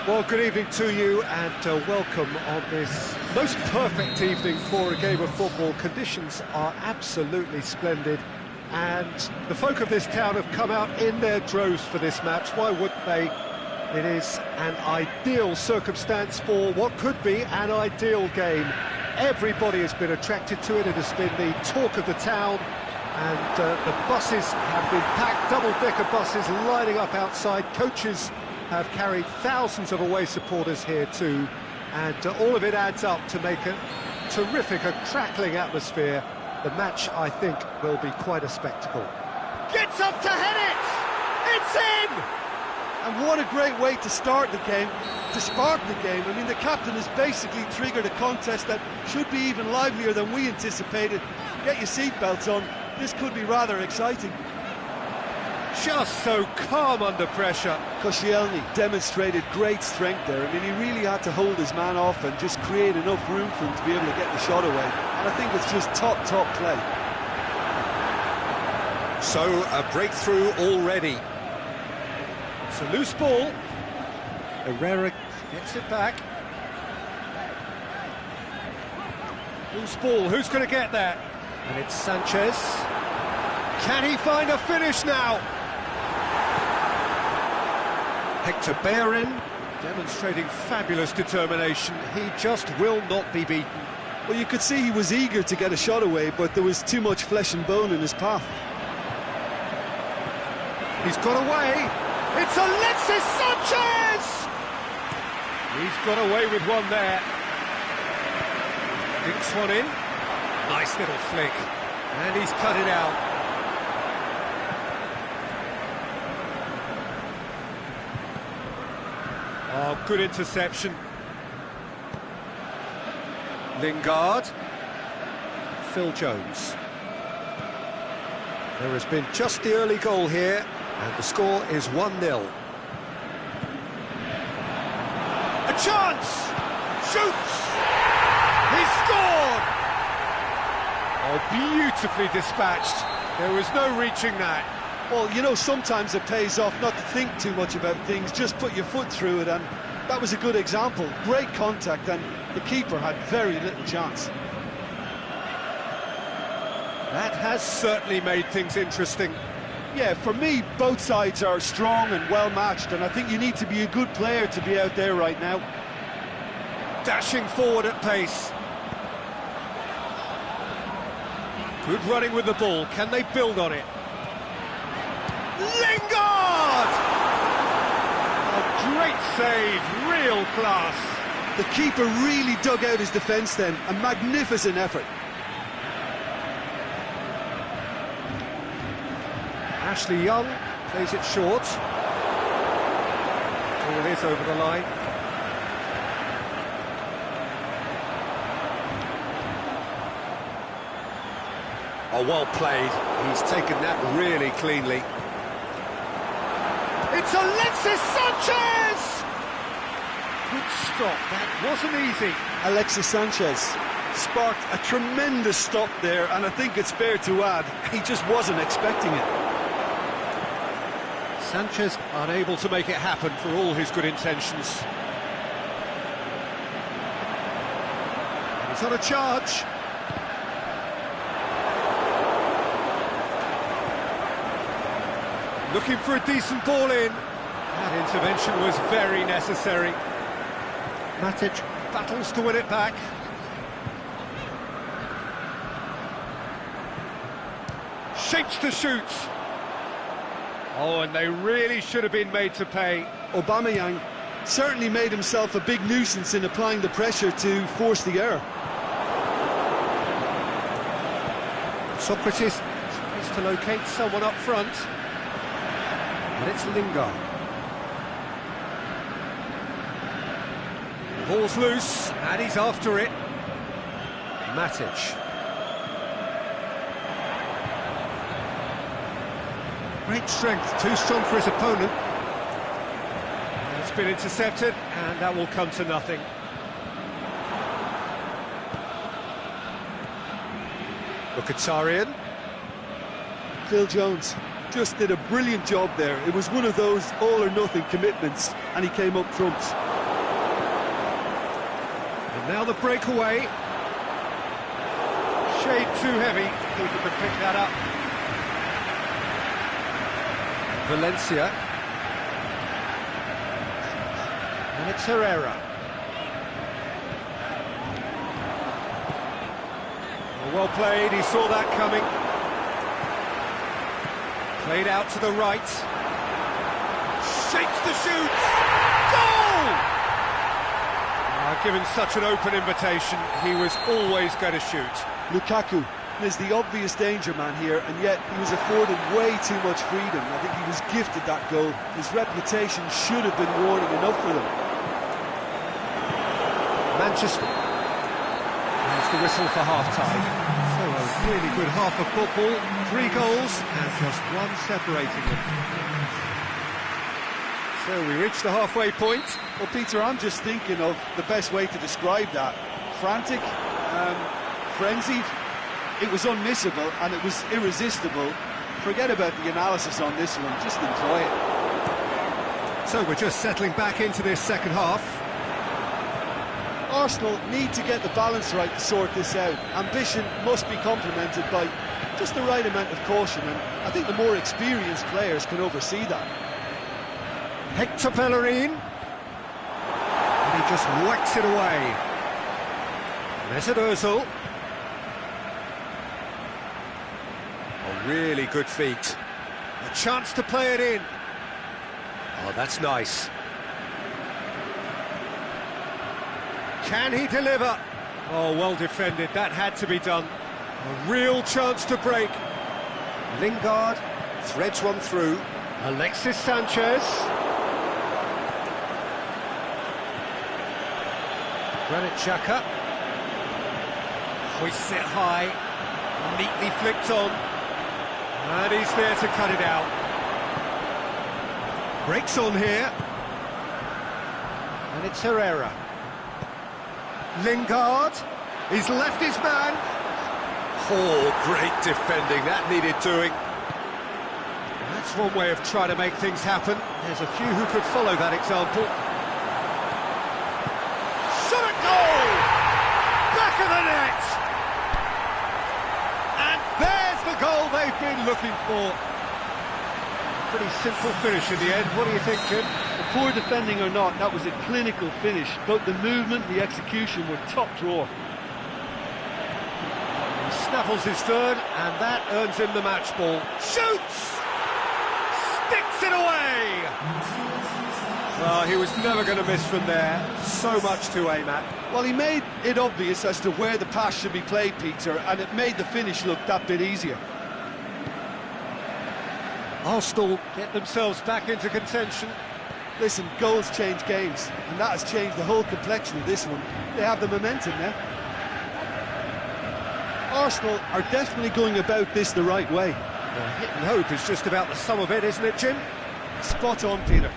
Well, good evening to you and welcome on this most perfect evening for a game of football. Conditions are absolutely splendid and the folk of this town have come out in their droves for this match. Why wouldn't they? It is an ideal circumstance for what could be an ideal game. Everybody has been attracted to it. It has been the talk of the town, and the buses have been packed, double-decker buses lining up outside. Coaches have carried thousands of away supporters here too, and all of it adds up to make a terrific, a crackling atmosphere. The match, I think, will be quite a spectacle. Gets up to head it! It's in! And what a great way to start the game, to spark the game. I mean, the captain has basically triggered a contest that should be even livelier than we anticipated. Get your seatbelts on, this could be rather exciting. Just so calm under pressure. Koscielny demonstrated great strength there. I mean, he really had to hold his man off and just create enough room for him to be able to get the shot away. And I think it's just top play. So, a breakthrough already. It's a loose ball. Herrera gets it back. Loose ball, who's going to get that? And it's Sanchez. Can he find a finish now? Hector Bellerin demonstrating fabulous determination. He just will not be beaten. Well, you could see he was eager to get a shot away, but there was too much flesh and bone in his path. He's got away. It's Alexis Sanchez! He's got away with one there. Dinks one in. Nice little flick. And he's cut it out. Oh, good interception. Lingard. Phil Jones. There has been just the early goal here, and the score is 1-0. A chance! Shoots! He's scored! Oh, beautifully dispatched. There was no reaching that. Well, you know, sometimes it pays off not to think too much about things, just put your foot through it, and that was a good example. Great contact, and the keeper had very little chance. That has certainly made things interesting. Yeah, for me, both sides are strong and well-matched, and I think you need to be a good player to be out there right now. Dashing forward at pace. Good running with the ball. Can they build on it? Lingard! A great save, real class. The keeper really dug out his defence then, a magnificent effort. Ashley Young plays it short. Oh, it is over the line. Oh, well played. He's taken that really cleanly. It's Alexis Sanchez! Good stop, that wasn't easy. Alexis Sanchez sparked a tremendous stop there, and I think it's fair to add, he just wasn't expecting it. Sanchez unable to make it happen for all his good intentions. And he's on a charge. Looking for a decent ball in. That intervention was very necessary. Matic battles to win it back. Shapes to shoot. Oh, and they really should have been made to pay. Aubameyang certainly made himself a big nuisance in applying the pressure to force the error. Socrates tries to locate someone up front. And it's Lingard. The ball's loose, and he's after it. Matic. Great strength, too strong for his opponent. It's been intercepted, and that will come to nothing. Mkhitaryan. Phil Jones just did a brilliant job there. It was one of those all-or-nothing commitments, and he came up trumps. And now the breakaway. Shade too heavy. Keeper can pick that up. Valencia. And it's Herrera. Well played, he saw that coming. Played out to the right. Shapes to shoot! Goal! Given such an open invitation, he was always going to shoot. Lukaku is the obvious danger man here, and yet he was afforded way too much freedom. I think he was gifted that goal. His reputation should have been warning enough for them. Manchester. There's the whistle for half-time. So a really good half of football. 3 goals and just one separating them. So we reach the halfway point. Well, Peter, I'm just thinking of the best way to describe that. Frantic, frenzied. It was unmissable and it was irresistible. Forget about the analysis on this one, just enjoy it. So we're just settling back into this second half. Arsenal need to get the balance right to sort this out. Ambition must be complemented by just the right amount of caution, and I think the more experienced players can oversee that. Hector Bellerin. And he just whacks it away. Mesut Ozil. A really good feat. A chance to play it in. Oh, that's nice. Can he deliver? Oh, well defended. That had to be done. A real chance to break. Lingard threads one through. Alexis Sanchez. Granit Xhaka. Hoists it high. Neatly flicked on. And he's there to cut it out. Breaks on here. And it's Herrera. Lingard. He's left his man. Oh, great defending. That needed doing. That's one way of trying to make things happen. There's a few who could follow that example. Shot at goal! Back of the net! And there's the goal they've been looking for. Pretty simple finish in the end. What do you think, Jim? Poor defending or not, that was a clinical finish. Both the movement and the execution were top drawer. He snaffles his third, and that earns him the match ball. Shoots! Sticks it away! Well, he was never going to miss from there. So much to aim at. Well, he made it obvious as to where the pass should be played, Peter, and it made the finish look that bit easier. Arsenal get themselves back into contention. Listen, goals change games, and that has changed the whole complexion of this one. They have the momentum now. Arsenal are definitely going about this the right way. Well, hit and hope is just about the sum of it, isn't it, Jim? Spot on, Peter.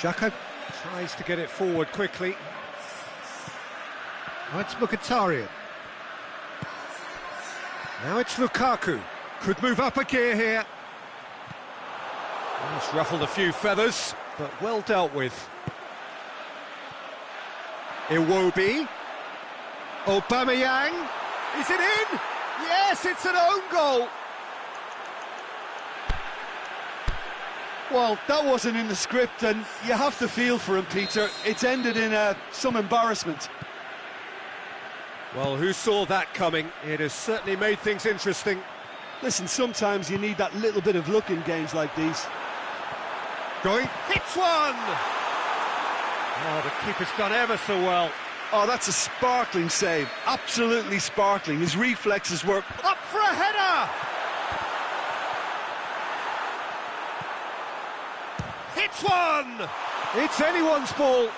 Xhaka tries to get it forward quickly. Now it's Mkhitaryan. Now it's Lukaku. Could move up a gear here. Well, it's ruffled a few feathers, but well dealt with. Iwobi. Aubameyang. Is it in? Yes, it's an own goal. Well, that wasn't in the script, and you have to feel for him, Peter. It's ended in some embarrassment. Well, who saw that coming? It has certainly made things interesting. Listen, sometimes you need that little bit of luck in games like these. Going, hits one! Oh, the keeper's done ever so well. Oh, that's a sparkling save. Absolutely sparkling. His reflexes were... Up for a header! Hits one! It's anyone's ball.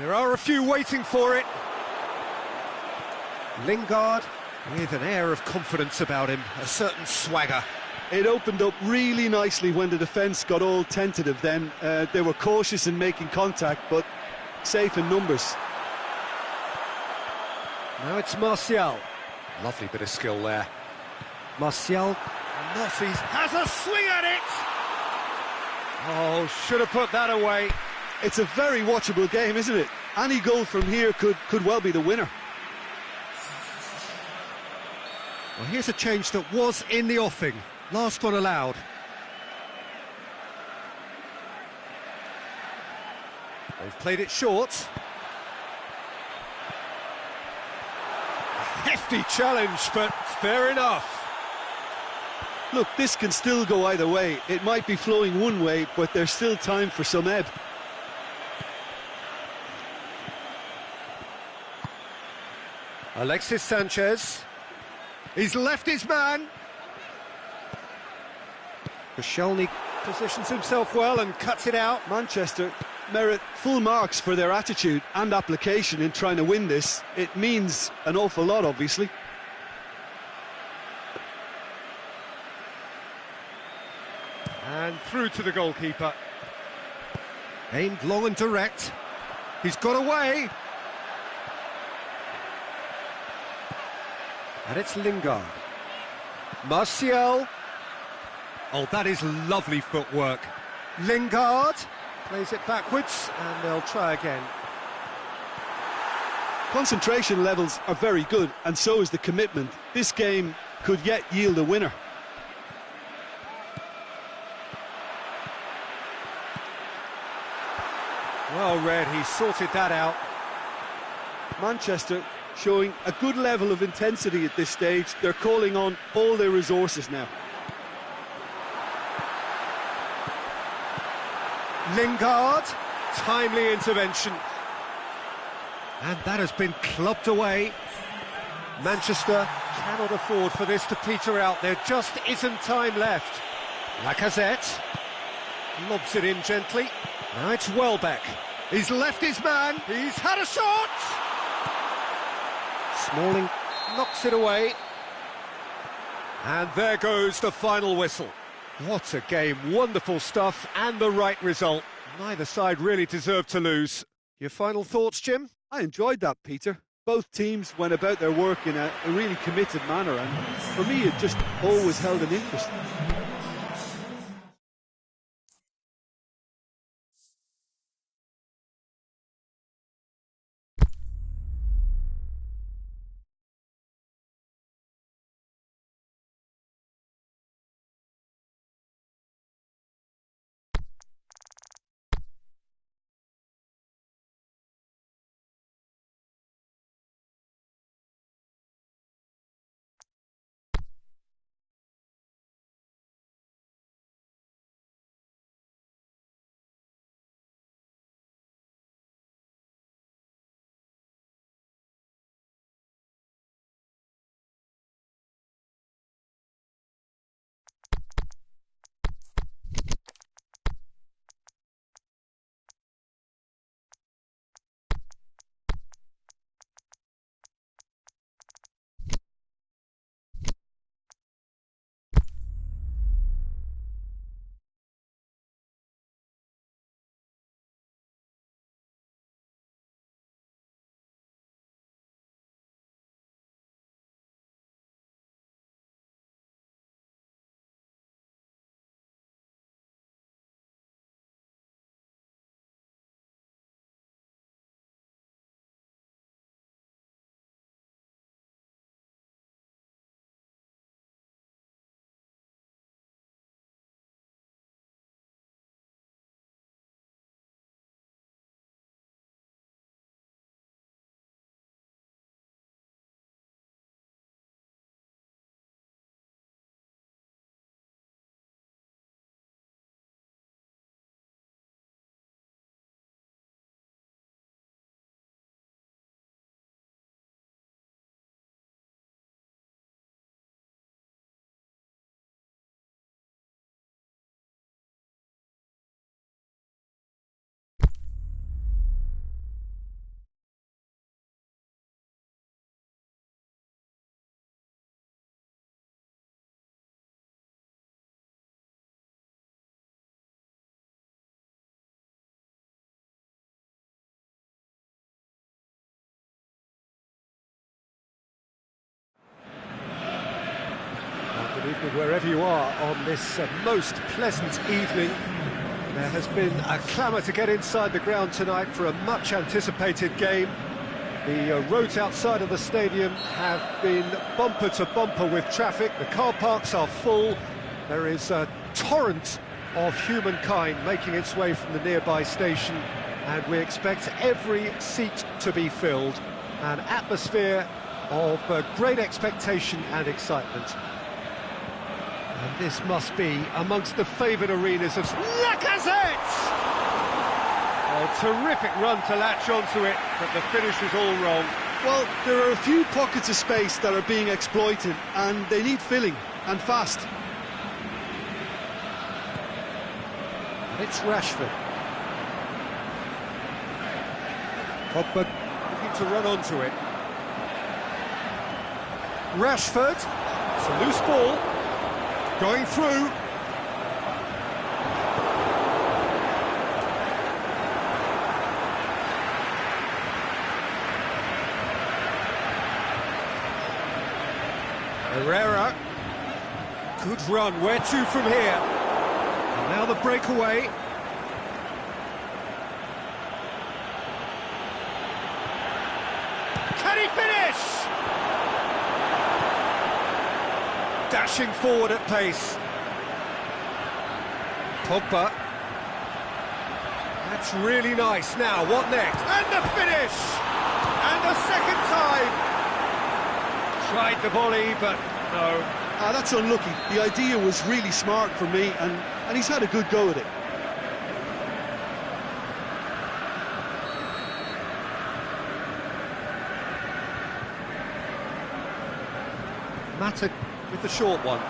There are a few waiting for it. Lingard with an air of confidence about him, a certain swagger. It opened up really nicely when the defence got all tentative then. They were cautious in making contact, but safe in numbers. Now it's Martial. Lovely bit of skill there. Martial. Has a swing at it! Oh, should have put that away. It's a very watchable game, isn't it? Any goal from here could well be the winner. Well, here's a change that was in the offing. Last one allowed. They've played it short. A hefty challenge, but fair enough. Look, this can still go either way. It might be flowing one way, but there's still time for some ebb. Alexis Sanchez. He's left his man. Koscielny positions himself well and cuts it out. Manchester merit full marks for their attitude and application in trying to win this. It means an awful lot, obviously. And through to the goalkeeper. Aimed long and direct. He's got away. And it's Lingard. Martial. Oh, that is lovely footwork. Lingard plays it backwards, and they'll try again. Concentration levels are very good, and so is the commitment. This game could yet yield a winner. Well read, he sorted that out. Manchester showing a good level of intensity at this stage. They're calling on all their resources now. Lingard, timely intervention. And that has been clubbed away. Manchester cannot afford for this to peter out. There just isn't time left. Lacazette lobs it in gently. Now it's Welbeck. He's left his man. He's had a shot. Smalling knocks it away. And there goes the final whistle. What a game. Wonderful stuff and the right result. Neither side really deserved to lose. Your final thoughts, Jim? I enjoyed that, Peter. Both teams went about their work in a really committed manner, and for me it just always held an interest. evening wherever you are on this most pleasant evening. There has been a clamour to get inside the ground tonight for a much anticipated game. The roads outside of the stadium have been bumper to bumper with traffic. The car parks are full. There is a torrent of humankind making its way from the nearby station, and we expect every seat to be filled. An atmosphere of great expectation and excitement. And this must be amongst the favoured arenas of Lacazette! a terrific run to latch onto it, but the finish is all wrong. Well, there are a few pockets of space that are being exploited, and they need filling, and fast. It's Rashford. Pogba looking to run onto it. Rashford, it's a loose ball, going through. Herrera, good run, where to from here? And now the breakaway. Can he finish? Dashing forward at pace. Pogba. That's really nice. Now, what next? And the finish! And the second time! Tried the volley, but no. That's unlucky. The idea was really smart for me, and he's had a good go at it. Mata with the short one.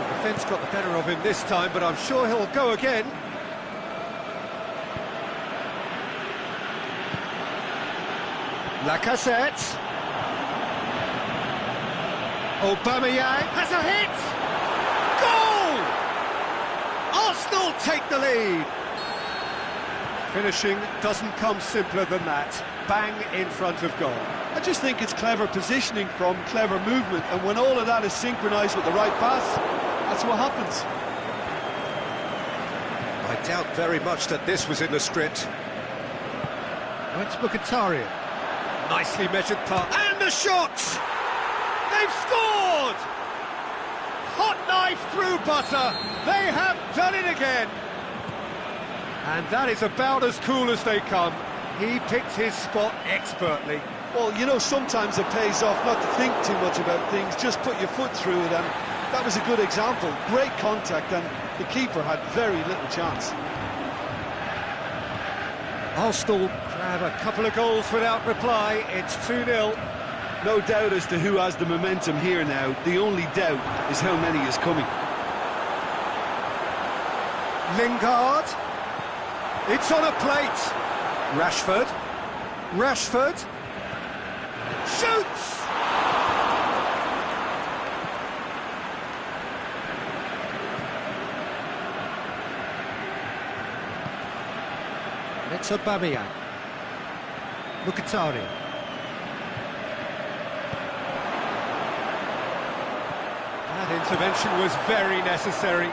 The defence got the better of him this time, but I'm sure he'll go again. Lacazette. Aubameyang Has a hit! goal! Arsenal take the lead. Finishing doesn't come simpler than that. Bang in front of goal. I just think it's clever positioning from clever movement, and when all of that is synchronised with the right pass, that's what happens. I doubt very much that this was in the script. Let's look at Mkhitaryan. Nicely measured pass. And the shot! They've scored! Hot knife through butter. They have done it again. And that is about as cool as they come. He picked his spot expertly. Well, you know, sometimes it pays off not to think too much about things, just put your foot through it, and that was a good example. Great contact, and the keeper had very little chance. Arsenal grab a couple of goals without reply. It's 2-0. No doubt as to who has the momentum here now. The only doubt is how many is coming. Lingard. It's on a plate. Rashford. Rashford. Shoots! It's Aubameyang. Mkhitaryan. That intervention was very necessary.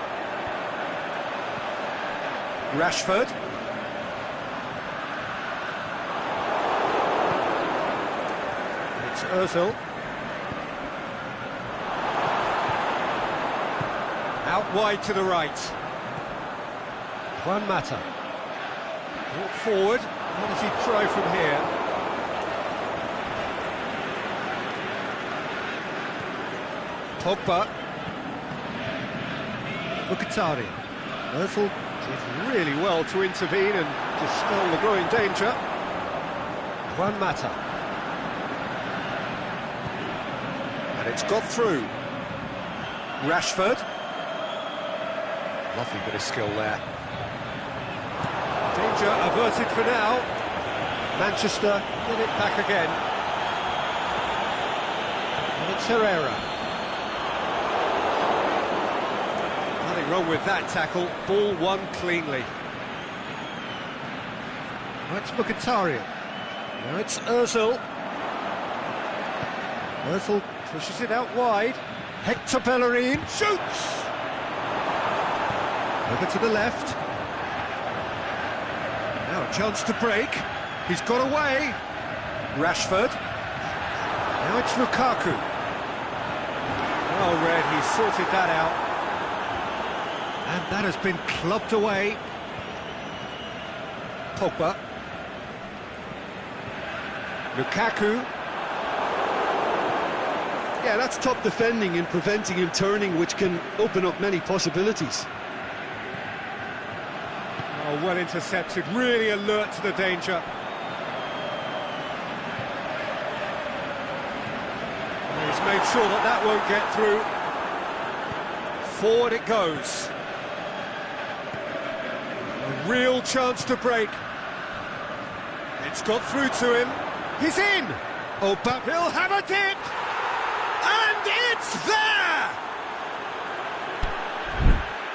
Rashford. It's Ozil. Out wide to the right. Juan Mata. Brought forward. What does he try from here? Pogba. Mkhitaryan. Ozil did really well to intervene and dispel the growing danger. Juan Mata. And it's got through. Rashford. Lovely bit of skill there. Danger averted for now. Manchester get it back again. And it's Herrera. Nothing wrong with that tackle. Ball won cleanly. That's Mkhitaryan. Now it's Ozil. Ozil pushes it out wide. Hector Bellerin shoots! Over to the left. Now a chance to break. He's got away. Rashford. Now it's Lukaku. Oh, Red, he's sorted that out. And that has been clubbed away. Pogba. Lukaku. Yeah, that's top defending and preventing him turning, which can open up many possibilities. Oh, well intercepted, really alert to the danger. And he's made sure that that won't get through. Forward it goes. A real chance to break. It's got through to him. He's in! Oh, but he'll have a dip! And it's there!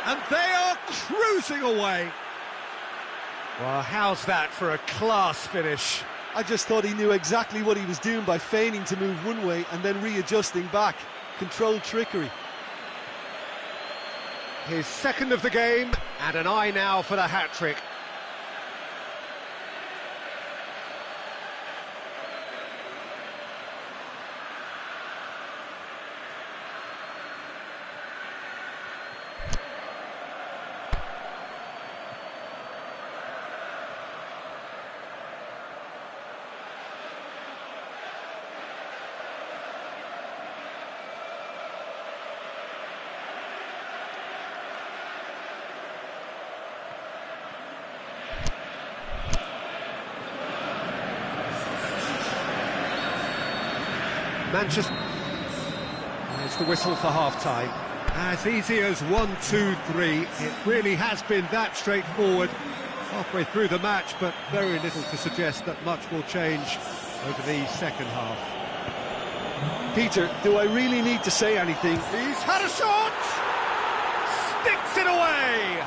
And they are cruising away. Well, how's that for a class finish? I just thought he knew exactly what he was doing by feigning to move one way and then readjusting back. Controlled trickery. His second of the game, and an eye now for the hat-trick. Manchester. There's the whistle for half-time. As easy as 1, 2, 3. It really has been that straightforward halfway through the match, but very little to suggest that much will change over the second half. Peter, do I really need to say anything? He's had a shot! Sticks it away!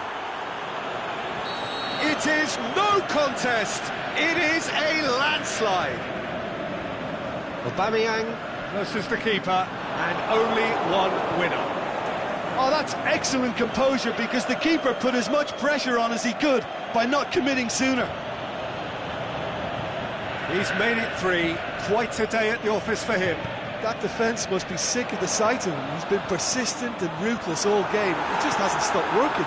It is no contest. It is a landslide. Aubameyang versus the keeper, and only one winner. Oh, that's excellent composure, because the keeper put as much pressure on as he could by not committing sooner. He's made it 3. Quite a day at the office for him. That defence must be sick of the sight of him. He's been persistent and ruthless all game. It just hasn't stopped working.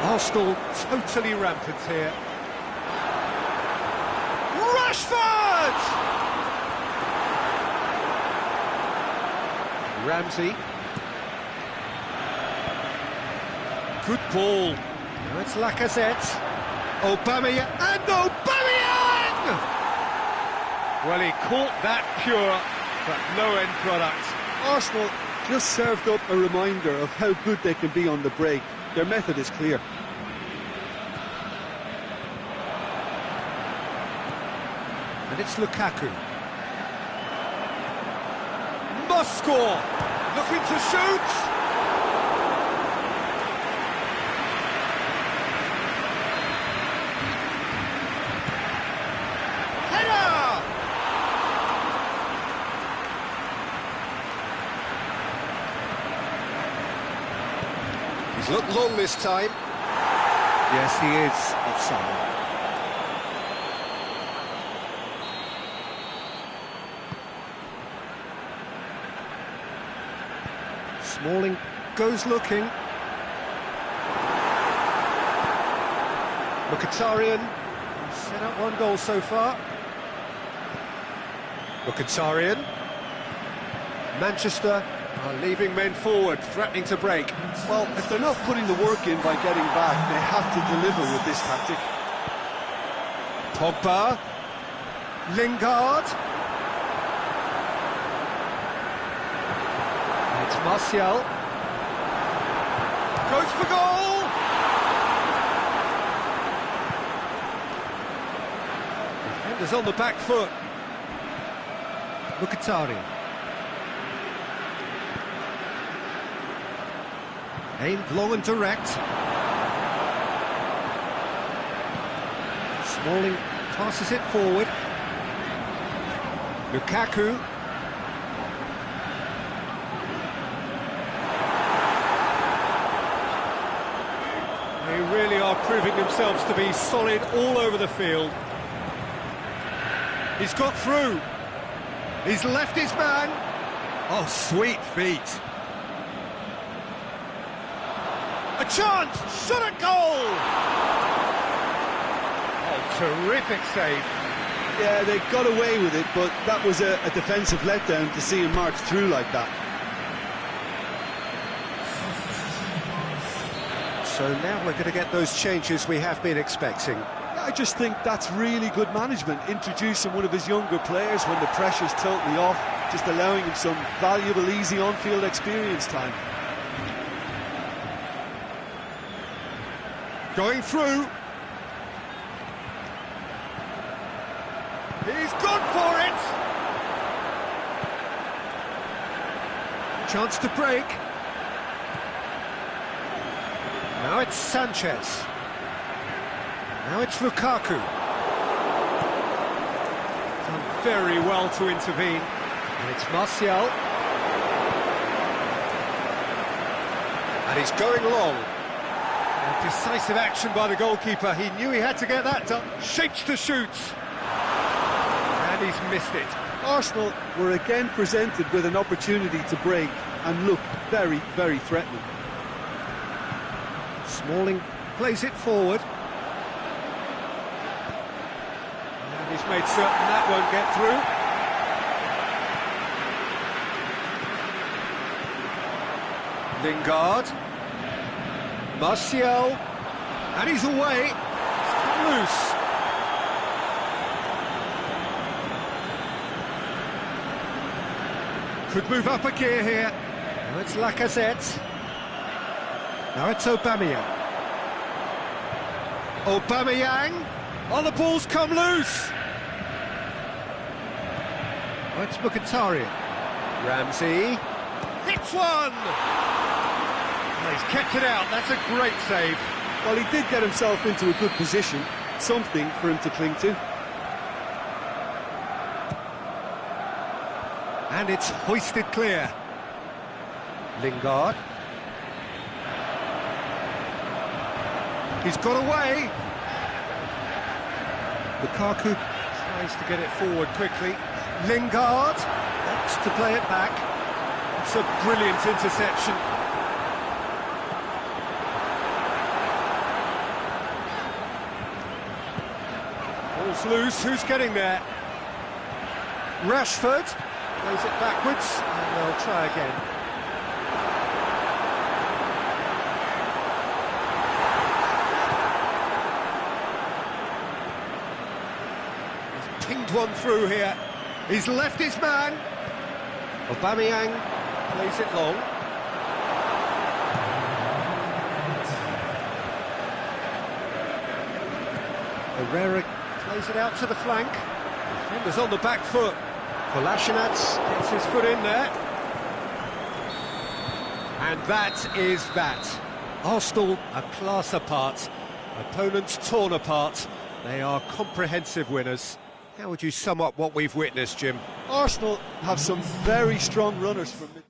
Arsenal totally rampant here. Rashford! Ramsey. Good ball. Now it's Lacazette. Aubameyang. And Aubameyang! Well, he caught that pure, but no end product. Arsenal just served up a reminder of how good they can be on the break. Their method is clear. And it's Lukaku. Must score! Looking to shoot! Header! He's looked long this time. Yes, he is offside. Smalling goes looking. Mkhitaryan set up 1 goal so far. Mkhitaryan. Manchester are leaving men forward, threatening to break. Well, if they're not putting the work in by getting back, they have to deliver with this tactic. Pogba. Lingard. It's Martial. Goes for goal! Defenders on the back foot. Mkhitaryan. Aimed long and direct. Smalling passes it forward. Lukaku. They really are proving themselves to be solid all over the field. He's got through. He's left his man. Oh, sweet feet. A chance! Shot at goal! Oh, terrific save. Yeah, they got away with it, but that was a defensive letdown to see him march through like that. So now we're going to get those changes we have been expecting. I just think that's really good management, introducing one of his younger players when the pressure's totally off, just allowing him some valuable, easy on-field experience time. Going through. He's gone for it! Chance to break. Now it's Sanchez. Now it's Lukaku. Done very well to intervene. And it's Martial. And he's going long. A decisive action by the goalkeeper. He knew he had to get that done. Shapes to shoot. And he's missed it. Arsenal were again presented with an opportunity to break and look very, very threatening. Smalling plays it forward. And he's made certain that won't get through. Lingard. Martial. And he's away. It's loose. Could move up a gear here. Now it's Lacazette. Now it's Aubameyang. Aubameyang. Oh, the ball's come loose. Oh, it's Mkhitaryan. Ramsey. Hits one! Oh, he's kept it out. That's a great save. Well, he did get himself into a good position, something for him to cling to. And it's hoisted clear. Lingard. He's got away. Lukaku tries to get it forward quickly. Lingard wants to play it back. It's a brilliant interception. Ball's loose. Who's getting there? Rashford plays it backwards, and they'll try again. Pinged one through here. He's left his man. Aubameyang plays it long. Herrera plays it out to the flank. Defender's on the back foot. Kolasinac gets his foot in there. And that is that. Arsenal a class apart. Opponents torn apart. They are comprehensive winners. How would you sum up what we've witnessed, Jim? Arsenal have some very strong runners from mid.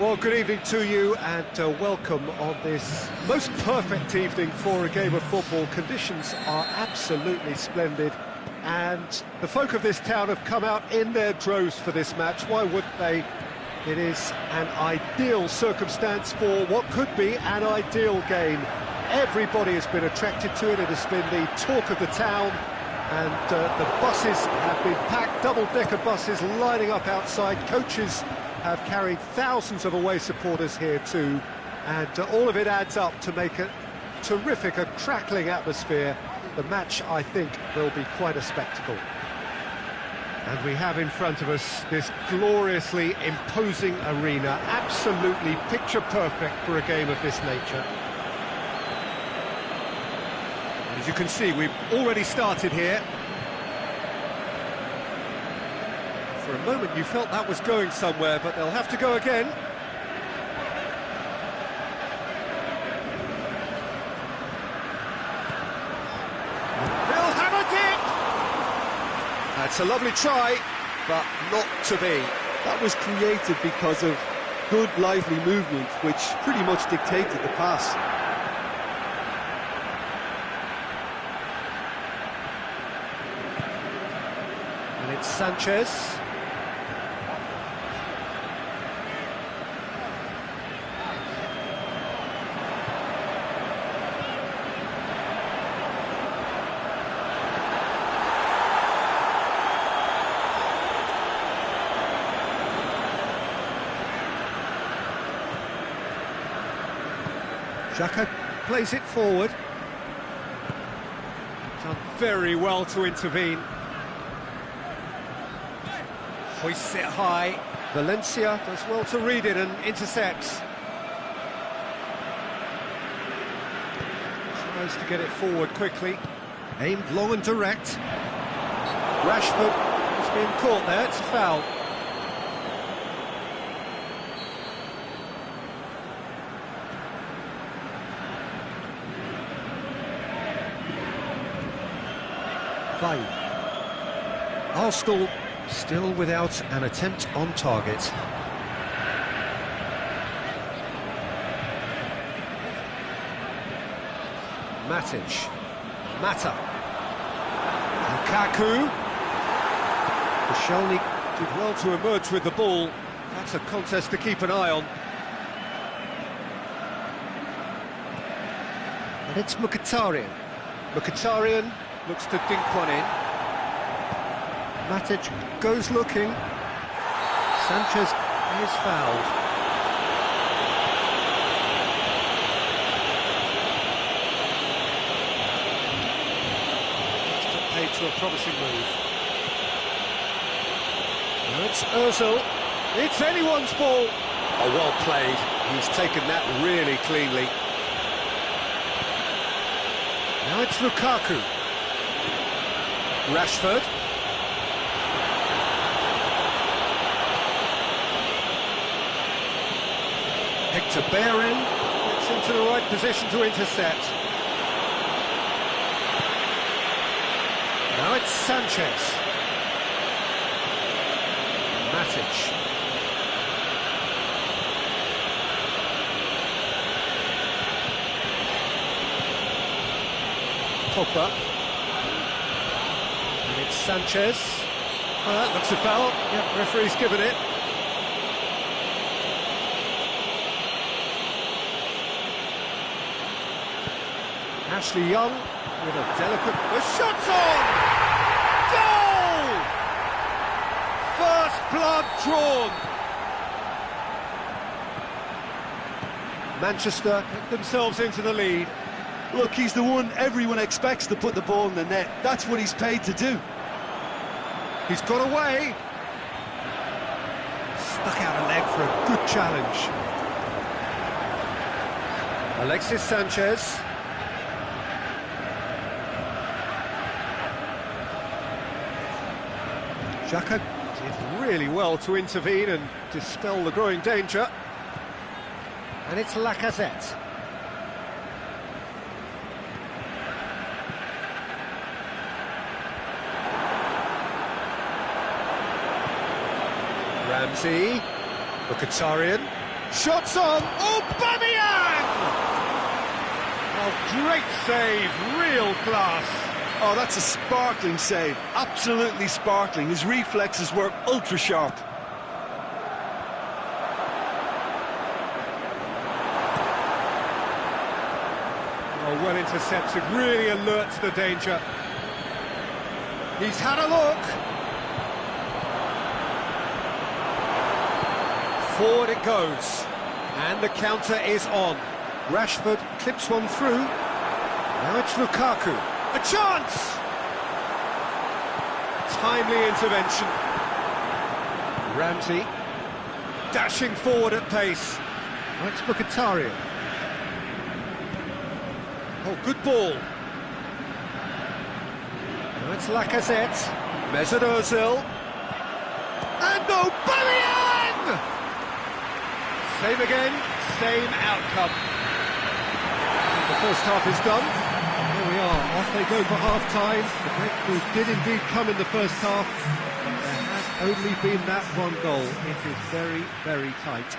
Well, good evening to you and welcome on this most perfect evening for a game of football. Conditions are absolutely splendid and the folk of this town have come out in their droves for this match. Why wouldn't they? It is an ideal circumstance for what could be an ideal game. Everybody has been attracted to it. It has been the talk of the town, and the buses have been packed, double-decker buses lining up outside. Coaches have carried thousands of away supporters here too, and all of it adds up to make a terrific, a crackling atmosphere. The match, I think, will be quite a spectacle. And we have in front of us this gloriously imposing arena, absolutely picture perfect for a game of this nature. As you can see, we've already started here. For a moment you felt that was going somewhere, but they'll have to go again. They'll hammer it! That's a lovely try, but not to be. That was created because of good, lively movement, which pretty much dictated the pass. And it's Sanchez. Xhaka plays it forward. Done very well to intervene. Hoists it high. Valencia does well to read it and intercepts. Tries to get it forward quickly. Aimed long and direct. Rashford has been caught there, it's a foul. Arsenal still without an attempt on target. Matic, Mata, Lukaku. Koscielny did well to emerge with the ball. That's a contest to keep an eye on. And it's Mkhitaryan. Mkhitaryan looks to dink one in. Matic goes looking. Sanchez is fouled. Still paid to a promising move. Now it's Ozil. It's anyone's ball. Oh, well played. He's taken that really cleanly. Now it's Lukaku. Rashford. Hector Bellerin gets into the right position to intercept. Now it's Sanchez. Matic. Pogba. And it's Sanchez. Oh, that looks a foul. Yep, referee's given it. Ashley Young with a delicate... The shot's on! Goal! First blood drawn. Manchester get themselves into the lead. Look, he's the one everyone expects to put the ball in the net. That's what he's paid to do. He's got away. Stuck out a leg for a good challenge. Alexis Sanchez. Xhaka did really well to intervene and dispel the growing danger. And it's Lacazette. Ramsey, Mkhitaryan. Shots on. Aubameyang! Oh, great save, real class. Oh, that's a sparkling save, absolutely sparkling. His reflexes were ultra sharp. Oh, well intercepted, really alert to the danger. He's had a look. Forward it goes, and the counter is on. Rashford clips one through. Now it's Lukaku. A chance! Timely intervention. Ramsey. Dashing forward at pace. Now it's Mkhitaryan. Oh, good ball. Now it's Lacazette. Mesut Ozil. And Aubameyang! Same again, same outcome. The first half is done. Here we are, off they go for half-time. The breakthrough did indeed come in the first half, but there has only been that one goal. It is very, very tight.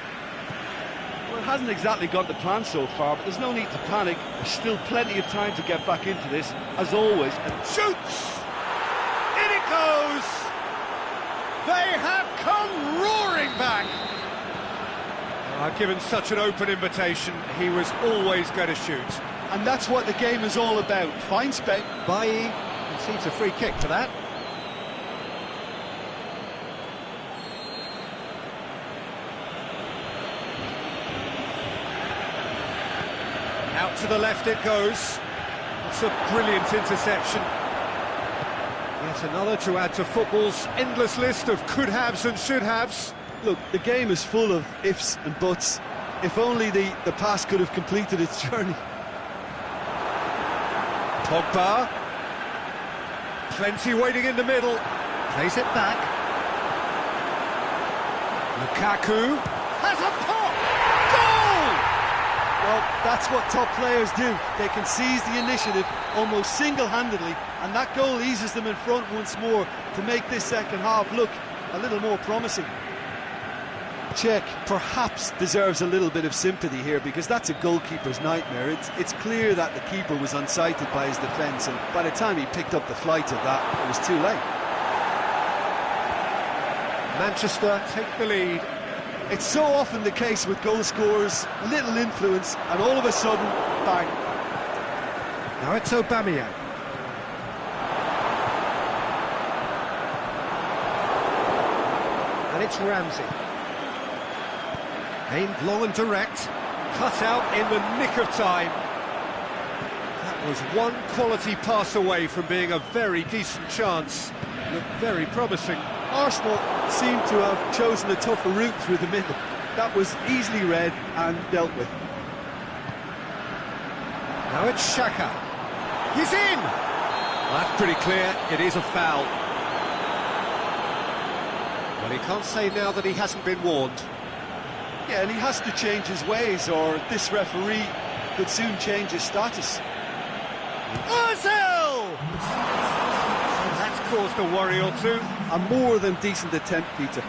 Well, it hasn't exactly gone to plan so far, but there's no need to panic. There's still plenty of time to get back into this, as always. And Shoots! In it goes! They have come roaring back! Given such an open invitation, he was always going to shoot. And that's what the game is all about. Fine space. Bailly concedes a free kick for that. Out to the left it goes. It's a brilliant interception. Yet another to add to football's endless list of could-haves and should-haves. Look, the game is full of ifs and buts. If only the pass could have completed its journey. Pogba. Plenty waiting in the middle. Plays it back. Lukaku has a pop! Goal! Well, that's what top players do. They can seize the initiative almost single-handedly, and that goal eases them in front once more to make this second half look a little more promising. Czech perhaps deserves a little bit of sympathy here, because that's a goalkeeper's nightmare. It's clear that the keeper was unsighted by his defence, and by the time he picked up the flight of that, it was too late. Manchester Take the lead. It's so often the case with goal scorers, little influence, and all of a sudden, bang. Now it's Aubameyang. And it's Ramsey. Aimed long and direct. Cut out in the nick of time. That was one quality pass away from being a very decent chance. Looked very promising. Arsenal seem to have chosen a tougher route through the middle. That was easily read and dealt with. Now it's Xhaka. He's in! Well, that's pretty clear. It is a foul. Well, he can't say now that he hasn't been warned. Yeah, and he has to change his ways, or this referee could soon change his status. Ozil! That's caused a worry or two. A more than decent attempt, Peter.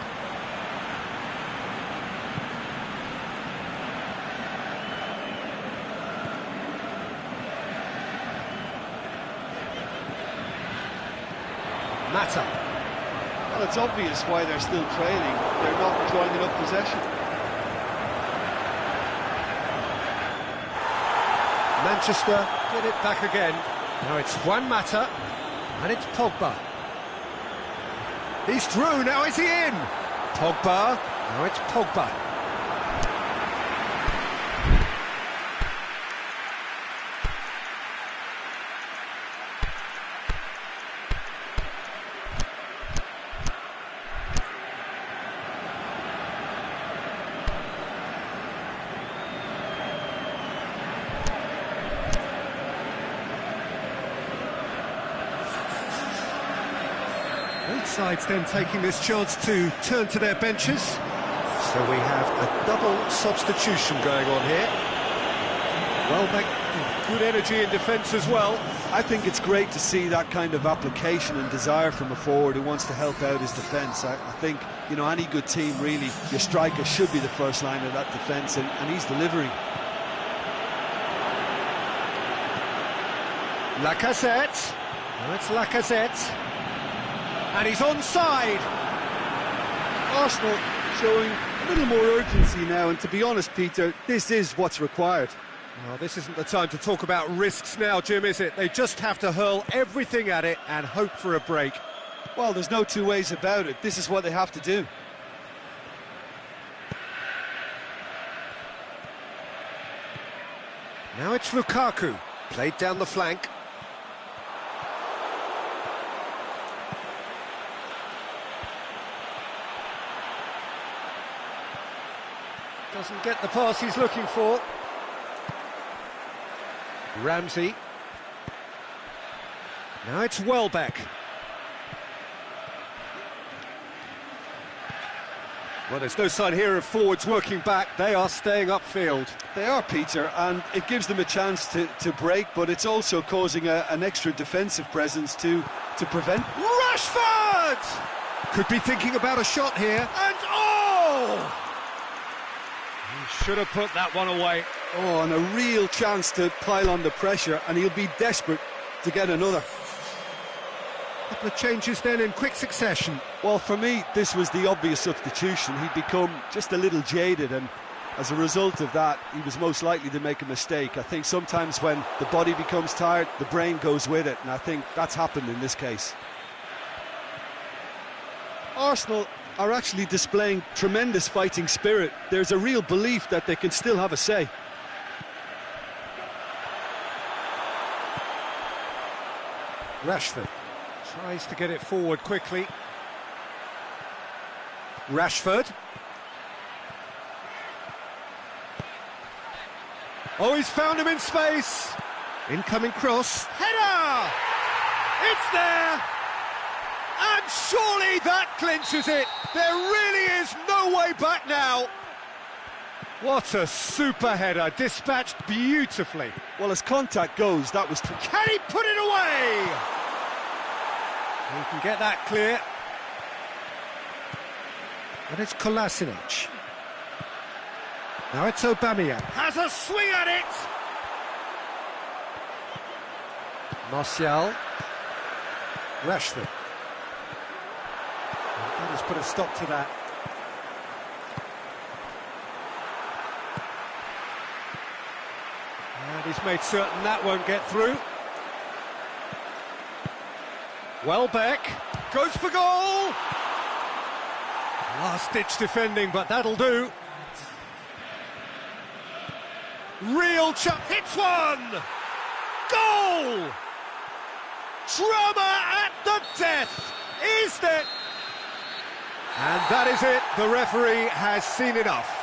Mata. Well, it's obvious why they're still trailing. They're not enjoying enough possession. Manchester get it back again. Now it's Juan Mata, and it's Pogba. He's through, now is he in? Pogba, now it's Pogba. Both sides then taking this chance to turn to their benches. So we have a double substitution going on here. Welbeck, Good energy in defence as well. I think it's great to see that kind of application and desire from a forward who wants to help out his defence. I think, you know, any good team, really, your striker should be the first line of that defence, and he's delivering. Lacazette. Oh, it's Lacazette. And he's onside. Arsenal showing a little more urgency now, and to be honest, Peter, this is what's required. Well, this isn't the time to talk about risks now, Jim, is it? They just have to hurl everything at it and hope for a break. Well, there's no two ways about it. This is what they have to do. Now it's Lukaku, played down the flank. Doesn't get the pass he's looking for. Ramsey. Now it's Welbeck. Well, there's no sign here of forwards working back. They are staying upfield. They are, Peter, and it gives them a chance to break, but it's also causing an extra defensive presence to prevent. Rashford! Could be thinking about a shot here. And he should have put that one away. Oh, and a real chance to pile on the pressure, and he'll be desperate to get another. Couple of changes then in quick succession. Well, for me, this was the obvious substitution. He'd become just a little jaded, and as a result of that, he was most likely to make a mistake. I think sometimes when the body becomes tired, the brain goes with it, and I think that's happened in this case. Arsenal are actually displaying tremendous fighting spirit. There's a real belief that they can still have a say. Rashford tries to get it forward quickly. Rashford. Oh, he's found him in space. Incoming cross. Header! It's there! And surely that clinches it. There really is no way back now. What a super header, dispatched beautifully. Well, as contact goes, that was... Can he put it away? He can get that clear. And it's Kolasinac. Now it's Aubameyang. Has a swing at it. Martial. Rashford. That has put a stop to that. And he's made certain that won't get through. Welbeck goes for goal. Last-ditch defending, but that'll do. Real chance. Hits one. Goal. Drama at the death. Is there? And that is it. The referee has seen enough.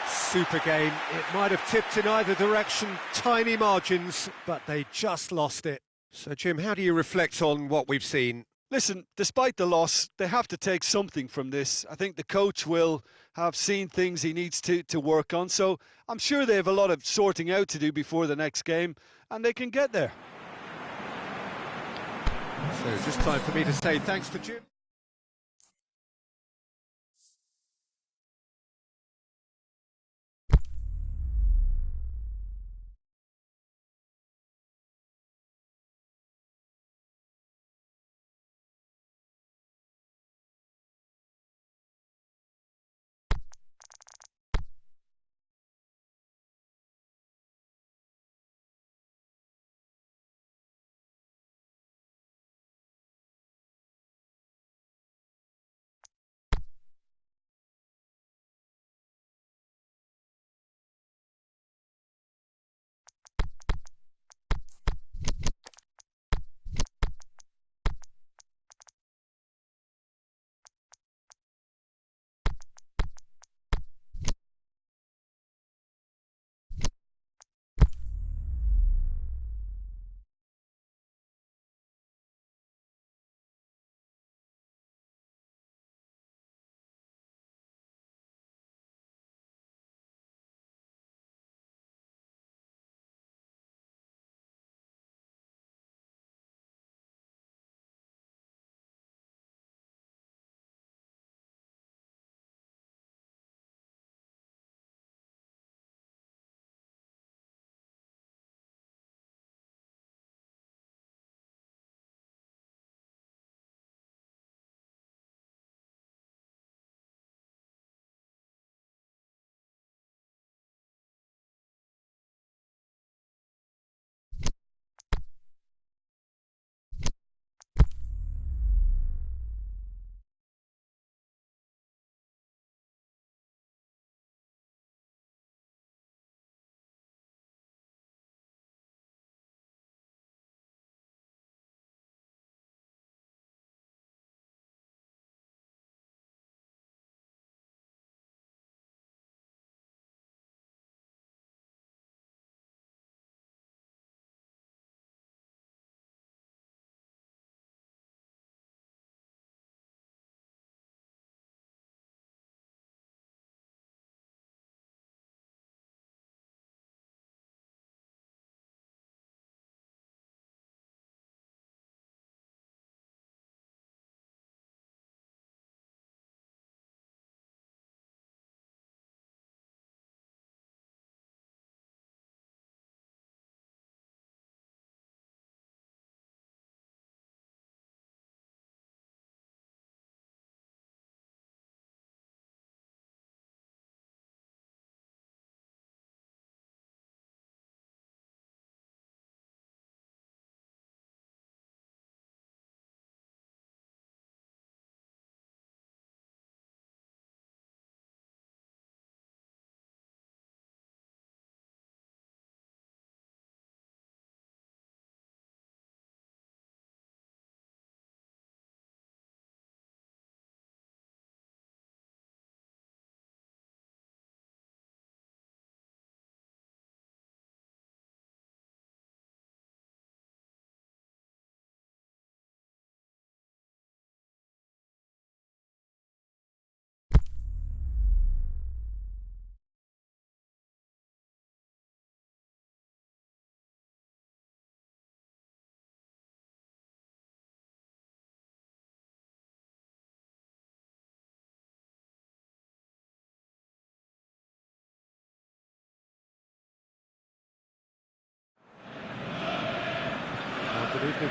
Super game. It might have tipped in either direction, tiny margins, but they just lost it. So, Jim, how do you reflect on what we've seen? Listen, despite the loss, they have to take something from this. I think the coach will have seen things he needs to work on, so I'm sure they have a lot of sorting out to do before the next game, and they can get there. So, just time for me to say thanks to Jim.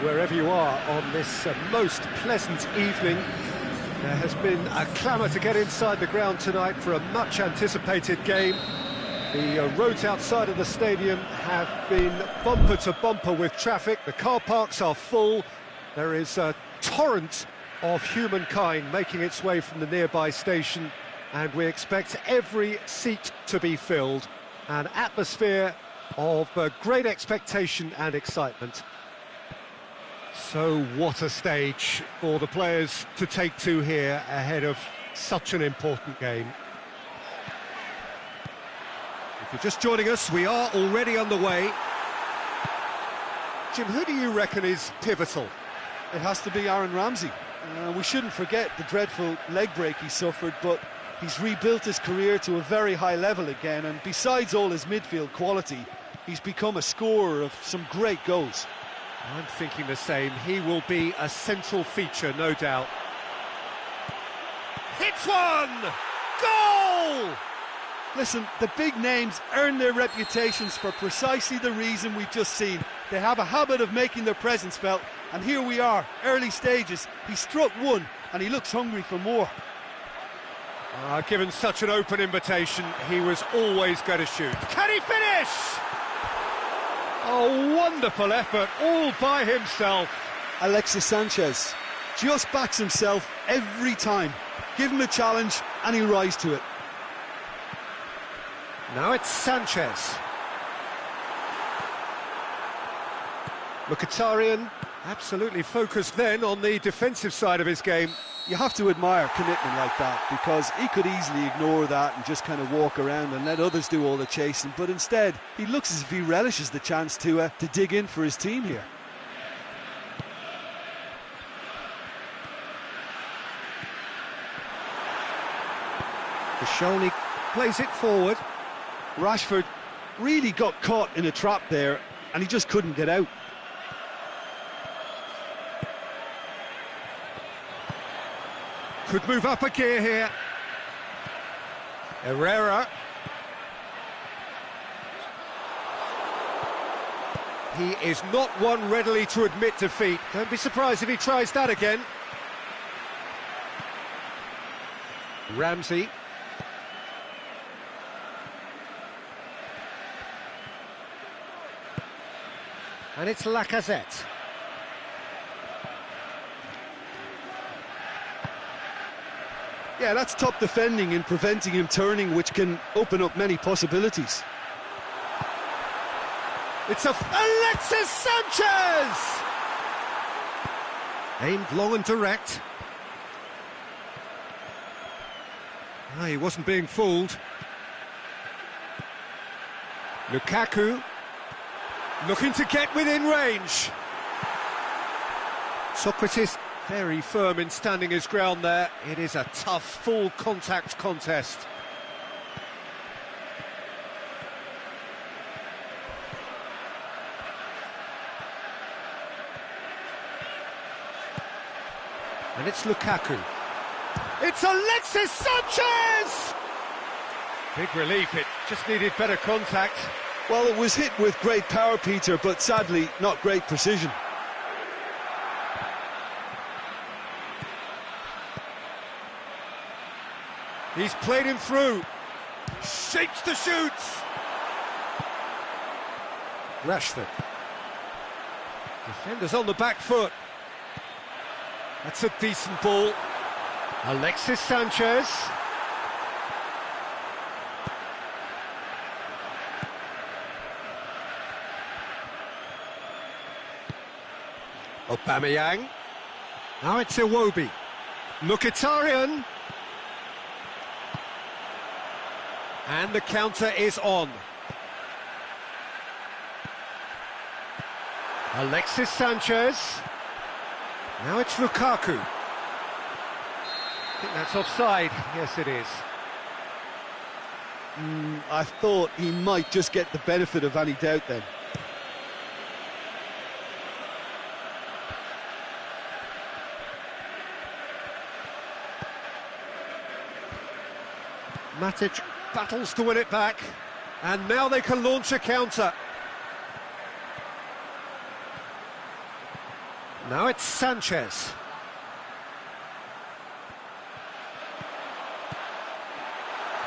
Wherever you are on this most pleasant evening, there has been a clamour to get inside the ground tonight for a much-anticipated game. The roads outside of the stadium have been bumper to bumper with traffic. The car parks are full. There is a torrent of humankind making its way from the nearby station, and we expect every seat to be filled. An atmosphere of great expectation and excitement. So what a stage for the players to take to here ahead of such an important game. If you're just joining us, we are already underway. Jim, who do you reckon is pivotal? It has to be Aaron Ramsey. We shouldn't forget the dreadful leg break he suffered, but he's rebuilt his career to a very high level again, and besides all his midfield quality, he's become a scorer of some great goals. I'm thinking the same. He will be a central feature, no doubt. Hits one! Goal! Listen, the big names earn their reputations for precisely the reason we've just seen. They have a habit of making their presence felt, and here we are, early stages. He struck one, and he looks hungry for more. Given such an open invitation, he was always going to shoot. Can he finish? A wonderful effort, all by himself. Alexis Sanchez just backs himself every time. Give him a challenge, and he'll rise to it. Now it's Sanchez. Mkhitaryan, absolutely focused then on the defensive side of his game. You have to admire commitment like that, because he could easily ignore that and just kind of walk around and let others do all the chasing, but instead he looks as if he relishes the chance to dig in for his team here. Koscielny plays it forward. Rashford really got caught in a trap there, and he just couldn't get out. Could move up a gear here. Herrera. He is not one readily to admit defeat. Don't be surprised if he tries that again. Ramsey. And it's Lacazette. Yeah, that's top defending and preventing him turning, which can open up many possibilities. It's Alexis Sanchez! Aimed long and direct. He wasn't being fooled. Lukaku looking to get within range. Socrates very firm in standing his ground there. It is a tough, full contact contest. And it's Lukaku. It's Alexis Sanchez! Big relief, it just needed better contact. Well, it was hit with great power, Peter, but sadly not great precision. He's played him through. Shapes to shoot. Rashford. Defenders on the back foot. That's a decent ball. Alexis Sanchez. Aubameyang. Now it's Iwobi. Mkhitaryan. And the counter is on. Alexis Sanchez. Now it's Lukaku. I think that's offside. Yes, it is. I thought he might just get the benefit of any doubt then. Matic battles to win it back, and now they can launch a counter. Now it's Sanchez.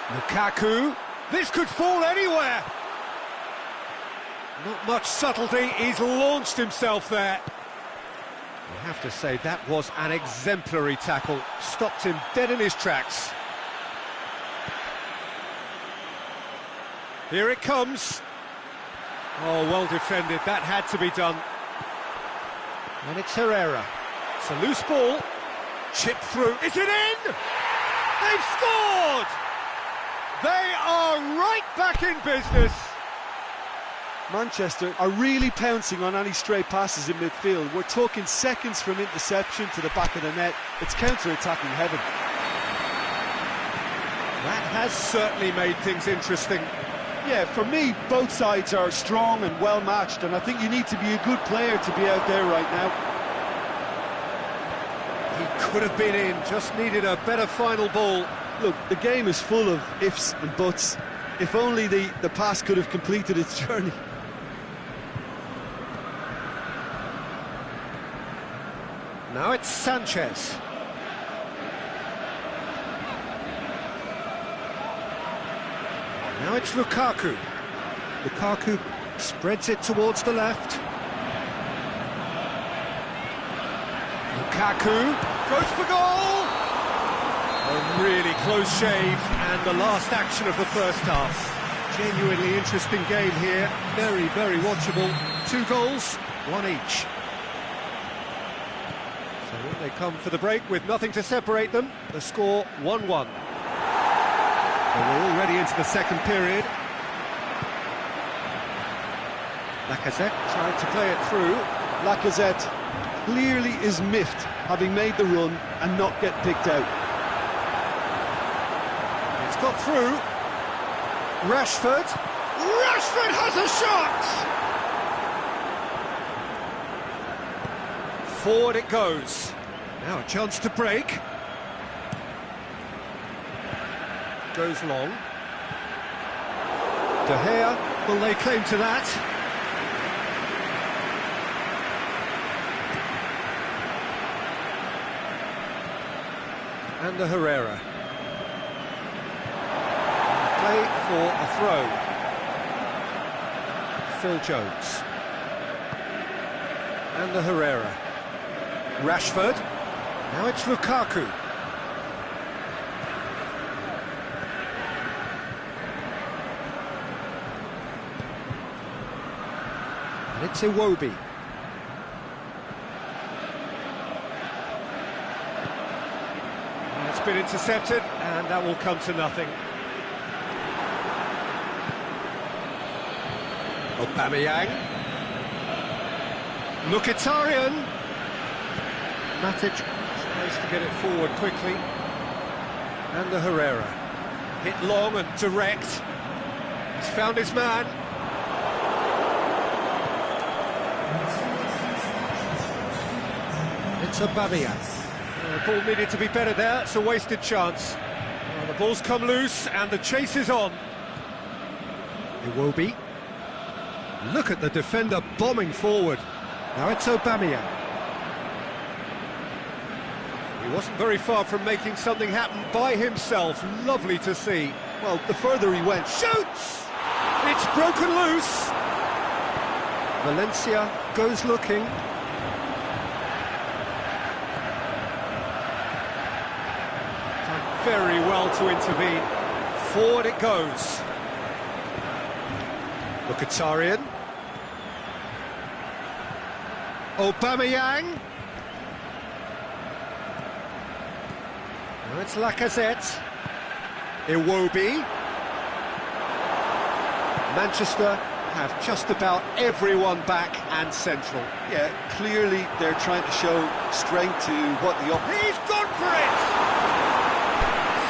Lukaku. This could fall anywhere. Not much subtlety, he's launched himself there. I have to say, that was an exemplary tackle. Stopped him dead in his tracks. Here it comes. Oh, well defended, that had to be done. And it's Herrera. It's a loose ball. Chip through. Is it in? They've scored! They are right back in business. Manchester are really pouncing on any stray passes in midfield. We're talking seconds from interception to the back of the net. It's counter-attacking heaven. That has certainly made things interesting. Yeah, for me, both sides are strong and well-matched, and I think you need to be a good player to be out there right now. He could have been in, just needed a better final ball. Look, the game is full of ifs and buts. If only the pass could have completed its journey. Now it's Sanchez. Now it's Lukaku. Lukaku spreads it towards the left. Lukaku goes for goal! A really close shave, and the last action of the first half. Genuinely interesting game here, very, very watchable. 2 goals, 1 each. So when they come for the break with nothing to separate them, the score 1-1. We're already into the second period. Lacazette trying to play it through. Lacazette clearly is miffed, having made the run and not get picked out. It's got through. Rashford. Rashford has a shot! Forward it goes. Now a chance to break. Goes long. De Gea will lay claim to that. And the Herrera. Play for a throw. Phil Jones. And the Herrera. Rashford. Now it's Lukaku. And it's Iwobi. It's been intercepted, and that will come to nothing. Aubameyang. Mkhitaryan. Matic tries to get it forward quickly. And the Herrera. Hit long and direct. He's found his man. It's Aubameyang. The ball needed to be better there, it's a wasted chance. Well, the ball's come loose and the chase is on. Iwobi. Look at the defender bombing forward. Now it's Aubameyang. He wasn't very far from making something happen by himself. Lovely to see. Well, the further he went... Shoots! It's broken loose! Valencia goes looking. Very well to intervene. Forward it goes. Mkhitaryan. Aubameyang. Now it's Lacazette. Iwobi. Manchester have just about everyone back and central. Yeah, clearly they're trying to show strength to what the... He's gone for it!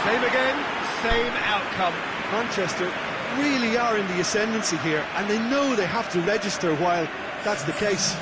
Same again, same outcome. Manchester really are in the ascendancy here, and they know they have to register while that's the case.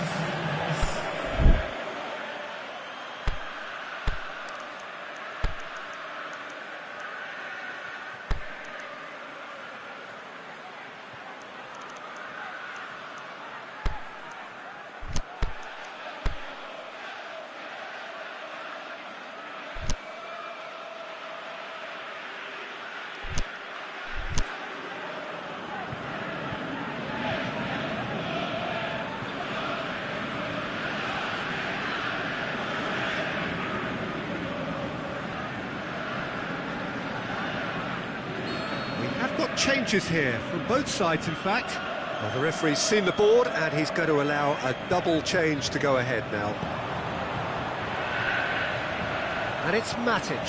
changes here from both sides, in fact. Well, the referee's seen the board and he's going to allow a double change to go ahead now. And it's Matic.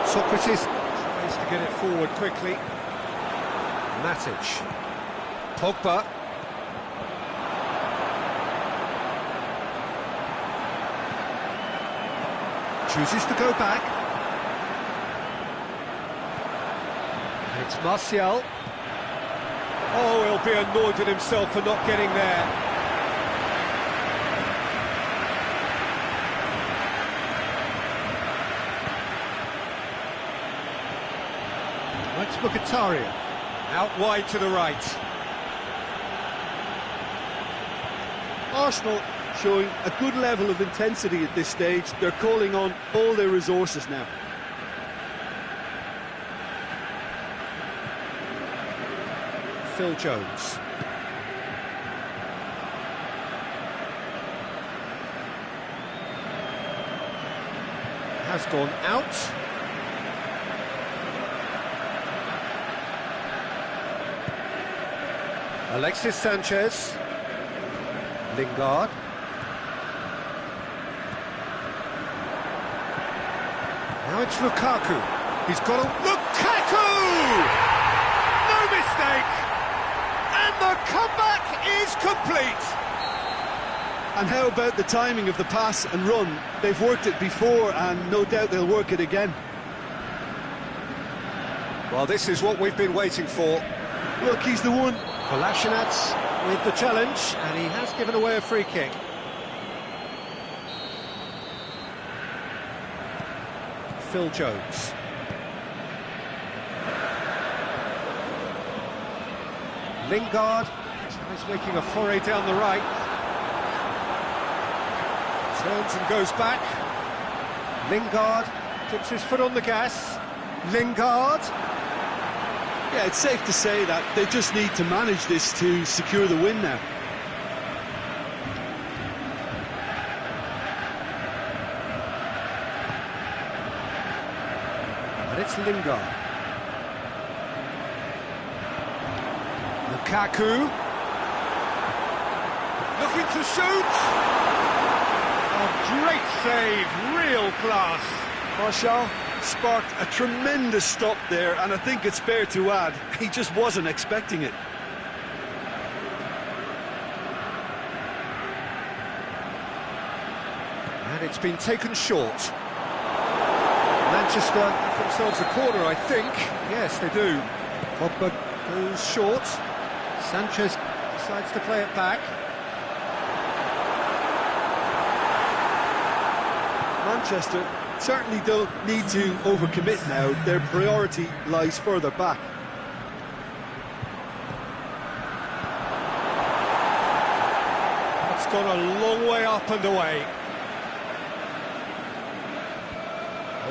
Socrates tries to get it forward quickly. Matic. Pogba. Chooses to go back. And it's Martial. Oh, he'll be annoyed with himself for not getting there. Let's look at Taria. Out wide to the right. Arsenal showing a good level of intensity at this stage. They're calling on all their resources now. Phil Jones. Has gone out. Alexis Sanchez. Lingard. Now it's Lukaku. He's got a... Lukaku! No mistake! And the comeback is complete! And how about the timing of the pass and run? They've worked it before and no doubt they'll work it again. Well, this is what we've been waiting for. Look, he's the one. Kolasinac with the challenge, and he has given away a free kick. Phil Jones. Lingard tries making a foray down the right. Turns and goes back. Lingard puts his foot on the gas. Lingard. Yeah, it's safe to say that they just need to manage this to secure the win now. And it's Lingard. Lukaku. Looking to shoot. A great save, real class. Martial sparked a tremendous stop there, and I think it's fair to add, he just wasn't expecting it. And it's been taken short. Manchester have themselves a corner, I think. Yes, they do. Pogba goes short. Sanchez decides to play it back. Manchester certainly don't need to overcommit now. Their priority lies further back. It's gone a long way up and away.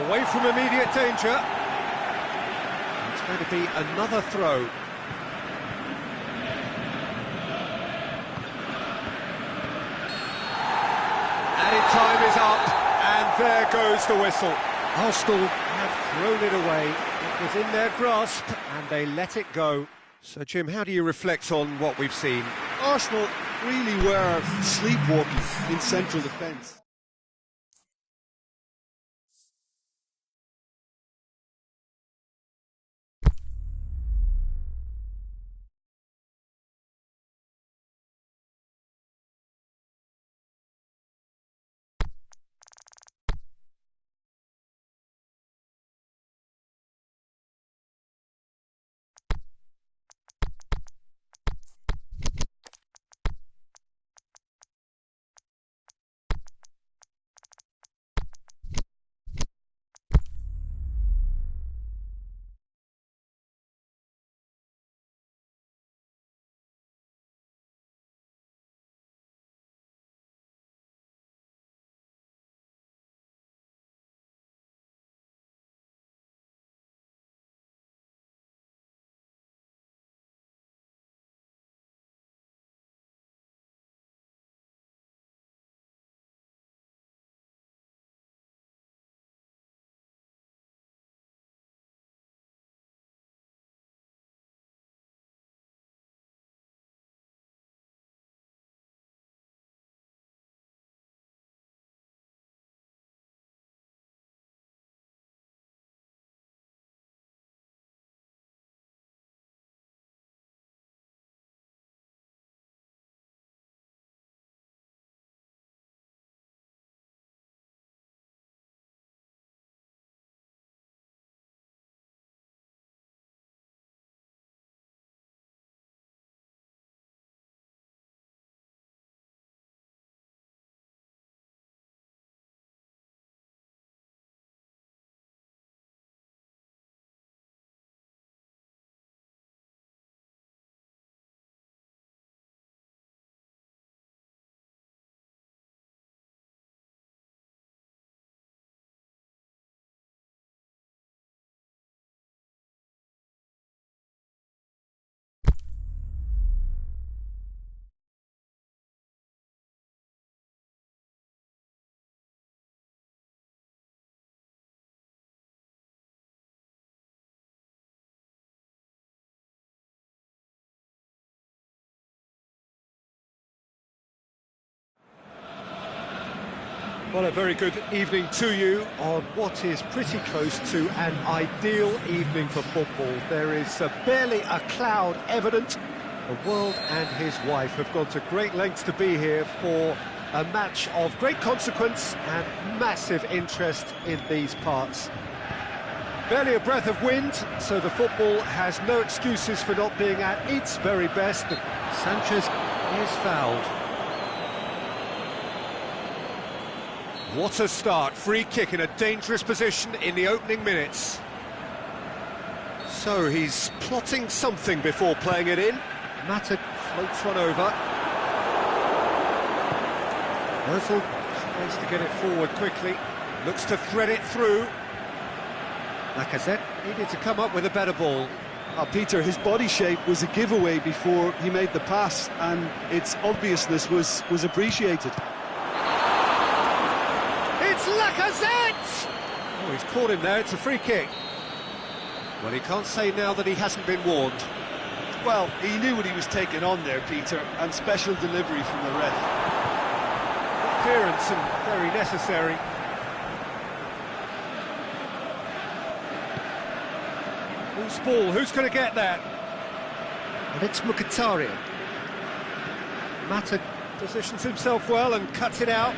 Away from immediate danger. It's going to be another throw. Added time is up. And there goes the whistle. Arsenal have thrown it away. It was in their grasp and they let it go. So, Jim, how do you reflect on what we've seen? Arsenal really were sleepwalking in central defence. Well, a very good evening to you on what is pretty close to an ideal evening for football. There is barely a cloud evident. The world and his wife have gone to great lengths to be here for a match of great consequence and massive interest in these parts. Barely a breath of wind, so the football has no excuses for not being at its very best. Sanchez is fouled. What a start, free kick in a dangerous position in the opening minutes. So he's plotting something before playing it in. Mata floats one over. Ozil tries to get it forward quickly, looks to thread it through. Lacazette needed to come up with a better ball. Peter, his body shape was a giveaway before he made the pass, and its obviousness was appreciated. It's Lacazette! Oh, he's caught him there, it's a free kick. Well, he can't say now that he hasn't been warned. Well, he knew what he was taking on there, Peter, and special delivery from the ref. Clearance and very necessary. Who's ball? Who's going to get that? And it's Mkhitaryan. Mata positions himself well and cuts it out.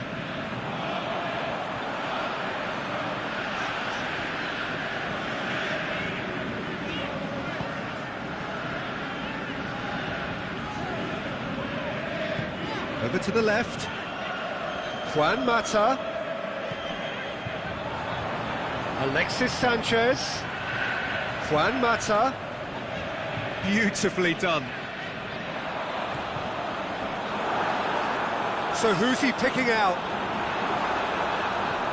Over to the left. Juan Mata. Alexis Sanchez. Juan Mata. Beautifully done. So who's he picking out?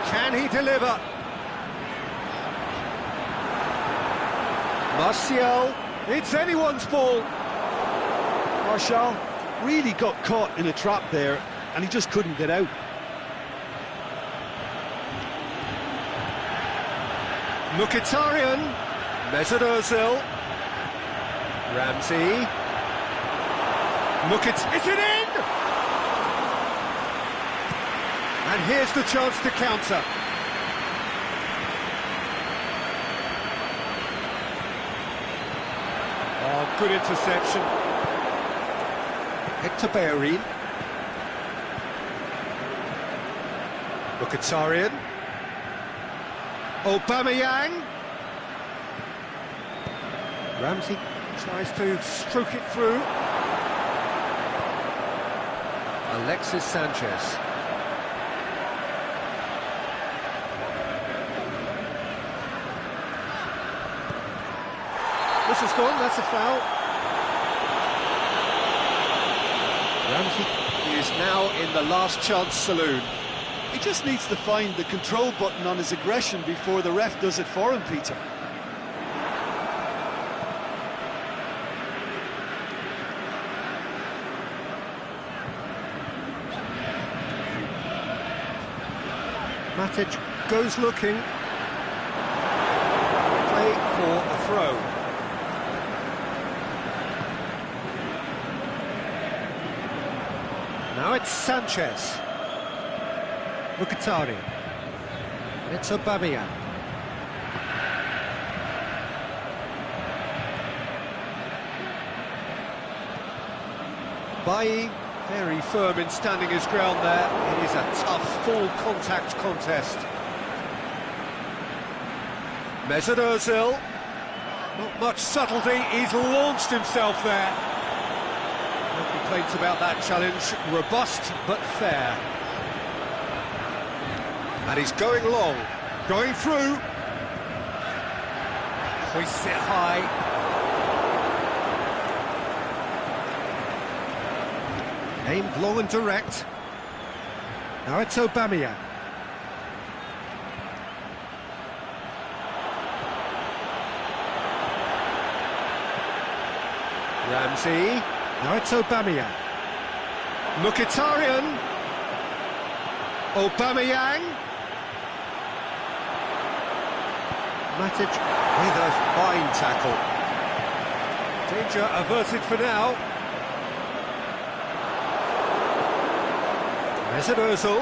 Can he deliver? Martial. It's anyone's ball. Martial really got caught in a trap there, and he just couldn't get out. Mkhitaryan, Mesut Ozil, Ramsey, is it in? And here's the chance to counter. Oh, good interception. Hector Bellerin. Mkhitaryan. Aubameyang. Ramsey tries to stroke it through. Alexis Sanchez. This is gone, that's a foul. Ramsey is now in the last chance saloon. He just needs to find the control button on his aggression before the ref does it for him, Peter. Matic goes looking. Play for a throw. Now it's Sanchez. Mkhitaryan. It's Aubameyang. Bailly, very firm in standing his ground there. It is a tough, full contact contest. Mesut Ozil. Not much subtlety, he's launched himself there. No complaints about that challenge. Robust, but fair. And he's going long, going through. Hoists it high. Aimed long and direct. Now it's Aubameyang. Ramsey. Now it's Aubameyang. Mkhitaryan. Aubameyang. Matic with a fine tackle. Danger averted for now. Mesut Ozil.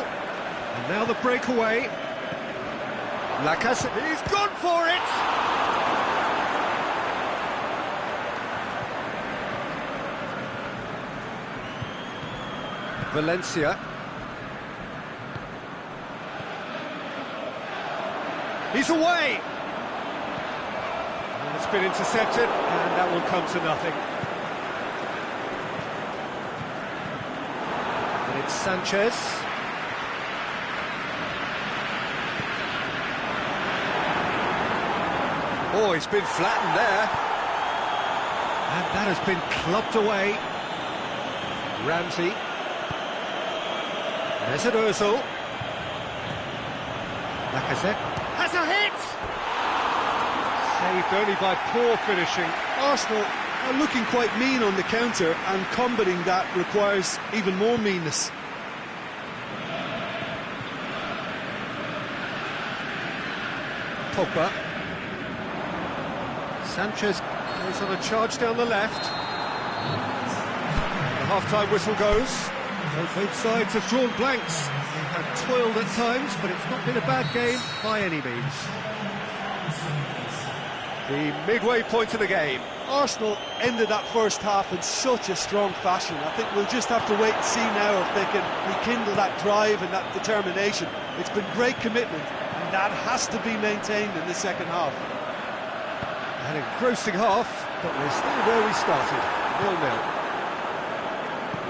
And now the breakaway. Lacazette, he's gone for it! Valencia. He's away! And it's been intercepted, and that will come to nothing. And it's Sanchez. Oh, he's been flattened there. And that has been clubbed away. Ramsey. Mesut Ozil. Lacazette. Has a hit! Saved only by poor finishing. Arsenal are looking quite mean on the counter, and combating that requires even more meanness. Pogba. Sanchez goes on a charge down the left. The half-time whistle goes. Both sides have drawn blanks. They have toiled at times, but it's not been a bad game by any means. The midway point of the game. Arsenal ended that first half in such a strong fashion. I think we'll just have to wait and see now if they can rekindle that drive and that determination. It's been great commitment, and that has to be maintained in the second half. An engrossing half, but we're still where we started, 0-0.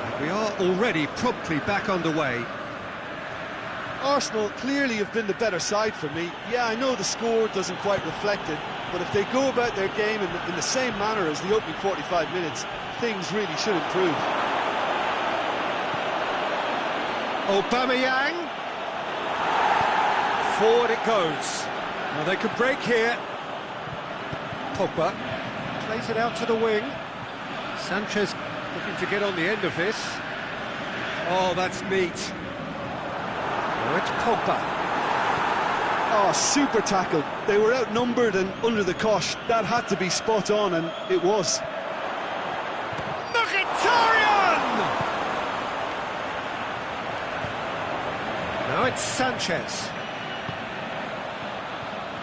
And we are already promptly back underway. Arsenal clearly have been the better side for me. Yeah, I know the score doesn't quite reflect it, but if they go about their game in the same manner as the opening 45 minutes, things really should improve. Aubameyang. Forward it goes. Now they could break here. Pogba plays it out to the wing. Sanchez looking to get on the end of this. Oh, that's neat. Now it's Pogba. Oh, super tackle. They were outnumbered and under the cosh. That had to be spot on, and it was. Mkhitaryan! Now it's Sanchez.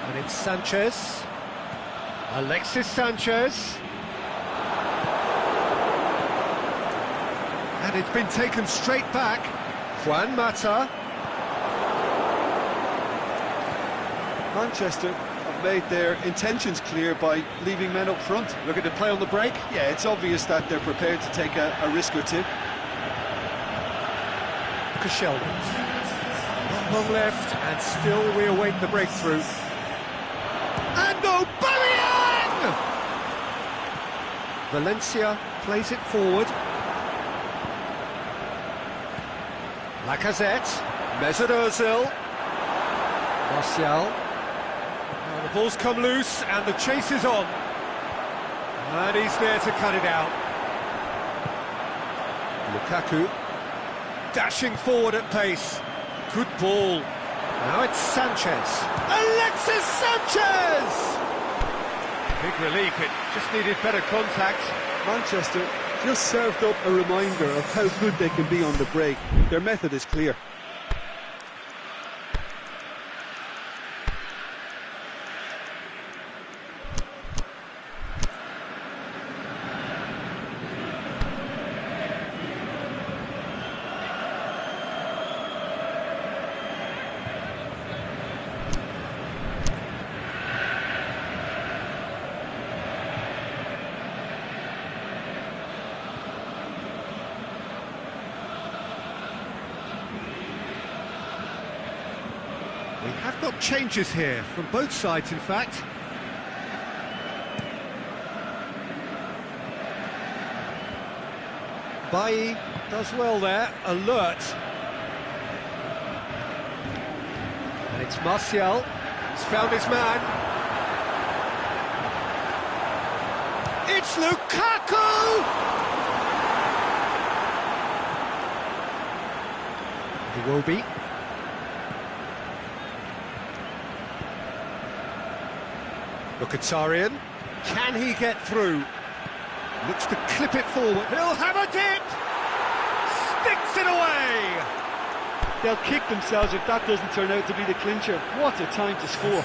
And it's Sanchez. Alexis Sanchez. And it's been taken straight back. Juan Mata. Manchester have made their intentions clear by leaving men up front. Looking to play on the break. Yeah, it's obvious that they're prepared to take a risk or two. Koscielny. Not long left, and still we await the breakthrough. And Aubameyang! Valencia plays it forward. Lacazette. Mesut Ozil. Martial. Now the ball's come loose, and the chase is on. And he's there to cut it out. Lukaku. Dashing forward at pace. Good ball. Now it's Sanchez. Alexis Sanchez! Big relief, it just needed better contact. Manchester just served up a reminder of how good they can be on the break. Their method is clear. We have got changes here, from both sides in fact. Bailly does well there, alert. And it's Martial, he's found his man. It's Lukaku! He will be. Mkhitaryan, can he get through? Looks to clip it forward. He'll have a dip! Sticks it away! They'll kick themselves if that doesn't turn out to be the clincher. What a time to score.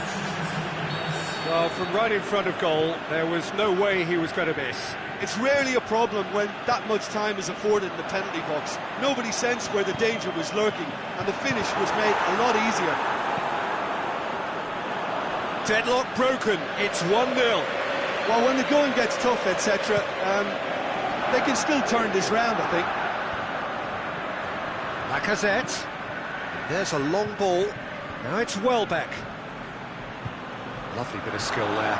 Well, from right in front of goal, there was no way he was going to miss. It's rarely a problem when that much time is afforded in the penalty box. Nobody sensed where the danger was lurking, and the finish was made a lot easier. Deadlock broken, it's 1-0. Well, when the going gets tough, etc., they can still turn this round, I think. Lacazette. There's a long ball. Now it's Welbeck. Lovely bit of skill there.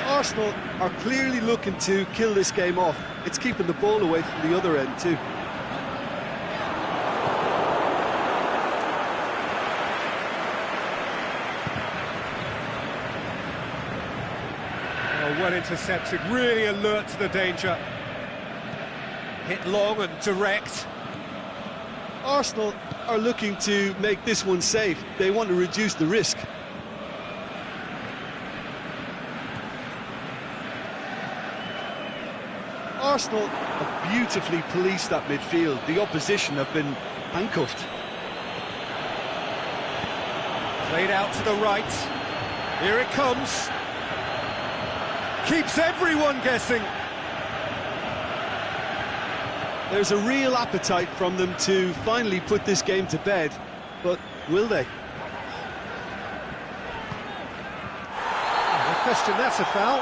Arsenal are clearly looking to kill this game off. It's keeping the ball away from the other end too. Oh, well intercepted, really alert to the danger. Hit long and direct. Arsenal are looking to make this one safe. They want to reduce the risk. Arsenal have beautifully policed that midfield. The opposition have been handcuffed. Played out to the right. Here it comes. Keeps everyone guessing. There's a real appetite from them to finally put this game to bed, but will they? No question, that's a foul.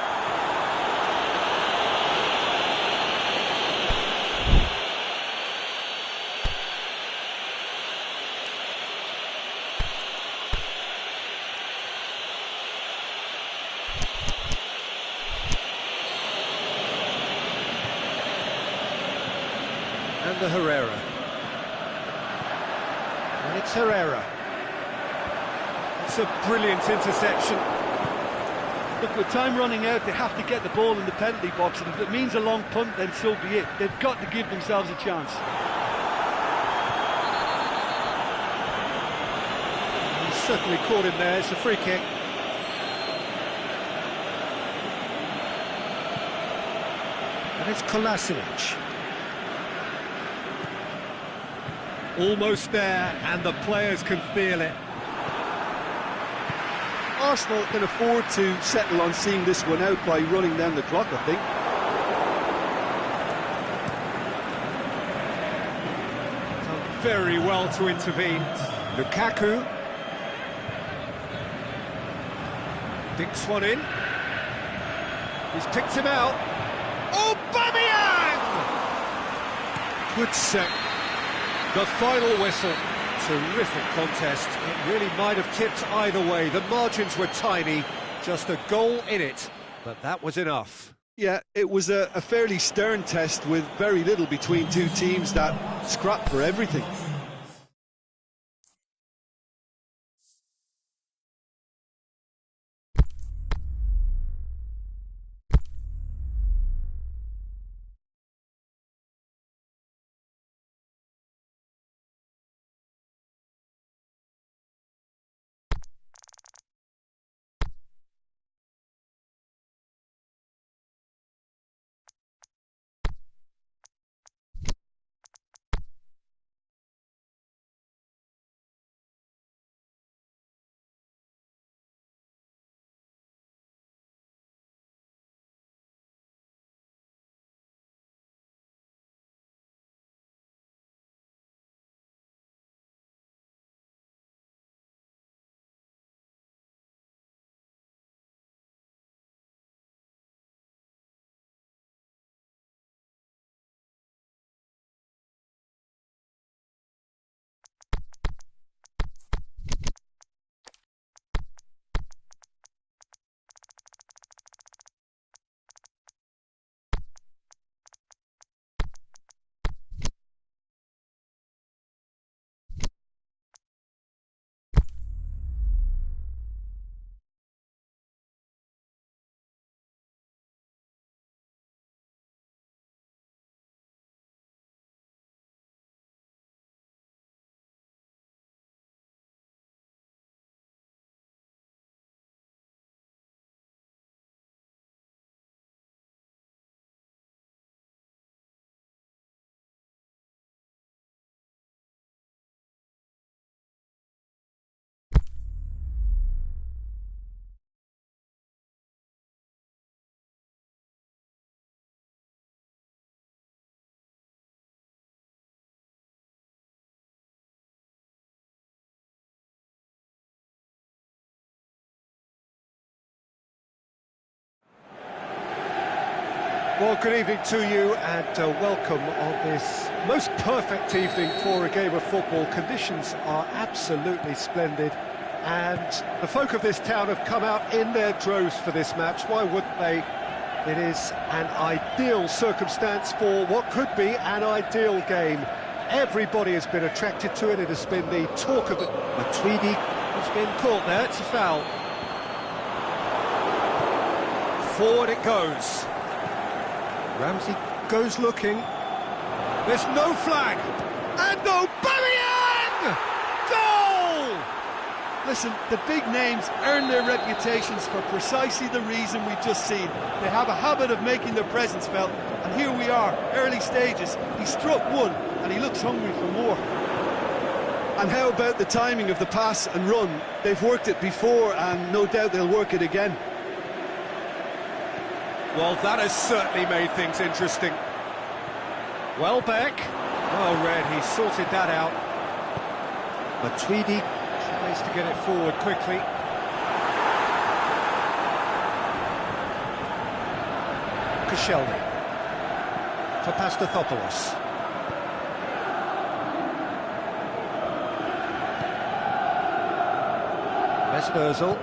And the Herrera. And it's Herrera. It's a brilliant interception. Look, with time running out, they have to get the ball in the penalty box, and if it means a long punt, then so be it. They've got to give themselves a chance. He's certainly caught him there. It's a free kick. And it's Kolasinac. Almost there, and the players can feel it. Arsenal can afford to settle on seeing this one out by running down the clock, I think. Done very well to intervene. Lukaku. Dinks one in. He's picked him out. Aubameyang! Good set. The final whistle. Terrific contest. It really might have tipped either way. The margins were tiny, just a goal in it, but that was enough. Yeah, it was a fairly stern test with very little between two teams that scrapped for everything. Well, good evening to you and welcome on this most perfect evening for a game of football. Conditions are absolutely splendid and the folk of this town have come out in their droves for this match. Why wouldn't they? It is an ideal circumstance for what could be an ideal game. Everybody has been attracted to it. It has been the talk of the... Matuidi has been caught there. It's a foul. Forward it goes. Ramsey goes looking. There's no flag. And Aubameyang! Goal! Listen, the big names earn their reputations for precisely the reason we've just seen. They have a habit of making their presence felt, and here we are, early stages. He struck one, and he looks hungry for more. And how about the timing of the pass and run? They've worked it before, and no doubt they'll work it again. Well, that has certainly made things interesting. Welbeck. Well read, he sorted that out. Matuidi tries to get it forward quickly. Koscielny. For Pastathopoulos. Mesut.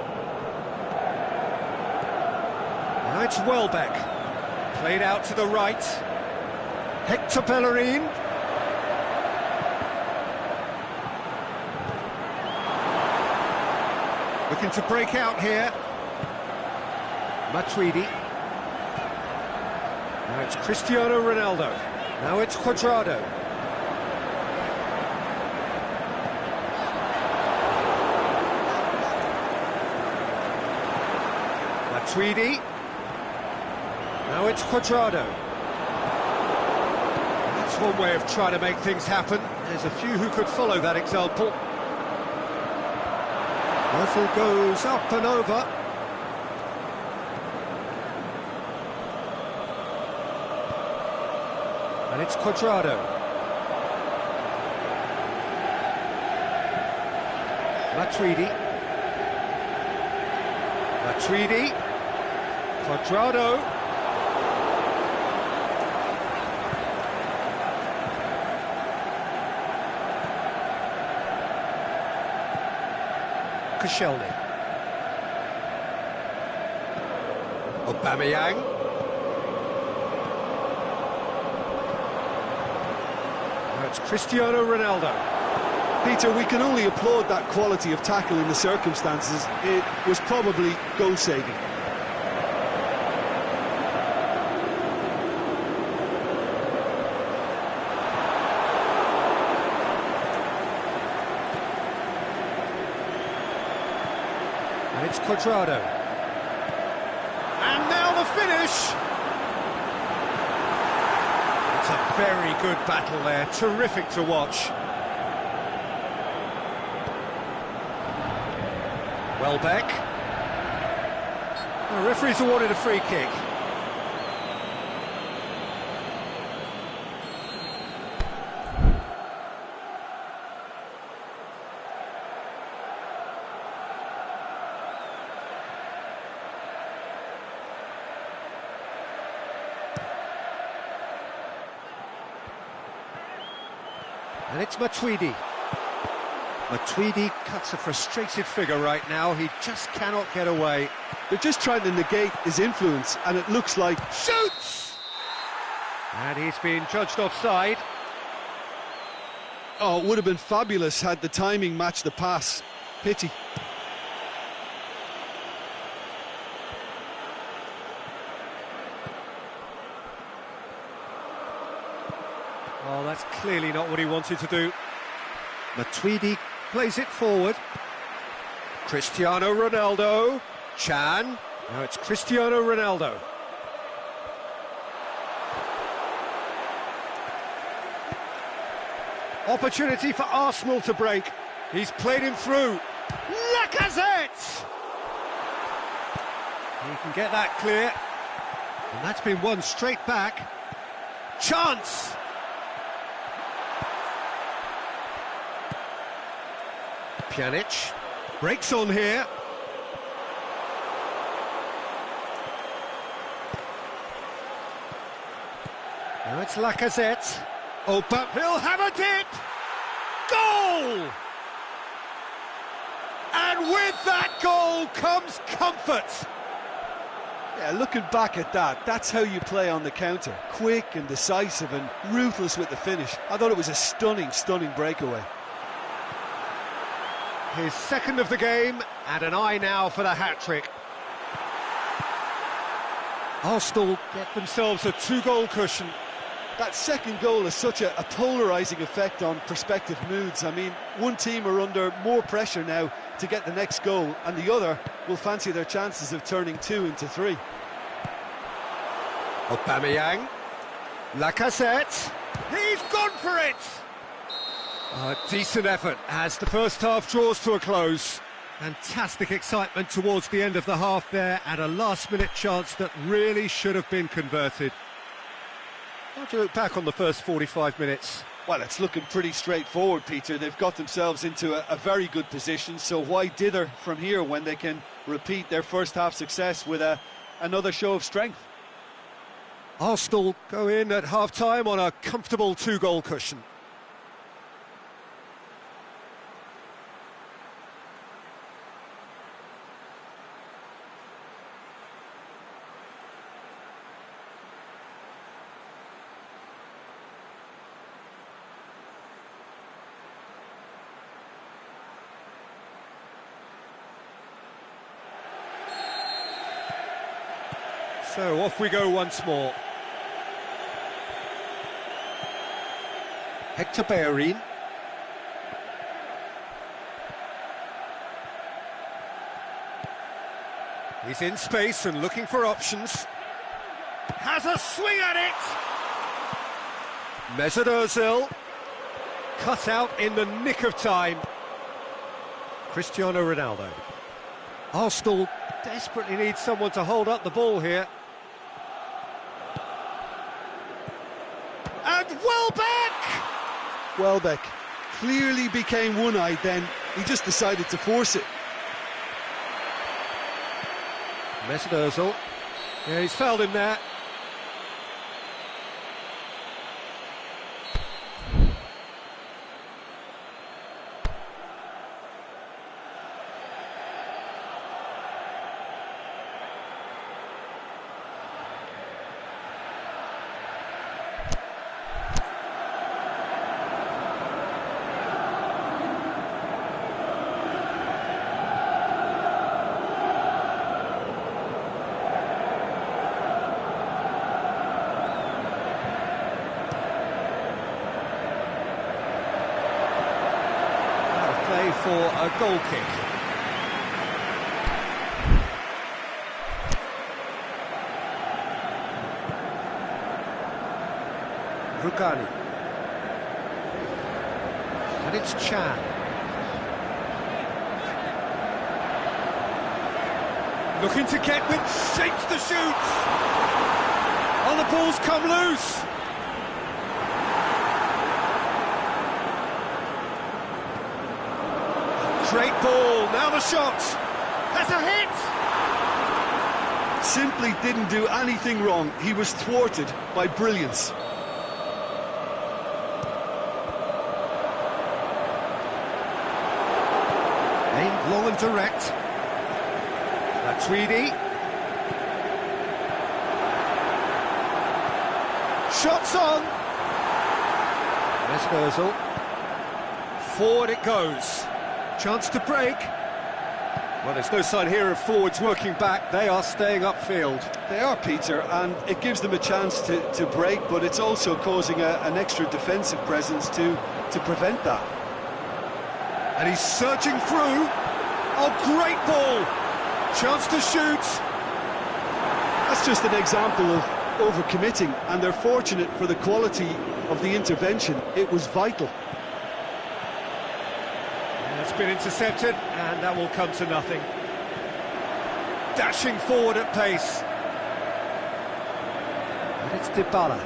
Now it's Welbeck, played out to the right. Hector Bellerin. Looking to break out here. Matuidi. Now it's Cristiano Ronaldo. Now it's Cuadrado. Matuidi. Now it's Cuadrado. That's one way of trying to make things happen. There's a few who could follow that example. Rifle goes up and over. And it's Cuadrado. Matuidi. Cuadrado. Koscielny. Aubameyang. Now it's Cristiano Ronaldo. Peter, we can only applaud that quality of tackle in the circumstances. It was probably goal-saving. And it's Cuadrado. And now the finish! It's a very good battle there, terrific to watch. Welbeck. The referee's awarded a free kick. And it's Matuidi. Matuidi cuts a frustrated figure right now. He just cannot get away. They're just trying to negate his influence, and it looks like... Shoots! And he's been judged offside. Oh, it would have been fabulous had the timing matched the pass. Pity. Oh, that's clearly not what he wanted to do. Matuidi plays it forward. Cristiano Ronaldo. Chan. Now it's Cristiano Ronaldo. Opportunity for Arsenal to break. He's played him through. Lacazette! He can get that clear. And that's been won straight back. Chance! Pjanic breaks on here. Now it's Lacazette. Oh, but he'll have a dip! Goal! And with that goal comes comfort. Yeah, looking back at that, that's how you play on the counter. Quick and decisive and ruthless with the finish. I thought it was a stunning, stunning breakaway. His second of the game, and an eye now for the hat-trick. Arsenal get themselves a 2-goal cushion. That second goal has such a polarising effect on prospective moods. I mean, one team are under more pressure now to get the next goal, and the other will fancy their chances of turning 2 into 3. Aubameyang. Lacazette. He's gone for it! A decent effort as the first half draws to a close. Fantastic excitement towards the end of the half there, and a last-minute chance that really should have been converted. How do you look back on the first 45 minutes? Well, it's looking pretty straightforward, Peter. They've got themselves into a very good position, so why dither from here when they can repeat their first half success with another show of strength? Arsenal go in at half-time on a comfortable 2-goal cushion. So off we go once more. Hector Bellerin. He's in space and looking for options. Has a swing at it! Mesut Ozil. Cut out in the nick of time. Cristiano Ronaldo. Arsenal desperately need someone to hold up the ball here. And Welbeck clearly became one-eyed then. He just decided to force it. Mesut Ozil. Yeah, he's fouled him there. For a goal kick. Rugani. And it's Chan. Looking to get with shapes to shoot. Oh, the ball's come loose. Great ball, now the shot, has a hit! Simply didn't do anything wrong, he was thwarted by brilliance. Aimed long and direct. Matuidi. Shots on! Mesut Ozil. Forward it goes. Chance to break. Well, there's no sign here of forwards working back. They are staying upfield. They are, Peter, and it gives them a chance to break, but it's also causing an extra defensive presence to prevent that. And he's surging through. Oh, great ball. Chance to shoot. That's just an example of overcommitting, and they're fortunate for the quality of the intervention. It was vital. It's been intercepted, and that will come to nothing. Dashing forward at pace. And it's Dybala.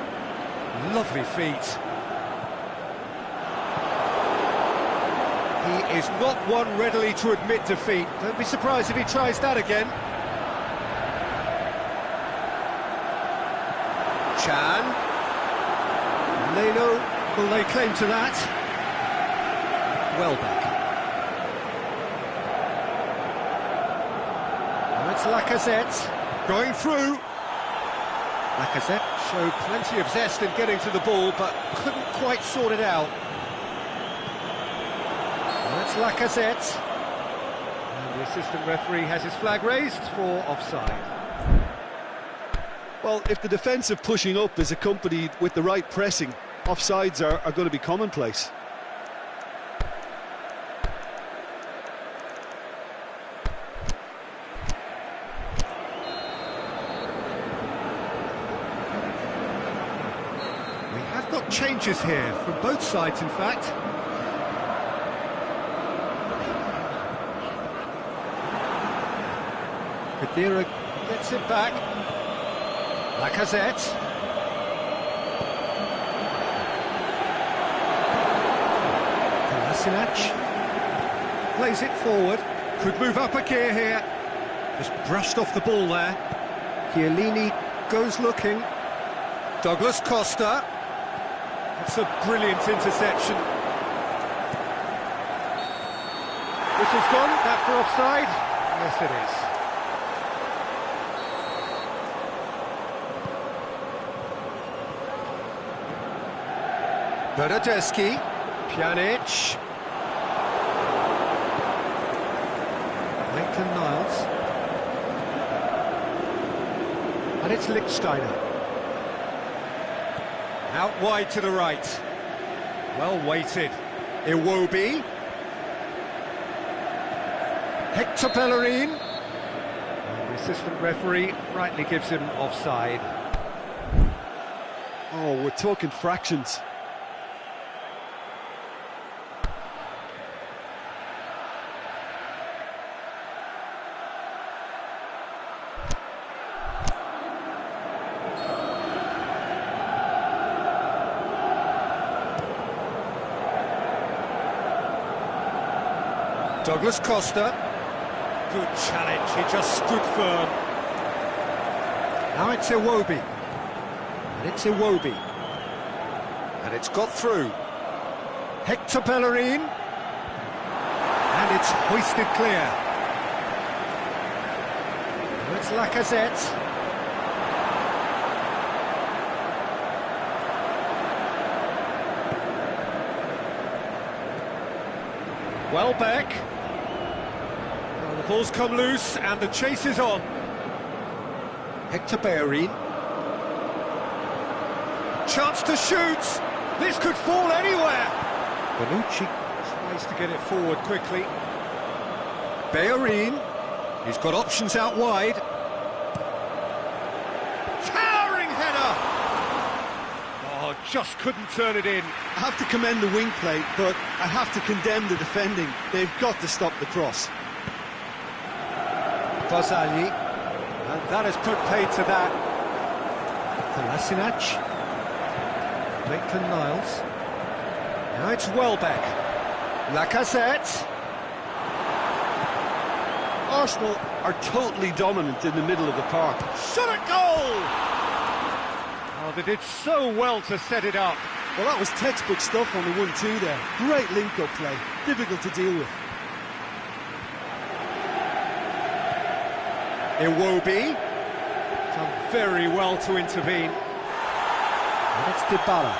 Lovely feet. He is not one readily to admit defeat. Don't be surprised if he tries that again. Chan. Leno, will they claim to that? Welbeck. Now it's Lacazette, going through. Lacazette showed plenty of zest in getting to the ball, but couldn't quite sort it out. That's Lacazette. And the assistant referee has his flag raised for offside. Well, if the defensive pushing up is accompanied with the right pressing, offsides are going to be commonplace. We have got changes here from both sides, in fact. Kadira gets it back. Lacazette. Kolasinac plays it forward. Could move up a gear here. Just brushed off the ball there. Chiellini goes looking. Douglas Costa. That's a brilliant interception. Whistle's gone. That for offside? Yes, it is. Bernardeschi, Pjanic, Maitland-Niles, and it's Lichtsteiner. Out wide to the right, well weighted. Iwobi, Hector Bellerin, and the assistant referee rightly gives him offside. Oh, we're talking fractions. Douglas Costa, good challenge, he just stood firm. Now it's Iwobi, and it's Iwobi, and it's got through. Hector Bellerin, and it's hoisted clear. Now it's Lacazette. Welbeck. Well, the ball's come loose and the chase is on. Hector Bellerin. Chance to shoot. This could fall anywhere. Bonucci tries to get it forward quickly. Bellerin. He's got options out wide. Towering header. Oh, just couldn't turn it in. I have to commend the wing play, but I have to condemn the defending. They've got to stop the cross. Barzagli, and that has put paid to that. Kolasinac, Maitland-Niles. Now it's Welbeck. Lacazette. Arsenal are totally dominant in the middle of the park. Shot at goal! Oh, they did so well to set it up. Well, that was textbook stuff on the 1-2 there. Great link-up play, difficult to deal with. Iwobi, done very well to intervene. And it's Dybala.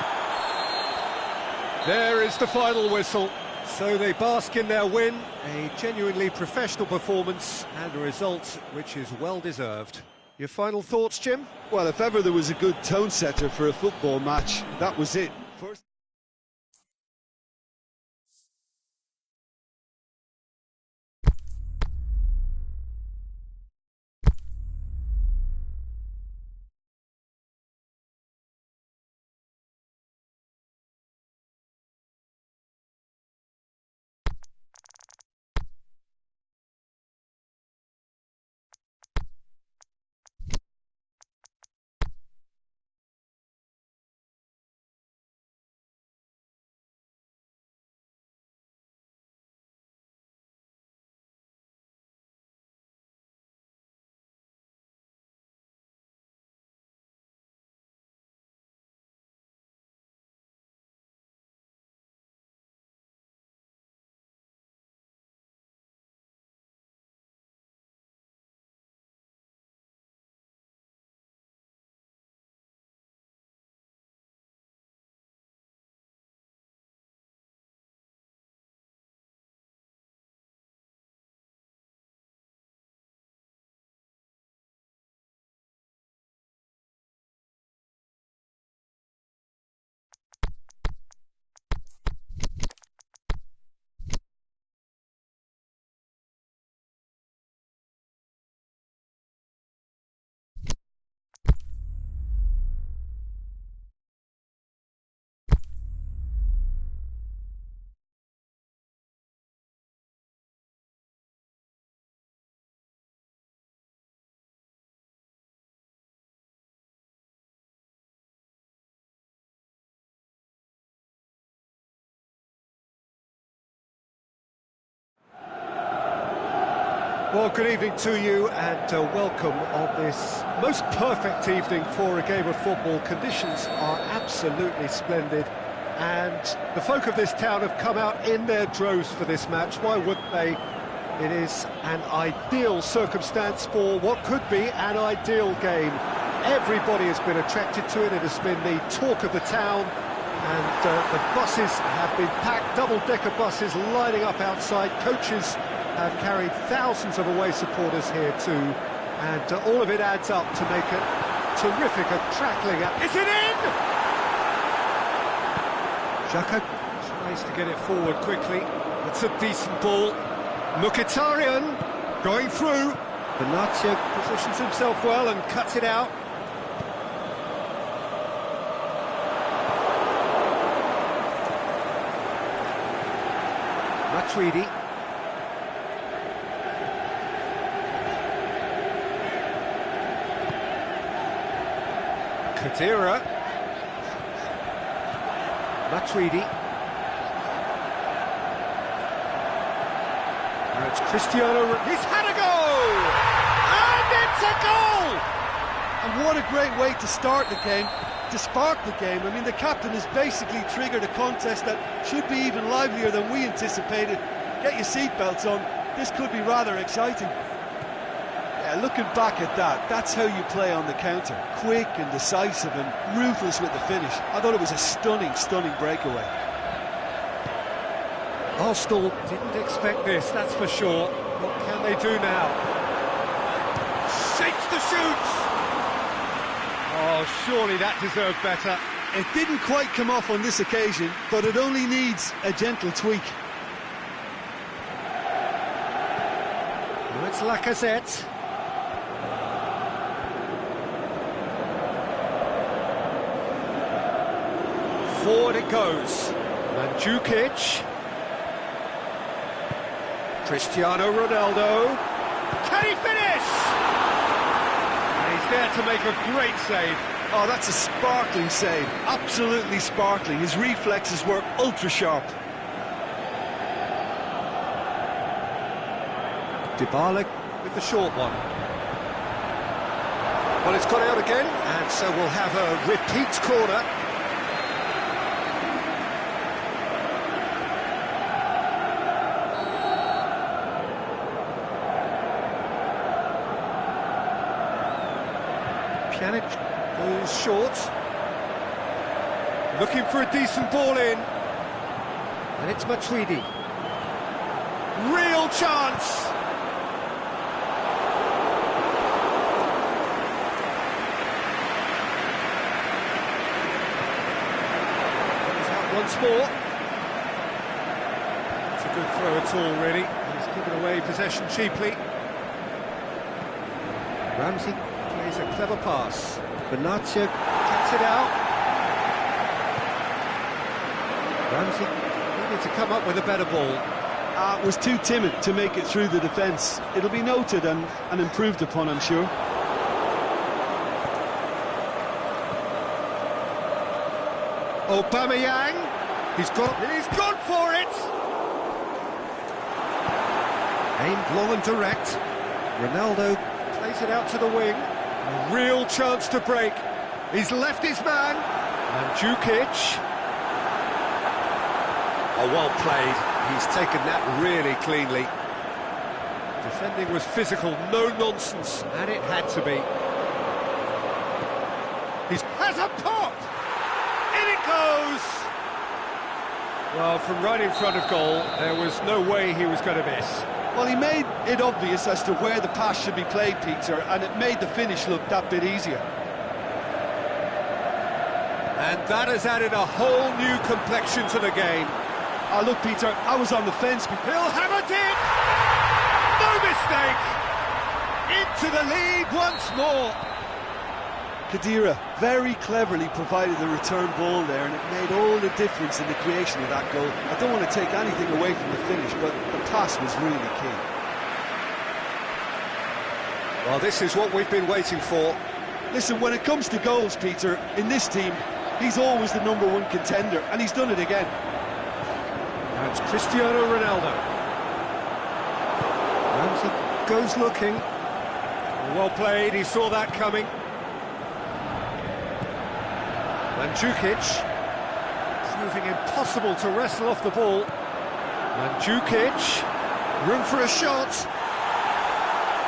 There is the final whistle. So they bask in their win, a genuinely professional performance and a result which is well deserved. Your final thoughts, Jim? Well, if ever there was a good tone setter for a football match, that was it. First Well, good evening to you and welcome on this most perfect evening for a game of football. Conditions are absolutely splendid and the folk of this town have come out in their droves for this match. Why wouldn't they? It is an ideal circumstance for what could be an ideal game. Everybody has been attracted to it. It has been the talk of the town. And the buses have been packed, double-decker buses lining up outside. Coaches have carried thousands of away supporters here too. And all of it adds up to make it terrific, a crackling. Is it in? Xhaka tries to get it forward quickly. It's a decent ball. Mkhitaryan going through. Benatia positions himself well and cuts it out. Matuidi. Khedira. Matuidi. Now it's Cristiano. He's had a goal! And it's a goal! And what a great way to start the game, to spark the game. I mean, the captain has basically triggered a contest that should be even livelier than we anticipated. Get your seatbelts on, this could be rather exciting. Yeah, looking back at that, that's how you play on the counter. Quick and decisive and ruthless with the finish. I thought it was a stunning breakaway. Arsenal didn't expect this, that's for sure. What can they do now? Shakes the shoots! Oh, surely that deserved better. It didn't quite come off on this occasion, but it only needs a gentle tweak. Well, it's Lacazette. Forward it goes. Mandzukic. Cristiano Ronaldo. Can he finish? And he's there to make a great save. Oh, that's a sparkling save. Absolutely sparkling. His reflexes were ultra sharp. Dybala with the short one. Well, it's gone out again, and so we'll have a repeat corner. Pjanic goes short. Looking for a decent ball in. And it's Matuidi. Real chance! He's out once more. It's a good throw at all, really. He's given away possession cheaply. Ramsey plays a clever pass. Benatia cuts it out. Ramsey needed to come up with a better ball. Was too timid to make it through the defence. It'll be noted and improved upon, I'm sure. Aubameyang, he's gone for it! Aimed long and direct. Ronaldo plays it out to the wing. A real chance to break. He's left his man. Mandzukic. Oh, well played. He's taken that really cleanly. Defending was physical, no nonsense, and it had to be. He has a pop! In it goes! Well, from right in front of goal, there was no way he was going to miss. Well, he made it obvious as to where the pass should be played, Peter, and it made the finish look that bit easier. And that has added a whole new complexion to the game. Oh, look, Peter, I was on the fence. He'll have a dip! No mistake! Into the lead once more! Khedira very cleverly provided the return ball there, and it made all the difference in the creation of that goal. I don't want to take anything away from the finish, but the pass was really key. Well, this is what we've been waiting for. Listen, when it comes to goals, Peter, in this team, he's always the #1 contender, and he's done it again. Now it's Cristiano Ronaldo. Ramsey goes looking. Well played, he saw that coming. Mandzukic, proving impossible to wrestle off the ball. Mandzukic, room for a shot.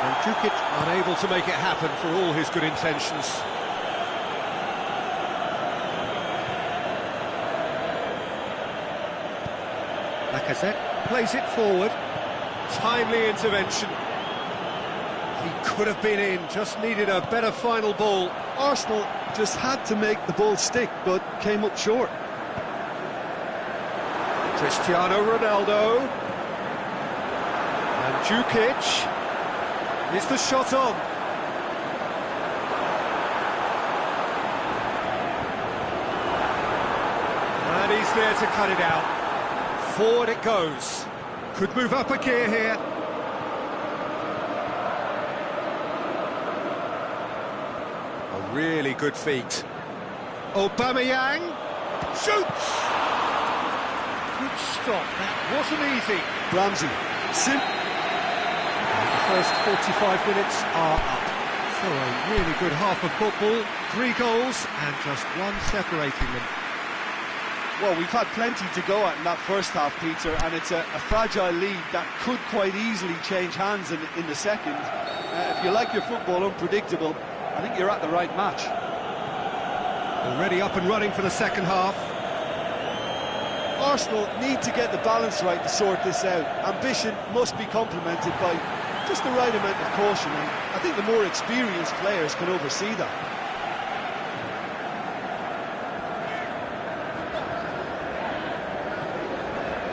Mandzukic unable to make it happen for all his good intentions. Lacazette plays it forward. Timely intervention. He could have been in, just needed a better final ball. Arsenal just had to make the ball stick, but came up short. Cristiano Ronaldo. Mandzukic. Is the shot on? And he's there to cut it out. Forward it goes. Could move up a gear here. A really good feat. Aubameyang shoots. Good stop. That wasn't easy. Ramsey, The first 45 minutes are up. So a really good half of football. 3 goals and just one separating them. Well, we've had plenty to go at in that first half, Peter, and it's a fragile lead that could quite easily change hands in the second. If you like your football unpredictable, I think you're at the right match. Already up and running for the second half. Arsenal need to get the balance right to sort this out. Ambition must be complemented by just the right amount of caution, and I think the more experienced players can oversee that.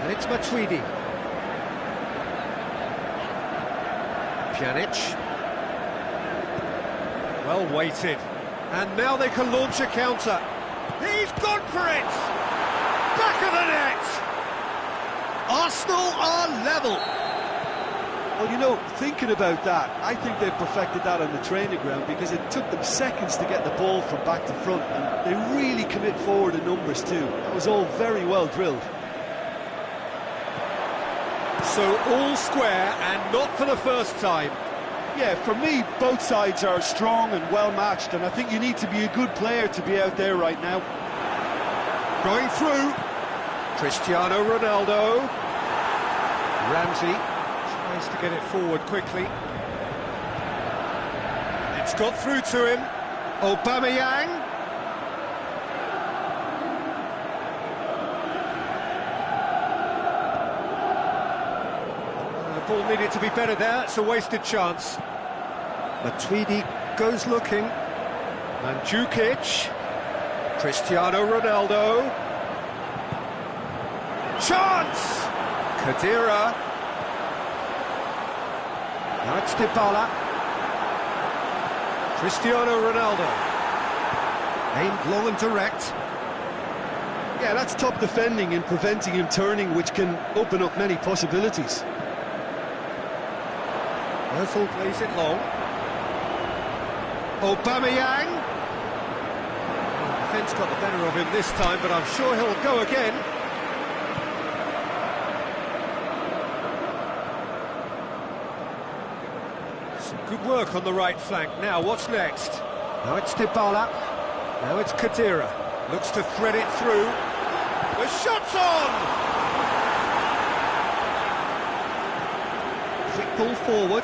And it's Matuidi. Pjanic. Well weighted. And now they can launch a counter. He's gone for it! Back of the net! Arsenal are level. Well, you know, thinking about that, I think they've perfected that on the training ground because it took them seconds to get the ball from back to front, and they really commit forward in numbers too. That was all very well drilled. So all square, and not for the first time. Yeah, for me, both sides are strong and well matched, and I think you need to be a good player to be out there right now. Going through. Cristiano Ronaldo. Ramsey tries to get it forward quickly. It's got through to him. Aubameyang. The ball needed to be better there. It's a wasted chance. Matuidi goes looking. Mandzukic. Cristiano Ronaldo. Chance! Khedira. Now it's Dybala. Cristiano Ronaldo. Aimed low and direct. Yeah, that's top defending and preventing him turning, which can open up many possibilities. Ozil plays it long. Aubameyang. Defence got the better of him this time, but I'm sure he'll go again. Some good work on the right flank. Now, what's next? Now it's Dybala. Now it's Khedira. Looks to thread it through. The shot's on! Quick ball forward.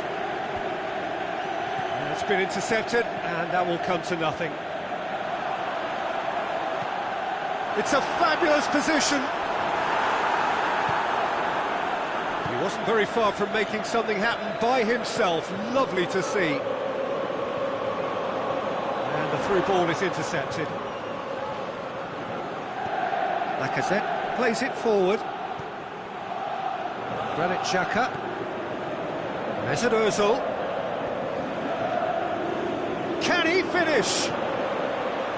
It's been intercepted, and that will come to nothing. It's a fabulous position. He wasn't very far from making something happen by himself. Lovely to see. And the through ball is intercepted. Lacazette plays it forward. Granit Xhaka. Mesut Ozil. Can he finish?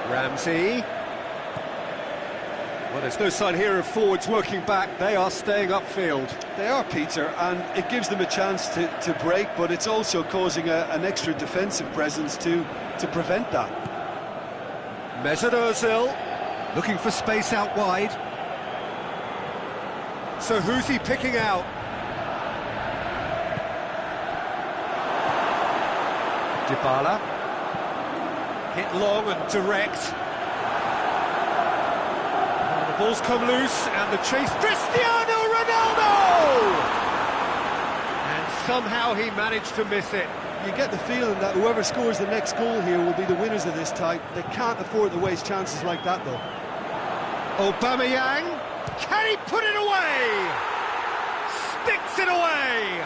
Ramsey. Well, there's no sign here of forwards working back. They are staying upfield. They are, Peter, and it gives them a chance to break, but it's also causing an extra defensive presence to prevent that. Mesut Ozil looking for space out wide. So who's he picking out? Dybala. Hit long and direct. And the ball's come loose, and the chase. Cristiano Ronaldo! And somehow he managed to miss it. You get the feeling that whoever scores the next goal here will be the winners of this tie. They can't afford to waste chances like that, though. Aubameyang, can he put it away? Sticks it away!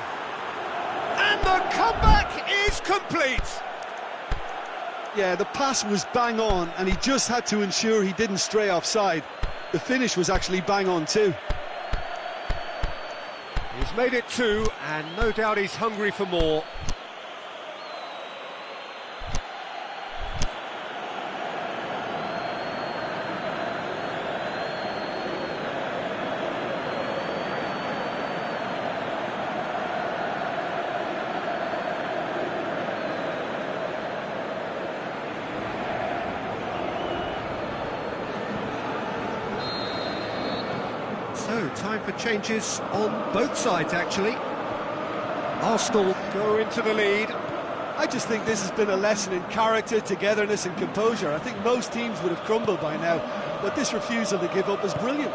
And the comeback is complete! Yeah, the pass was bang on, and he just had to ensure he didn't stray offside. The finish was actually bang on too. He's made it 2, and no doubt he's hungry for more. So, time for changes on both sides, actually. Arsenal go into the lead. I just think this has been a lesson in character, togetherness and composure. I think most teams would have crumbled by now, but this refusal to give up is brilliant.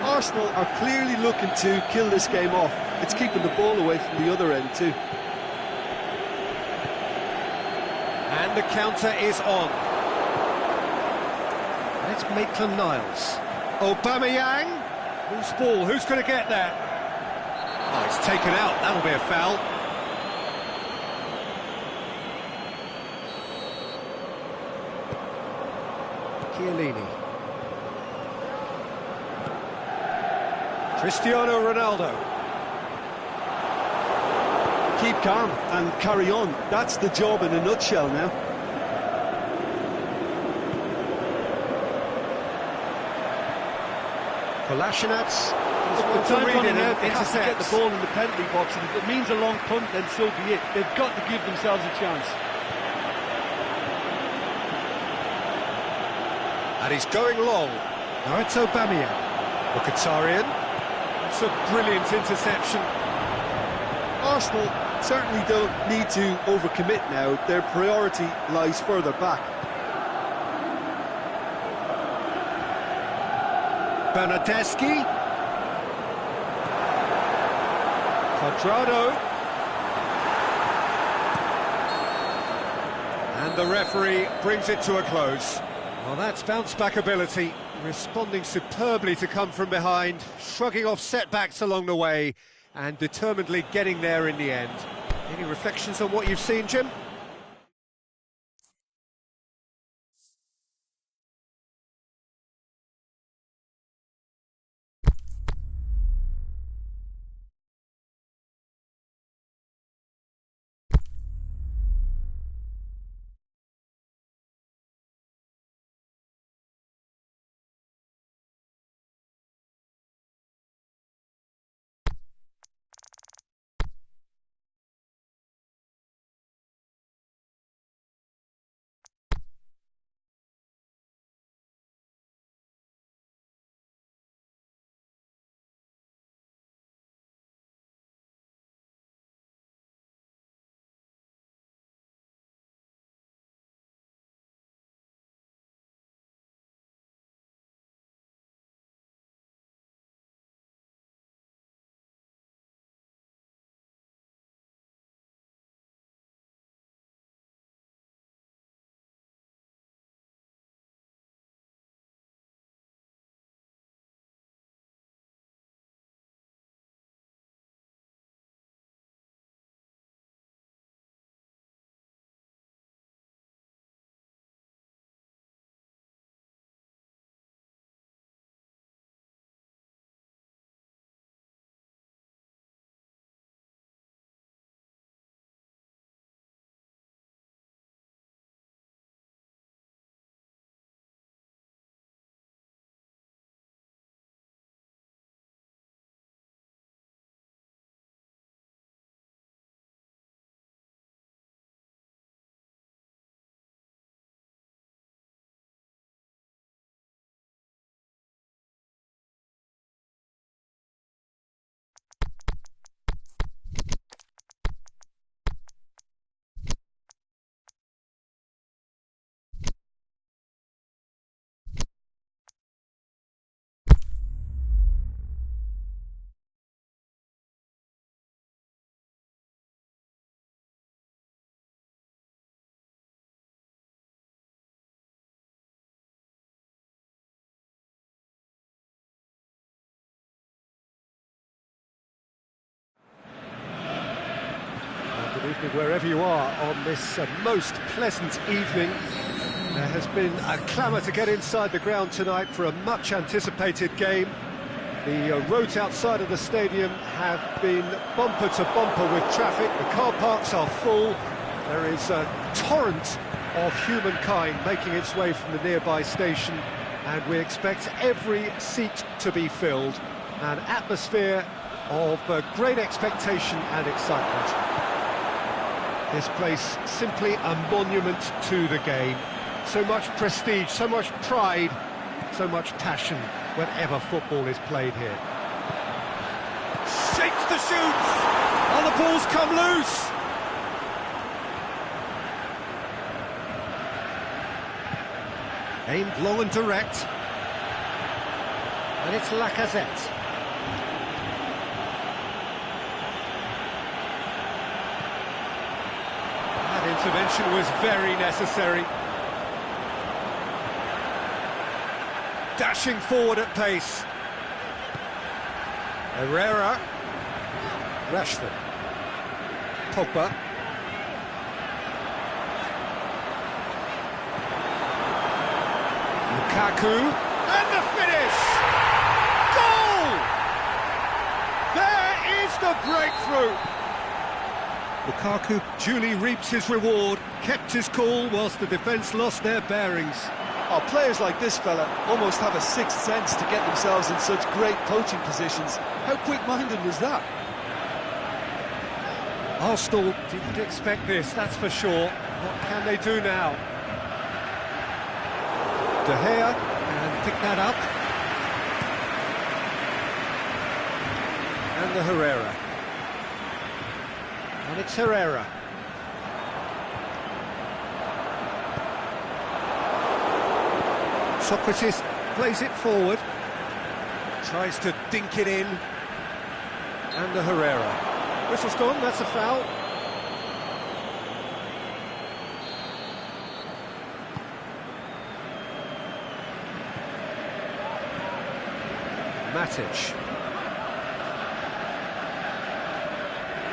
Arsenal are clearly looking to kill this game off. It's keeping the ball away from the other end too. And the counter is on. It's Maitland-Niles. Aubameyang. Who's ball? Who's going to get that? Oh, it's taken out. That'll be a foul. Chiellini. Cristiano Ronaldo. Keep calm and carry on. That's the job in a nutshell now. Kolasinac. The time running out, they have to get the Intercepts. ball in the penalty box, and if it means a long punt, then so be it. They've got to give themselves a chance. And he's going long. Now it's Aubameyang. Mkhitaryan. It's a brilliant interception. Arsenal certainly don't need to overcommit now. Their priority lies further back. Bernardeschi. Quadrado. And the referee brings it to a close. Well, that's bounce-back ability, responding superbly to come from behind, shrugging off setbacks along the way, and determinedly getting there in the end. Any reflections on what you've seen, Jim? Wherever you are on this most pleasant evening, there has been a clamour to get inside the ground tonight for a much-anticipated game. The roads outside of the stadium have been bumper to bumper with traffic. The car parks are full. There is a torrent of humankind making its way from the nearby station, and we expect every seat to be filled. An atmosphere of great expectation and excitement. This place simply a monument to the game. So much prestige, so much pride, so much passion whenever football is played here. Shakes the shoots! And the ball's come loose! Aimed long and direct. And it's Lacazette. That intervention was very necessary. Dashing forward at pace. Herrera. Rashford. Pogba. Lukaku. And the finish! Goal! There is the breakthrough! Lukaku duly reaps his reward, kept his cool whilst the defence lost their bearings. Oh, players like this fella almost have a sixth sense to get themselves in such great poaching positions. How quick-minded was that? Arsenal didn't expect this, that's for sure. What can they do now? De Gea can pick that up. And the Herrera. And it's Herrera. Socrates plays it forward. Tries to dink it in. And the Herrera. Whistle's gone, that's a foul. Matic.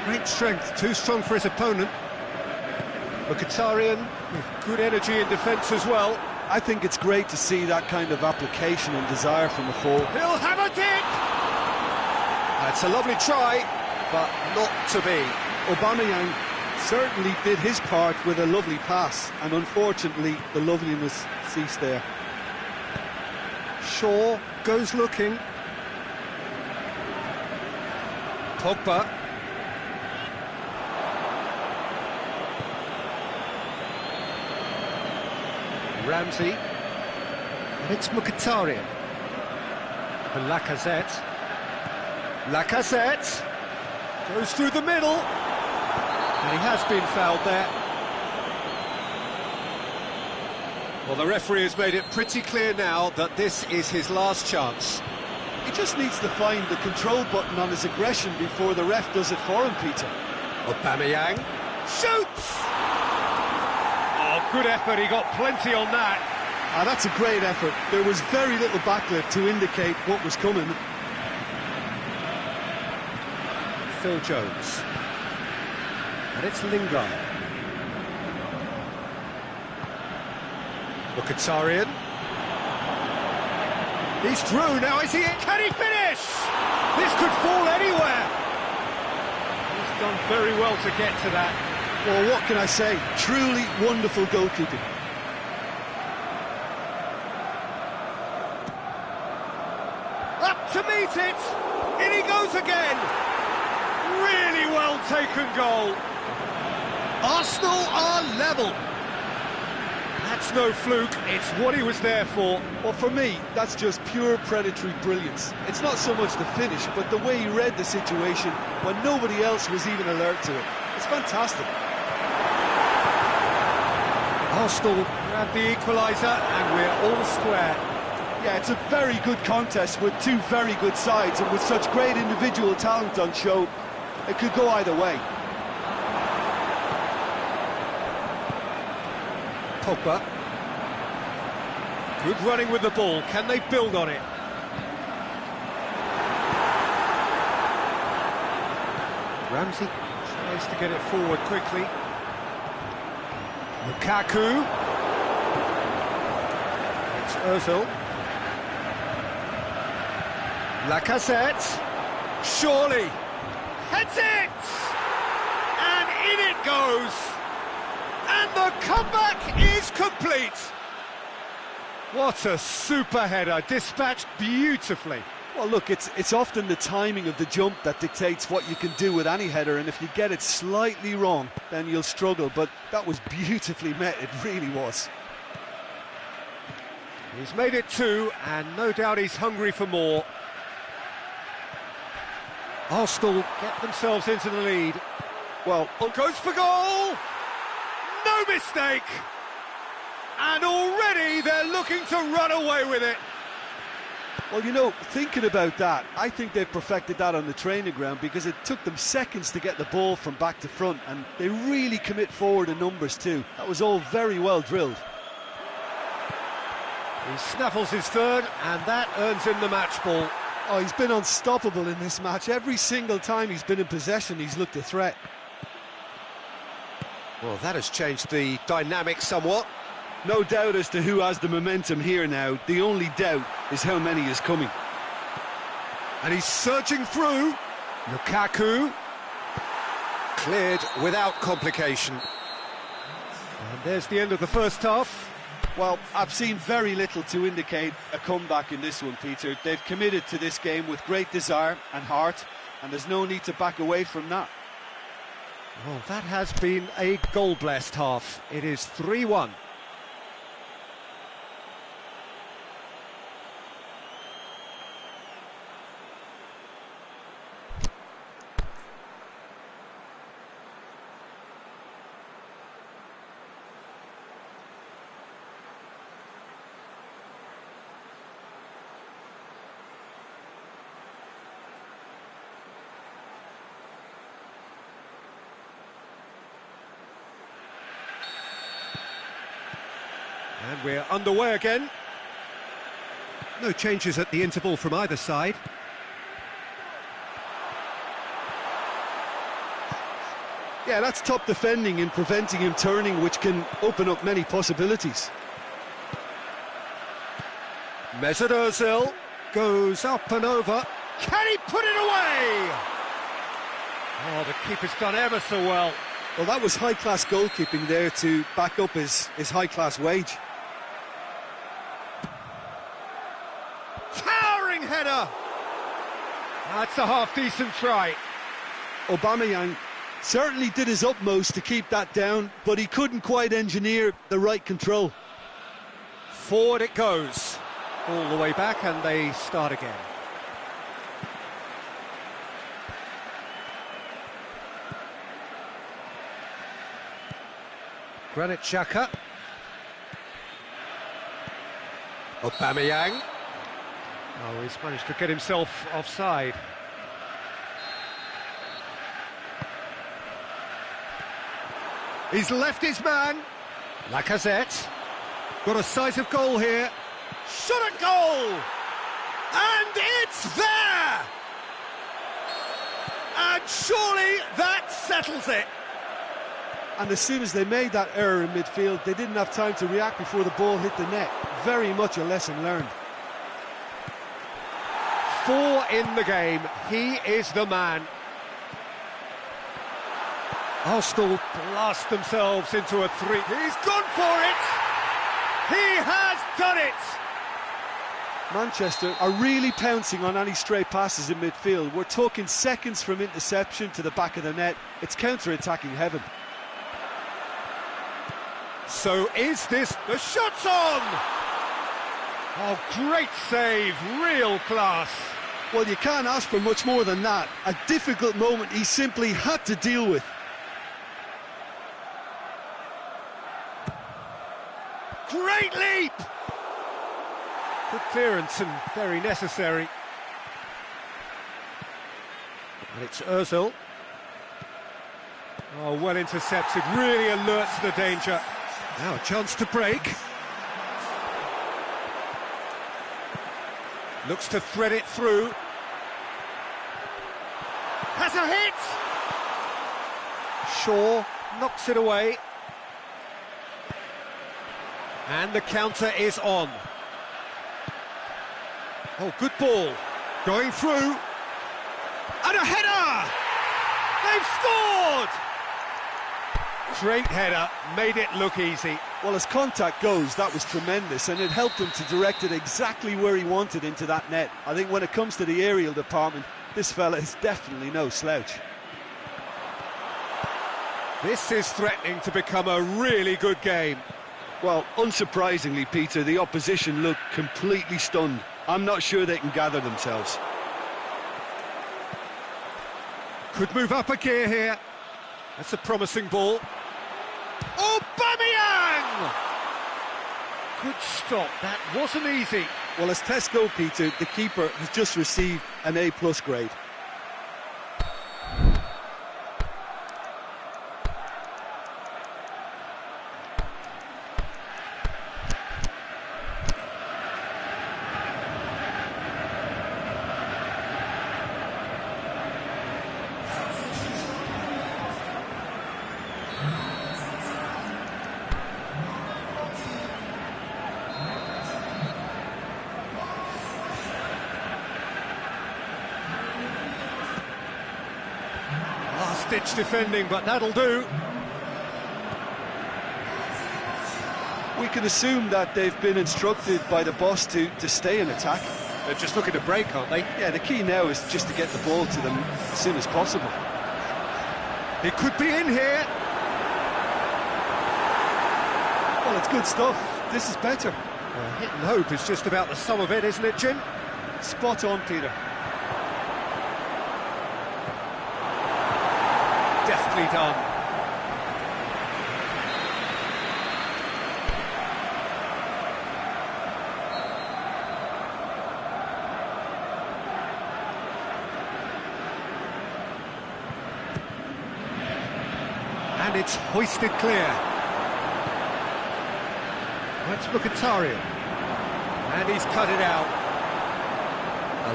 Great strength, too strong for his opponent. Mkhitaryan with good energy in defence as well. I think it's great to see that kind of application and desire from the forward. He'll have a dip! That's a lovely try, but not to be. Aubameyang certainly did his part with a lovely pass, and unfortunately the loveliness ceased there. Shaw goes looking. Pogba. Ramsey. And it's Mkhitaryan. And Lacazette. Lacazette goes through the middle. And he has been fouled there. Well, the referee has made it pretty clear now that this is his last chance. He just needs to find the control button on his aggression before the ref does it for him, Peter. Aubameyang shoots! Oh, good effort, he got plenty on that. Ah, that's a great effort. There was very little backlift to indicate what was coming. Phil Jones. And it's Lingard. Mkhitaryan. He's through, now is he it? Can he finish? This could fall anywhere. He's done very well to get to that. Well, what can I say? Truly wonderful goalkeeping. Up to meet it. In he goes again. Really well taken goal. Arsenal are level. That's no fluke, it's what he was there for. Well, for me, that's just pure predatory brilliance. It's not so much the finish, but the way he read the situation when nobody else was even alert to it. It's fantastic. Arsenal grab the equaliser and we're all square. Yeah, it's a very good contest with two very good sides, and with such great individual talent on show, it could go either way. Pogba. Good running with the ball. Can they build on it? Ramsey Tries to get it forward quickly. Lukaku. It's Ozil. Lacazette. Surely. Heads it! And in it goes! And the comeback is complete! What a super header, dispatched beautifully. Well, look, it's often the timing of the jump that dictates what you can do with any header, and if you get it slightly wrong, then you'll struggle, but that was beautifully met, it really was. He's made it 2, and no doubt he's hungry for more. Arsenal get themselves into the lead. Well, goes for goal! No mistake! And already they're looking to run away with it. Well, you know, thinking about that, I think they've perfected that on the training ground because it took them seconds to get the ball from back to front, and they really commit forward in numbers too. That was all very well drilled. He snaffles his third, and that earns him the match ball. Oh, he's been unstoppable in this match. Every single time he's been in possession, he's looked a threat. Well, that has changed the dynamic somewhat. No doubt as to who has the momentum here now. The only doubt is how many is coming. And he's surging through. Lukaku. Cleared without complication. And there's the end of the first half. Well, I've seen very little to indicate a comeback in this one, Peter. They've committed to this game with great desire and heart, and there's no need to back away from that. Well, that has been a goal-blessed half. It is 3-1. And we're underway again. No changes at the interval from either side. Yeah, that's top defending and preventing him turning, which can open up many possibilities. Mesut Ozil goes up and over. Can he put it away? Oh, the keeper's done ever so well. Well, that was high-class goalkeeping there to back up his high-class wage. Towering header! That's a half-decent try. Aubameyang certainly did his utmost to keep that down, but he couldn't quite engineer the right control. Forward it goes. All the way back, and they start again. Granit Xhaka. Aubameyang. Oh, he's managed to get himself offside. He's left his man. Lacazette. Got a size of goal here. Shot at goal! And it's there! And surely that settles it. And as soon as they made that error in midfield, they didn't have time to react before the ball hit the net. Very much a lesson learned. 4 in the game. He is the man. Arsenal blast themselves into a 3. He's gone for it! He has done it! Manchester are really pouncing on any stray passes in midfield. We're talking seconds from interception to the back of the net. It's counter-attacking heaven. So is this... The shot's on! Oh, great save, real class. Well, you can't ask for much more than that. A difficult moment he simply had to deal with. Great leap! Good clearance and very necessary. And it's Ozil. Oh, well intercepted, really alerts the danger. Now a chance to break. Looks to thread it through. Has a hit! Shaw knocks it away. And the counter is on. Oh, good ball. Going through. And a header! They've scored! Great header, made it look easy. Well, as contact goes, that was tremendous, and it helped him to direct it exactly where he wanted into that net. I think when it comes to the aerial department, this fella is definitely no slouch. This is threatening to become a really good game. Well, unsurprisingly, Peter, the opposition look completely stunned. I'm not sure they can gather themselves. Could move up a gear here. That's a promising ball. Aubameyang! Good stop, that wasn't easy. Well, as tests go, Peter, the keeper has just received an A+ grade. Last-ditch defending, but that'll do. We can assume that they've been instructed by the boss to stay in attack. They're just looking to break, aren't they? Yeah, the key now is just to get the ball to them as soon as possible. It could be in here. Well, it's good stuff. This is better. Well, hit and hope is just about the sum of it, isn't it, Jim? Spot on, Peter. Deftly done. And it's hoisted clear. That's Mkhitaryan. And he's cut it out.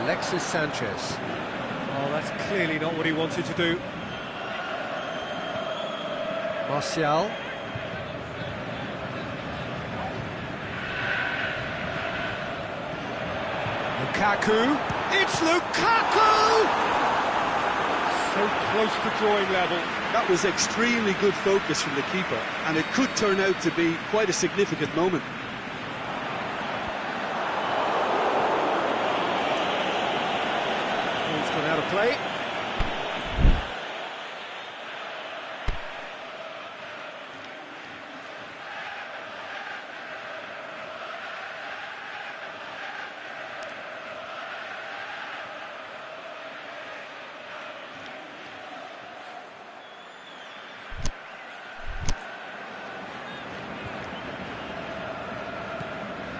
Alexis Sanchez. Oh, that's clearly not what he wanted to do. Martial. Lukaku. It's Lukaku! So close to drawing level. That was extremely good focus from the keeper, and it could turn out to be quite a significant moment. Ball's gone out of play.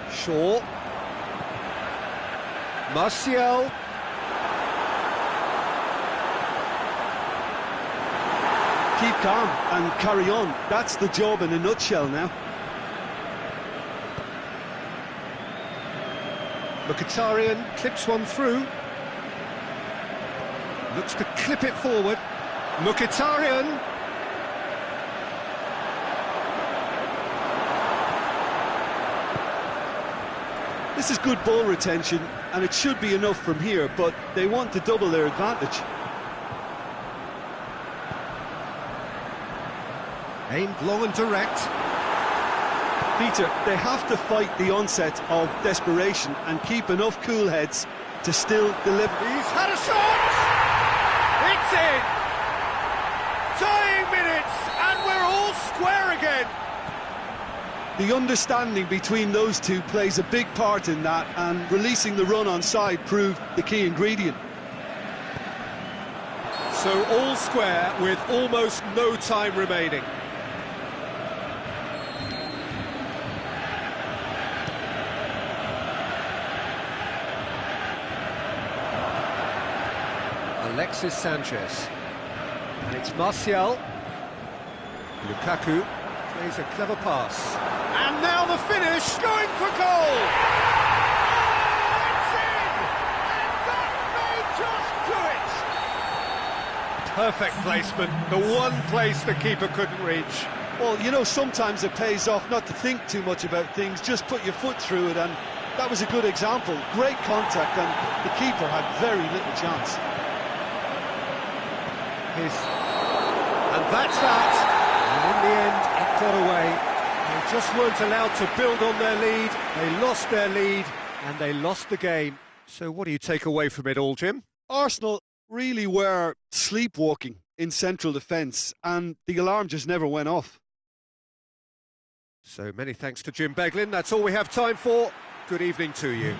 Shaw. Martial. Keep calm and carry on. That's the job in a nutshell now. Mkhitaryan clips one through. Looks to clip it forward. Mkhitaryan. This is good ball retention, and it should be enough from here, but they want to double their advantage. Aimed long and direct. Peter, they have to fight the onset of desperation and keep enough cool heads to still deliver. He's had a shot! It's in! Dying minutes, and we're all square again! The understanding between those two plays a big part in that, and releasing the run on side proved the key ingredient. So all square with almost no time remaining. Alexis Sanchez. And it's Martial. Lukaku plays a clever pass. And now the finish, going for goal! Oh, it's in! And that may just do it! Perfect placement, the one place the keeper couldn't reach. Well, you know, sometimes it pays off not to think too much about things, just put your foot through it, and that was a good example. Great contact, and the keeper had very little chance. And that's that. And in the end, it got away. They just weren't allowed to build on their lead. They lost their lead, and they lost the game. So what do you take away from it all, Jim? Arsenal really were sleepwalking in central defence, and the alarm just never went off. So many thanks to Jim Beglin. That's all we have time for. Good evening to you.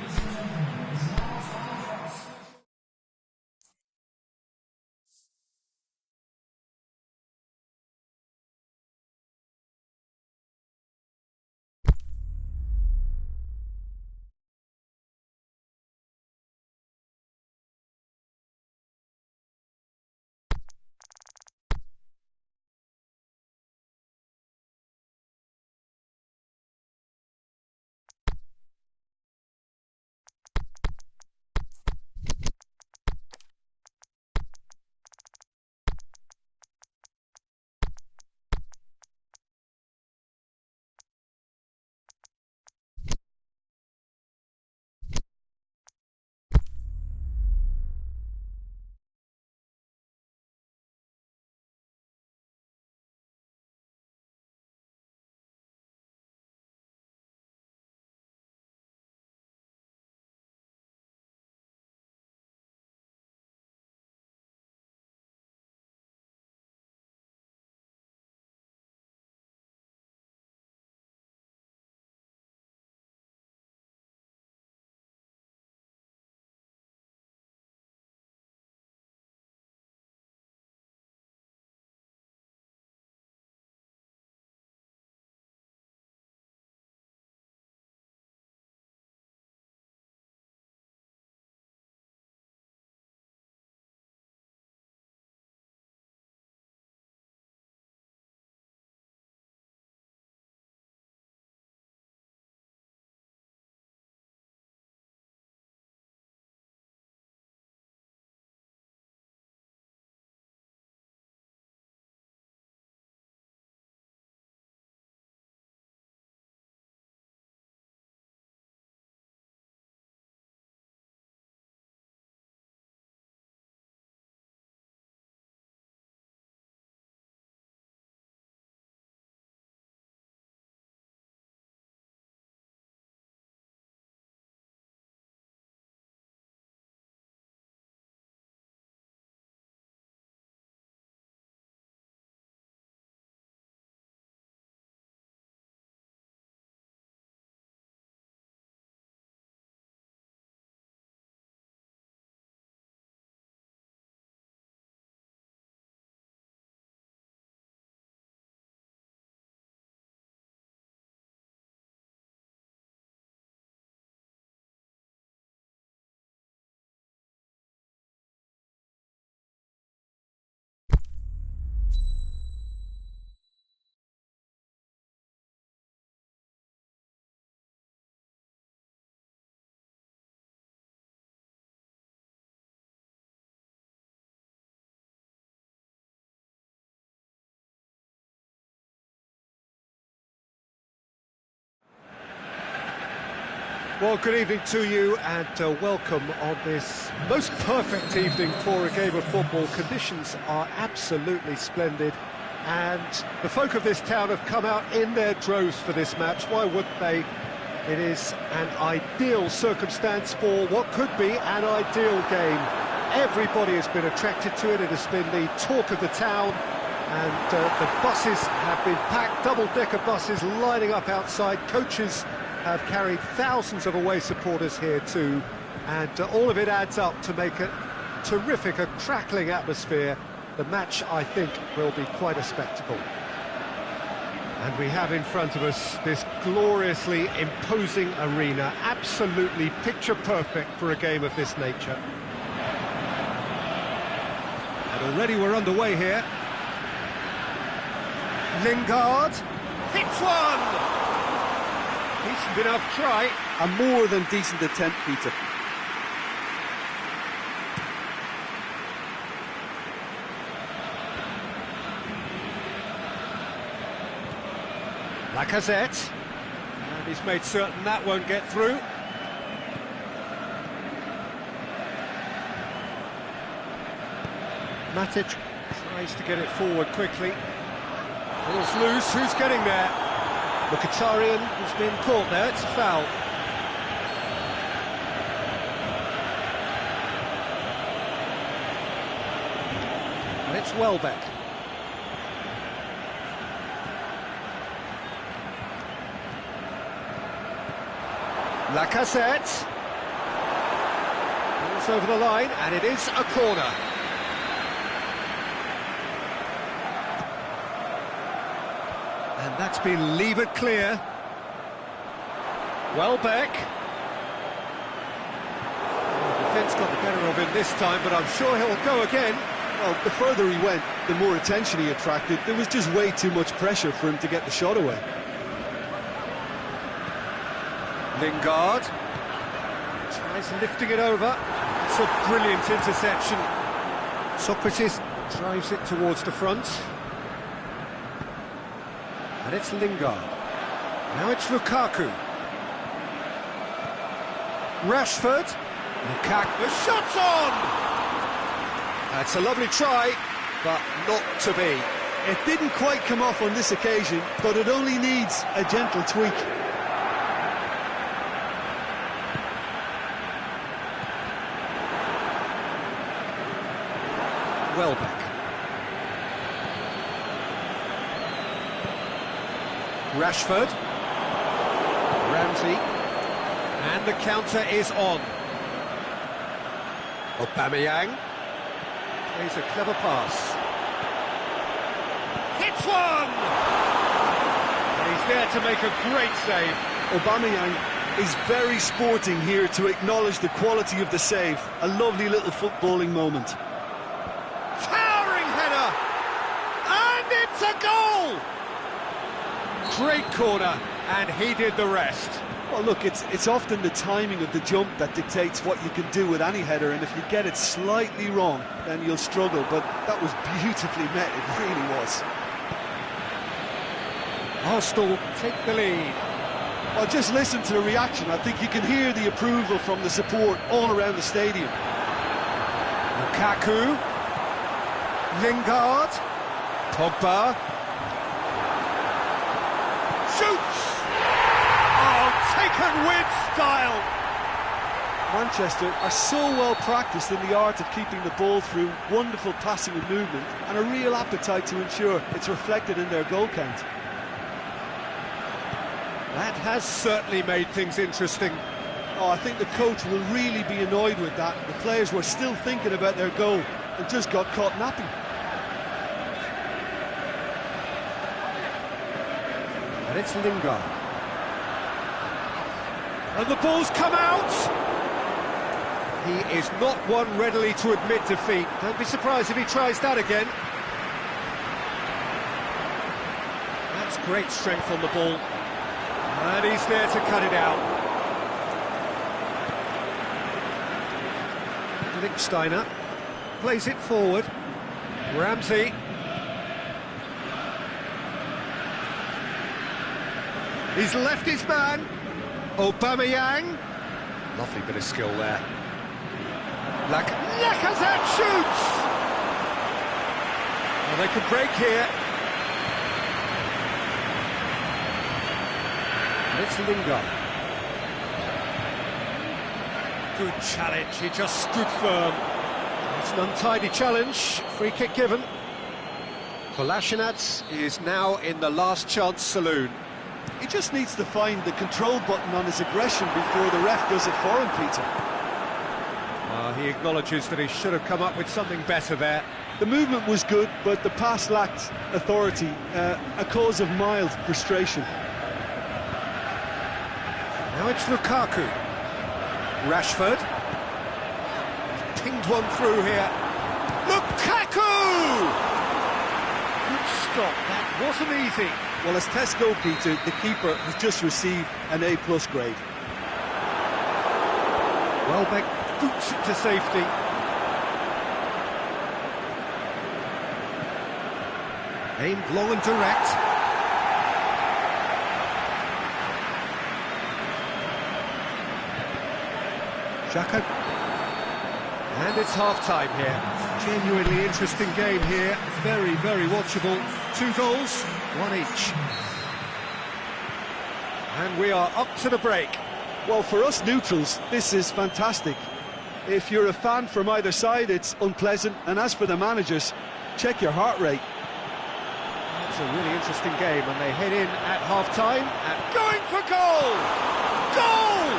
Well, good evening to you and welcome on this most perfect evening for a game of football. Conditions are absolutely splendid and the folk of this town have come out in their droves for this match. Why wouldn't they? It is an ideal circumstance for what could be an ideal game. Everybody has been attracted to it. It has been the talk of the town and the buses have been packed, double-decker buses lining up outside. Coaches have carried thousands of away supporters here too, and all of it adds up to make a terrific, a crackling atmosphere. The match, I think, will be quite a spectacle. And we have in front of us this gloriously imposing arena, absolutely picture perfect for a game of this nature. And already we're underway here. Lingard hits one! Decent enough try. A more than decent attempt, Peter. Lacazette. And he's made certain that won't get through. Matic tries to get it forward quickly. Ball's loose, who's getting there? Mkhitaryan has been caught there, it's a foul. And it's Welbeck. Lacazette. Ball's over the line, and it is a corner. And that's been levered clear. Welbeck. The defence got the better of him this time, but I'm sure he'll go again. Well, the further he went, the more attention he attracted. There was just way too much pressure for him to get the shot away. Lingard tries lifting it over. It's a brilliant interception. Socrates drives it towards the front. And it's Lingard. Now it's Lukaku. Rashford. Lukaku. The shot's on! That's a lovely try, but not to be. It didn't quite come off on this occasion, but it only needs a gentle tweak. Welbeck. Rashford. Ramsey. And the counter is on. Aubameyang. Plays a clever pass. Hits one! And he's there to make a great save. Aubameyang is very sporting here to acknowledge the quality of the save. A lovely little footballing moment. Towering header! And it's a goal! Great corner, and he did the rest. Well, look, it's often the timing of the jump that dictates what you can do with any header, and if you get it slightly wrong, then you'll struggle, but that was beautifully met, it really was. Arsenal take the lead. Well, just listen to the reaction. I think you can hear the approval from the support all around the stadium. Lukaku. Lingard. Pogba. Shoots! Oh, taken with style! Manchester are so well practiced in the art of keeping the ball through wonderful passing and movement, and a real appetite to ensure it's reflected in their goal count. That has certainly made things interesting. Oh, I think the coach will really be annoyed with that. The players were still thinking about their goal and just got caught napping. And it's Lingard. And the ball's come out! He is not one readily to admit defeat. Don't be surprised if he tries that again. That's great strength on the ball. And he's there to cut it out. Lichtsteiner plays it forward. Ramsey. He's left his man. Aubameyang. Lovely bit of skill there. Lacazette shoots! Well, they could break here. And it's Lingard. Good challenge, he just stood firm. It's an untidy challenge, free kick given. Kolasinac is now in the last chance saloon. He just needs to find the control button on his aggression before the ref does it for him, Peter. He acknowledges that he should have come up with something better there. The movement was good, but the pass lacked authority, a cause of mild frustration. Now it's Lukaku. Rashford. He's pinged one through here. Lukaku! Good stop, that wasn't easy. Well, as tests go, Peter, the keeper has just received an A+ grade. Welbeck boots it to safety. Aimed long and direct. Xhaka. And it's half-time here. Genuinely interesting game here. Very, very watchable. 2 goals, 1 each. And we are up to the break. Well, for us neutrals, this is fantastic. If you're a fan from either side, it's unpleasant. And as for the managers, check your heart rate. It's a really interesting game, and they head in at half-time and going for goal! Goal!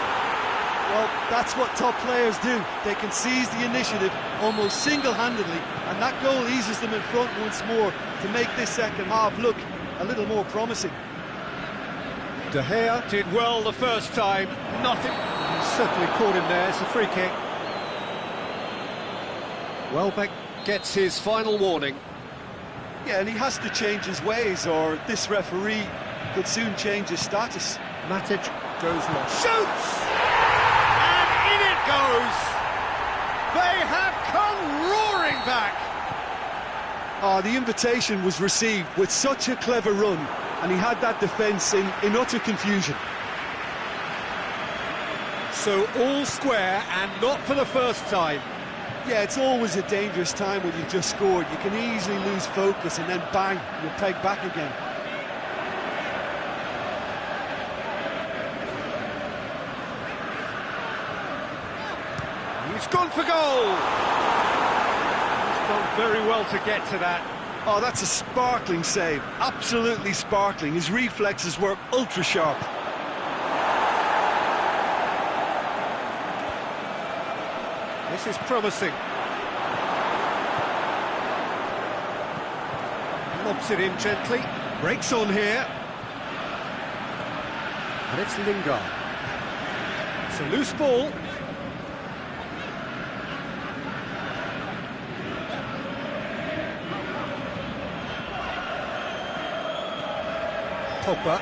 Well, that's what top players do. They can seize the initiative almost single-handedly, and that goal eases them in front once more to make this second half look a little more promising. De Gea did well the first time, nothing. He certainly caught him there, it's a free kick. Welbeck gets his final warning. Yeah, and he has to change his ways, or this referee could soon change his status. Matic goes long. Shoots! And in it goes! They have come roaring back! The invitation was received with such a clever run, and he had that defence in utter confusion. So all square, and not for the first time. Yeah, it's always a dangerous time when you've just scored. You can easily lose focus and then bang, you're pegged back again. He's gone for goal! He's done very well to get to that. Oh, that's a sparkling save. Absolutely sparkling. His reflexes were ultra sharp. This is promising. Lobs it in gently. Breaks on here. And it's Lingard. It's a loose ball. Pogba.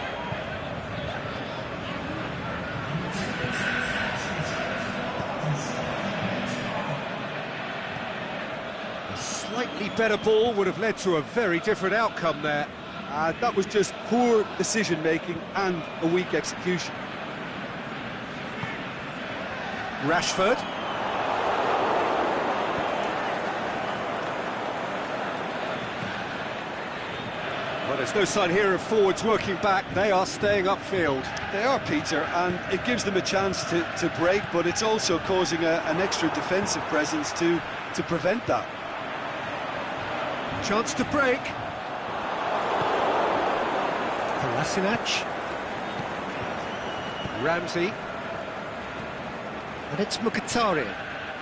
A slightly better ball would have led to a very different outcome there. That was just poor decision-making and a weak execution. Rashford. Well, there's no sign here of forwards working back. They are staying upfield. They are, Peter, and it gives them a chance to break, but it's also causing an extra defensive presence to prevent that. Chance to break. Kolasinac. Ramsey. And it's Mkhitaryan.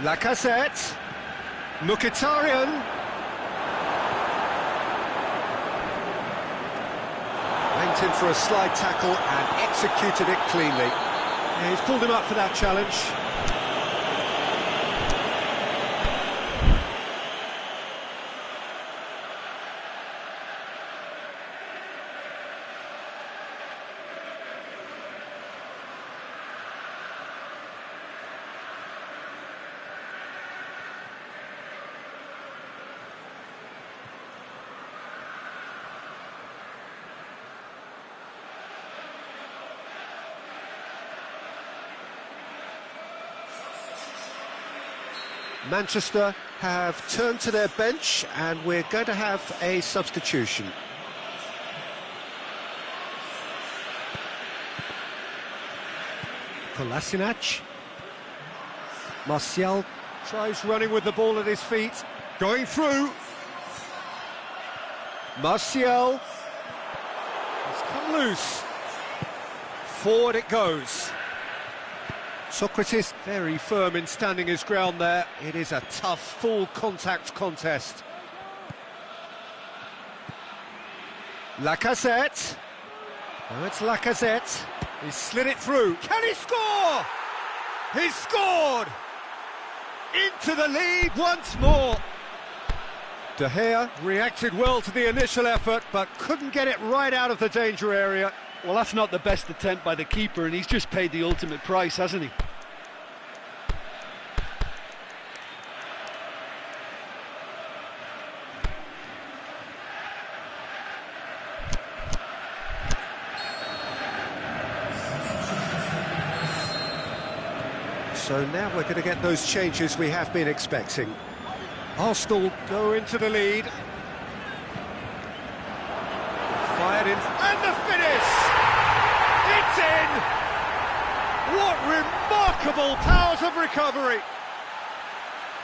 Lacazette. Mkhitaryan. Went in for a slide tackle and executed it cleanly. Yeah, he's pulled him up for that challenge. Manchester have turned to their bench and we're going to have a substitution. Kolasinac. Martial tries running with the ball at his feet. Going through. Martial. It's come loose. Forward it goes. Socrates very firm in standing his ground there. It is a tough, full contact contest. Lacazette. Oh, it's Lacazette. He slid it through. Can he score? He's scored! Into the lead once more. De Gea reacted well to the initial effort, but couldn't get it right out of the danger area. Well, that's not the best attempt by the keeper, and he's just paid the ultimate price, hasn't he? So now we're going to get those changes we have been expecting. Arsenal go into the lead. Fired in, and the finish! It's in! What remarkable powers of recovery!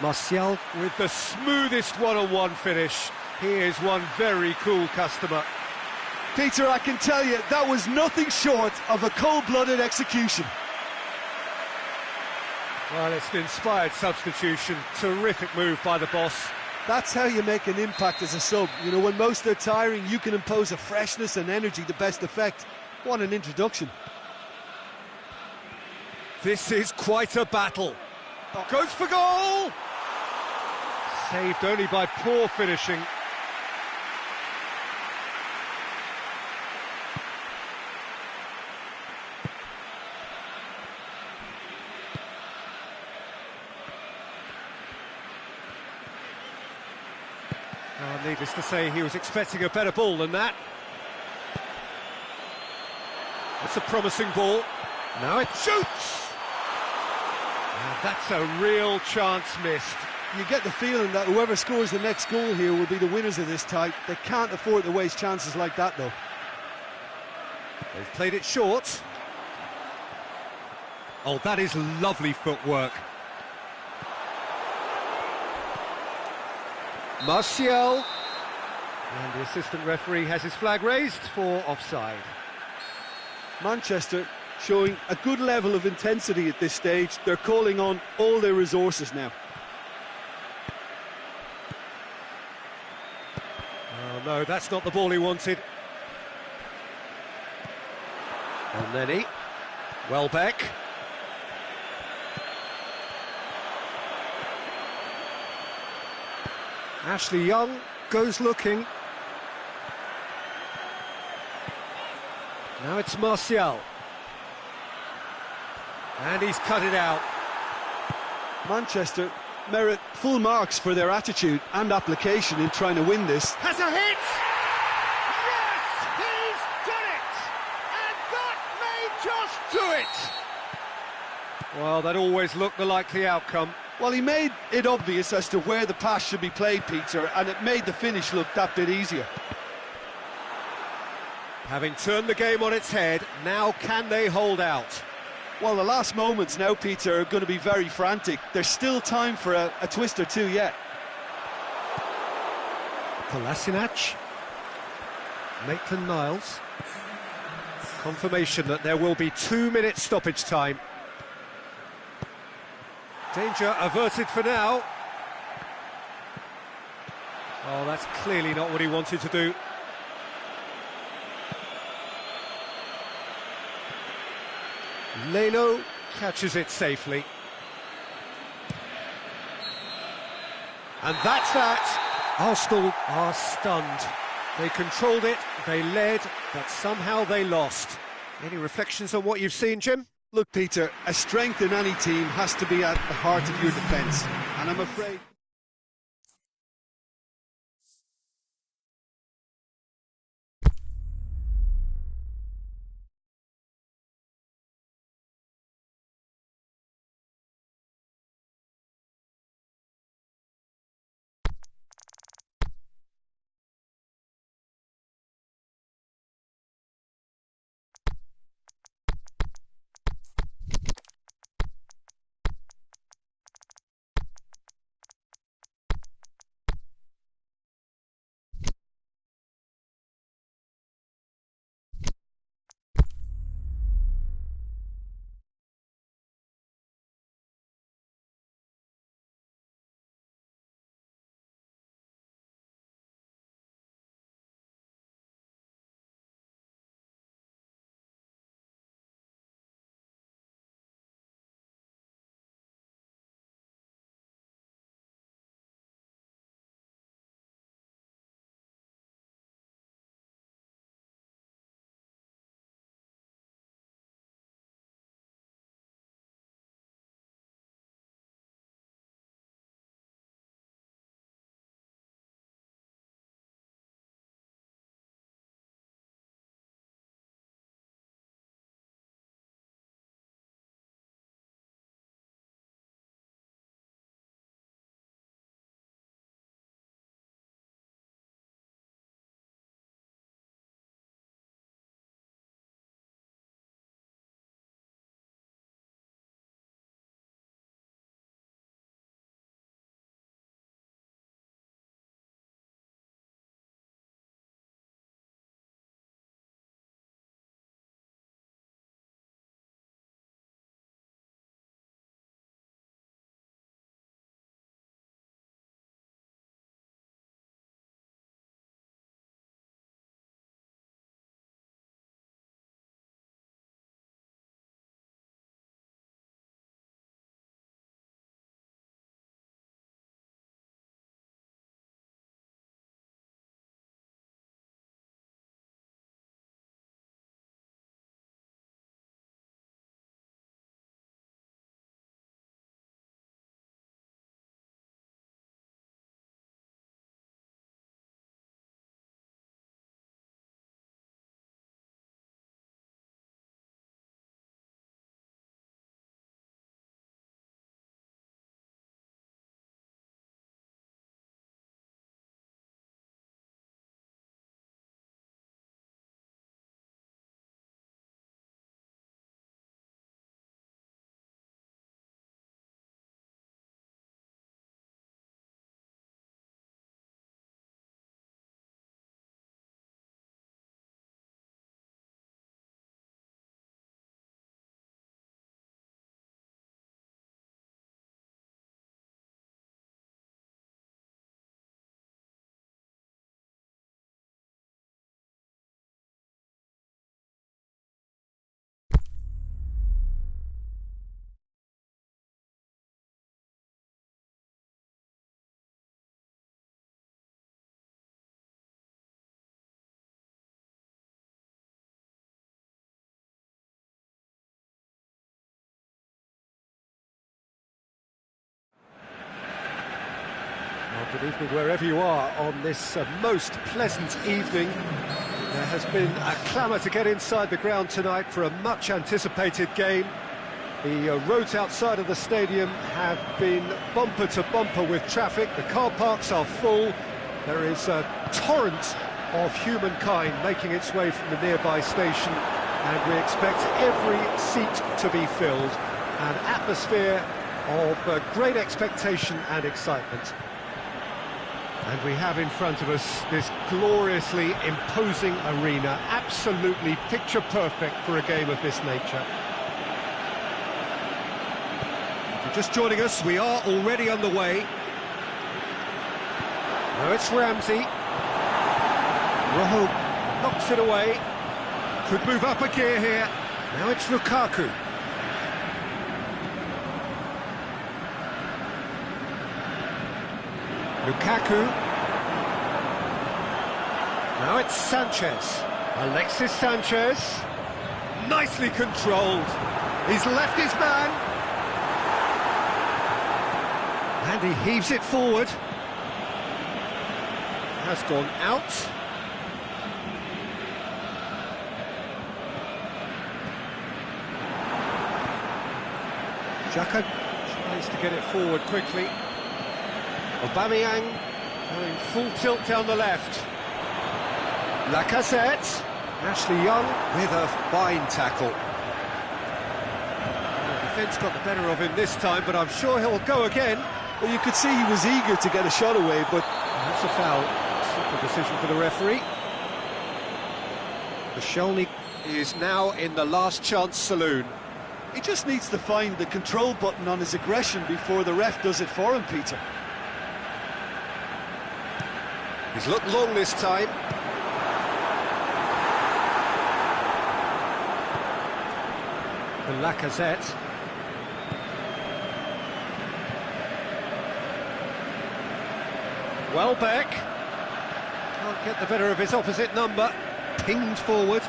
Martial with the smoothest one-on-one finish. He is one very cool customer. Peter, I can tell you, that was nothing short of a cold-blooded execution. Well, it's an inspired substitution. Terrific move by the boss. That's how you make an impact as a sub. You know, when most are tiring, you can impose a freshness and energy to best effect. What an introduction. This is quite a battle. Goes for goal! Saved only by poor finishing. Needless to say, he was expecting a better ball than that. That's a promising ball. Now it shoots! And that's a real chance missed. You get the feeling that whoever scores the next goal here will be the winners of this tie. They can't afford to waste chances like that, though. They've played it short. Oh, that is lovely footwork. Martial. And the assistant referee has his flag raised for offside. Manchester showing a good level of intensity at this stage. They're calling on all their resources now. Oh no, that's not the ball he wanted. And then he, Welbeck. Ashley Young goes looking. Now it's Martial. And he's cut it out. Manchester merit full marks for their attitude and application in trying to win this. Has a hit! Yes, he's done it! And that may just do it! Well, that always looked the likely outcome. Well, he made it obvious as to where the pass should be played, Peter, and it made the finish look that bit easier. Having turned the game on its head, now can they hold out? Well, the last moments now, Peter, are going to be very frantic. There's still time for a twist or two yet. Kolasinac. Maitland-Niles. Confirmation that there will be 2 minutes stoppage time. Danger averted for now. Oh, that's clearly not what he wanted to do. Leno catches it safely. And that's that. Arsenal are stunned. They controlled it, they led, but somehow they lost. Any reflections on what you've seen, Jim? Look, Peter, a strength in any team has to be at the heart of your defence, and I'm afraid... Good evening wherever you are on this most pleasant evening. There has been a clamour to get inside the ground tonight for a much-anticipated game. The roads outside of the stadium have been bumper to bumper with traffic. The car parks are full. There is a torrent of humankind making its way from the nearby station, and we expect every seat to be filled. An atmosphere of great expectation and excitement. And we have in front of us this gloriously imposing arena, absolutely picture perfect for a game of this nature. If you're just joining us, we are already underway. Now it's Ramsey. Rojo knocks it away. Could move up a gear here. Now it's Lukaku. Lukaku. Now it's Sanchez. Alexis Sanchez. Nicely controlled. He's left his man. And he heaves it forward. Has gone out. Xhaka tries to get it forward quickly. Aubameyang going full tilt down the left. Lacazette. Ashley Young with a fine tackle. The defence got the better of him this time, but I'm sure he'll go again. Well, you could see he was eager to get a shot away, but that's a foul. Simple decision for the referee. Koscielny is now in the last chance saloon. he just needs to find the control button on his aggression before the ref does it for him, Peter. He's looked long this time. And Lacazette. Welbeck. Can't get the better of his opposite number. Pinged forward.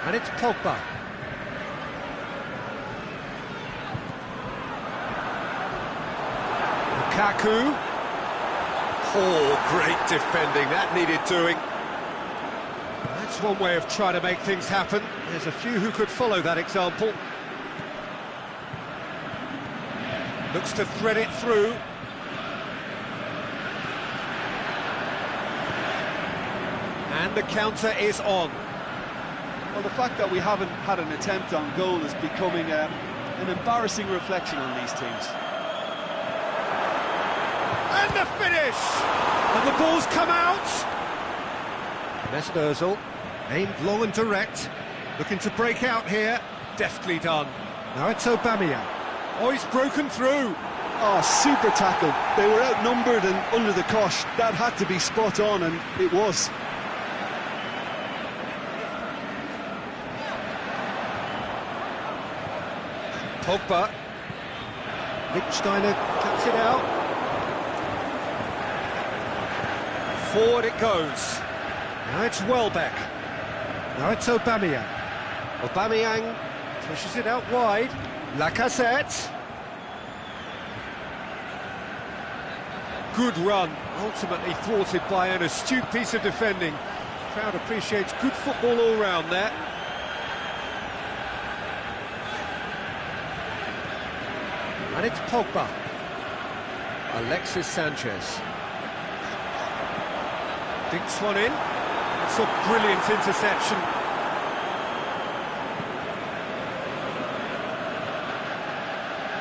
And it's Pogba. Lukaku. Oh, great defending, that needed doing. That's one way of trying to make things happen. There's a few who could follow that example. Looks to thread it through. And the counter is on. Well, the fact that we haven't had an attempt on goal is becoming an embarrassing reflection on these teams. And the finish! And the ball's come out! Mesut Ozil, aimed long and direct, looking to break out here. Deftly done. Now it's Aubameyang. Oh, he's broken through. Oh, super tackle. They were outnumbered and under the cosh. That had to be spot on, and it was. Pogba. Lichtsteiner cuts it out. Forward it goes. Now it's Welbeck. Now it's Aubameyang. Aubameyang pushes it out wide. Lacazette. Good run, ultimately thwarted by an astute piece of defending. Crowd appreciates good football all round there. And it's Pogba. Alexis Sanchez. Dinks one in. It's a brilliant interception.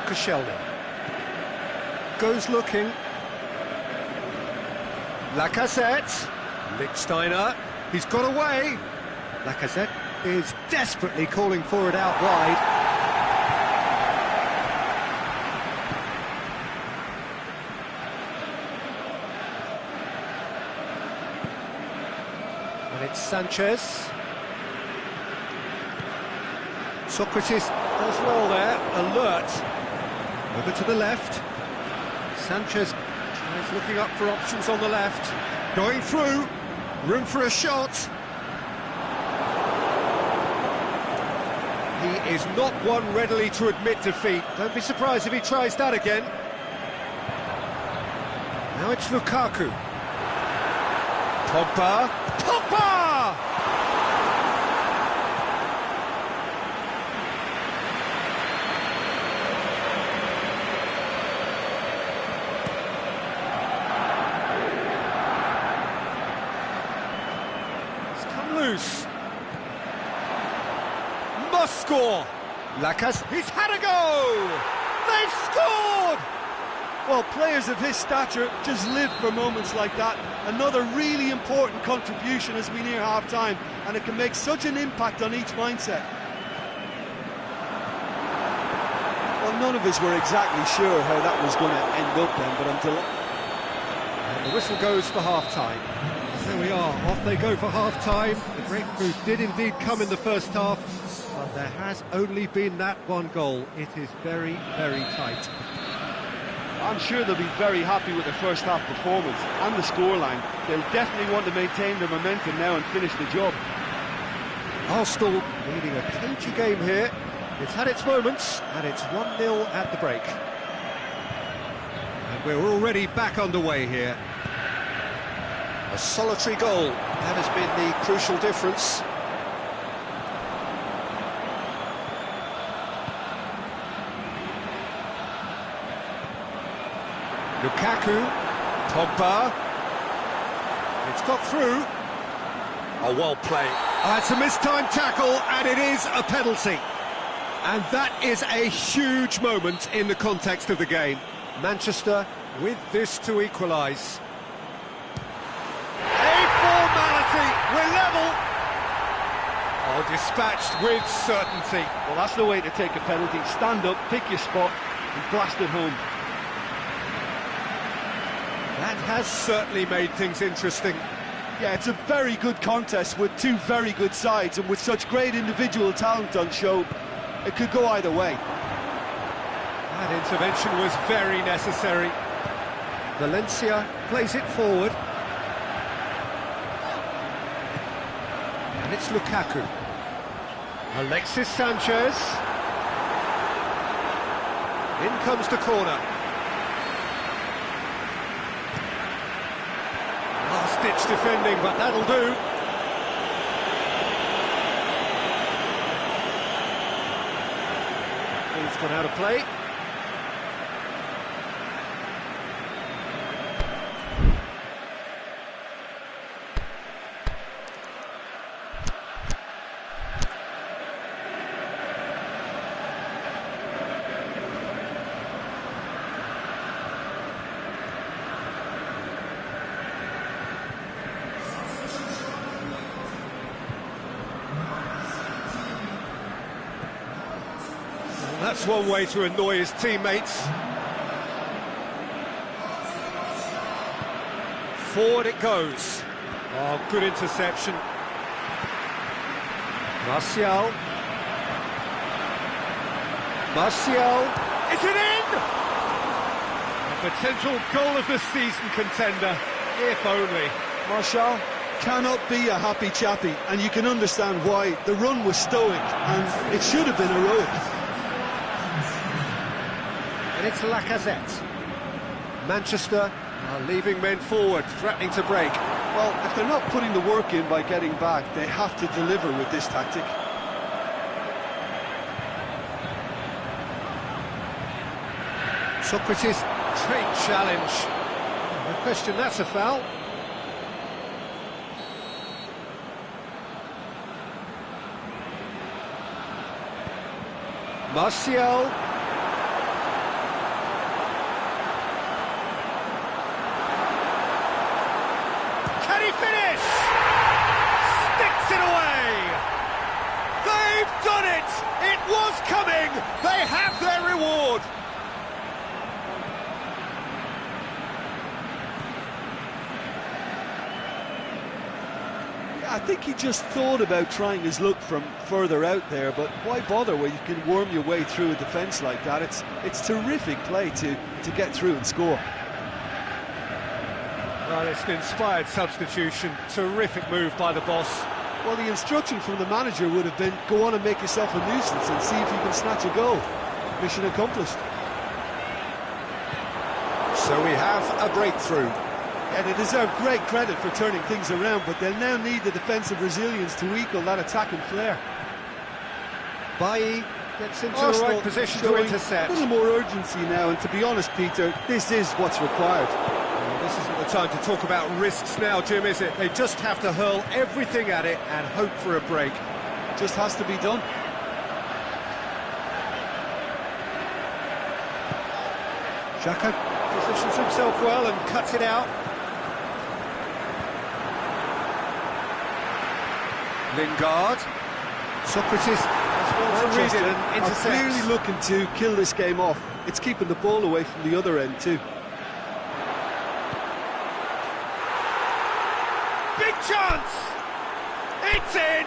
Koscielny. Goes looking. Lacazette. Lichtsteiner. He's got away. Lacazette is desperately calling for it out wide. And it's Sanchez. Socrates does well there, alert. Over to the left. Sanchez tries looking up for options on the left. Going through. Room for a shot. He is not one readily to admit defeat. Don't be surprised if he tries that again. Now it's Lukaku. Pogba. Pogba! It's come loose. Must score. Lacazette. He's had a go. They've scored. Well, players of his stature just live for moments like that. Another really important contribution as we near half-time, and it can make such an impact on each mindset. Well, none of us were exactly sure how that was going to end up then, but I'm delighted. And the whistle goes for half-time. There we are, off they go for half-time. The breakthrough did indeed come in the first half, but there has only been that one goal. It is very, very tight. I'm sure they'll be very happy with their first half performance and the scoreline. They'll definitely want to maintain their momentum now and finish the job. Arsenal leading a cagey game here. It's had its moments, and it's 1-0 at the break. And we're already back underway here. A solitary goal, that has been the crucial difference. Lukaku, Pogba, it's got through. Oh, well played. It's a mistimed tackle, and it is a penalty. And that is a huge moment in the context of the game. Manchester with this to equalise. A formality, we're level. Oh, dispatched with certainty. Well, that's the way to take a penalty. Stand up, pick your spot, and blast it home. That has certainly made things interesting. Yeah, it's a very good contest with two very good sides, and with such great individual talent on show, it could go either way. That intervention was very necessary. Valencia plays it forward. And it's Lukaku. Alexis Sanchez. In comes the corner. Last-ditch defending, but that'll do. He's gone out of play. That's one way to annoy his teammates. Forward it goes. Oh, good interception. Martial. Martial. Is it in? A potential goal of the season contender, if only. Martial cannot be a happy chappy, and you can understand why. The run was stoic, and it should have been heroic. And it's Lacazette. Manchester are leaving men forward, threatening to break. Well, if they're not putting the work in by getting back, they have to deliver with this tactic. Socrates, great challenge. No question, that's a foul. Martial. Can he finish? Sticks it away. They've done it. It was coming. They have their reward. I think he just thought about trying his luck from further out there, but why bother where you can worm your way through a defence like that? It's terrific play to get through and score. Well, it's an inspired substitution. Terrific move by the boss. Well, the instruction from the manager would have been, go on and make yourself a nuisance and see if you can snatch a goal. Mission accomplished. So we have a breakthrough. Yeah, they deserve great credit for turning things around, but they'll now need the defensive resilience to equal that attacking flair. Bailly gets into Arsenal the right position to showing intercept. a little more urgency now, and to be honest, Peter, this is what's required. This isn't the time to talk about risks now, Jim, is it? They just have to hurl everything at it and hope for a break. Just has to be done. Xhaka positions himself well and cuts it out. Lingard. Socrates as well to read it and intercepts. Are clearly looking to kill this game off. It's keeping the ball away from the other end too. Big chance! It's in!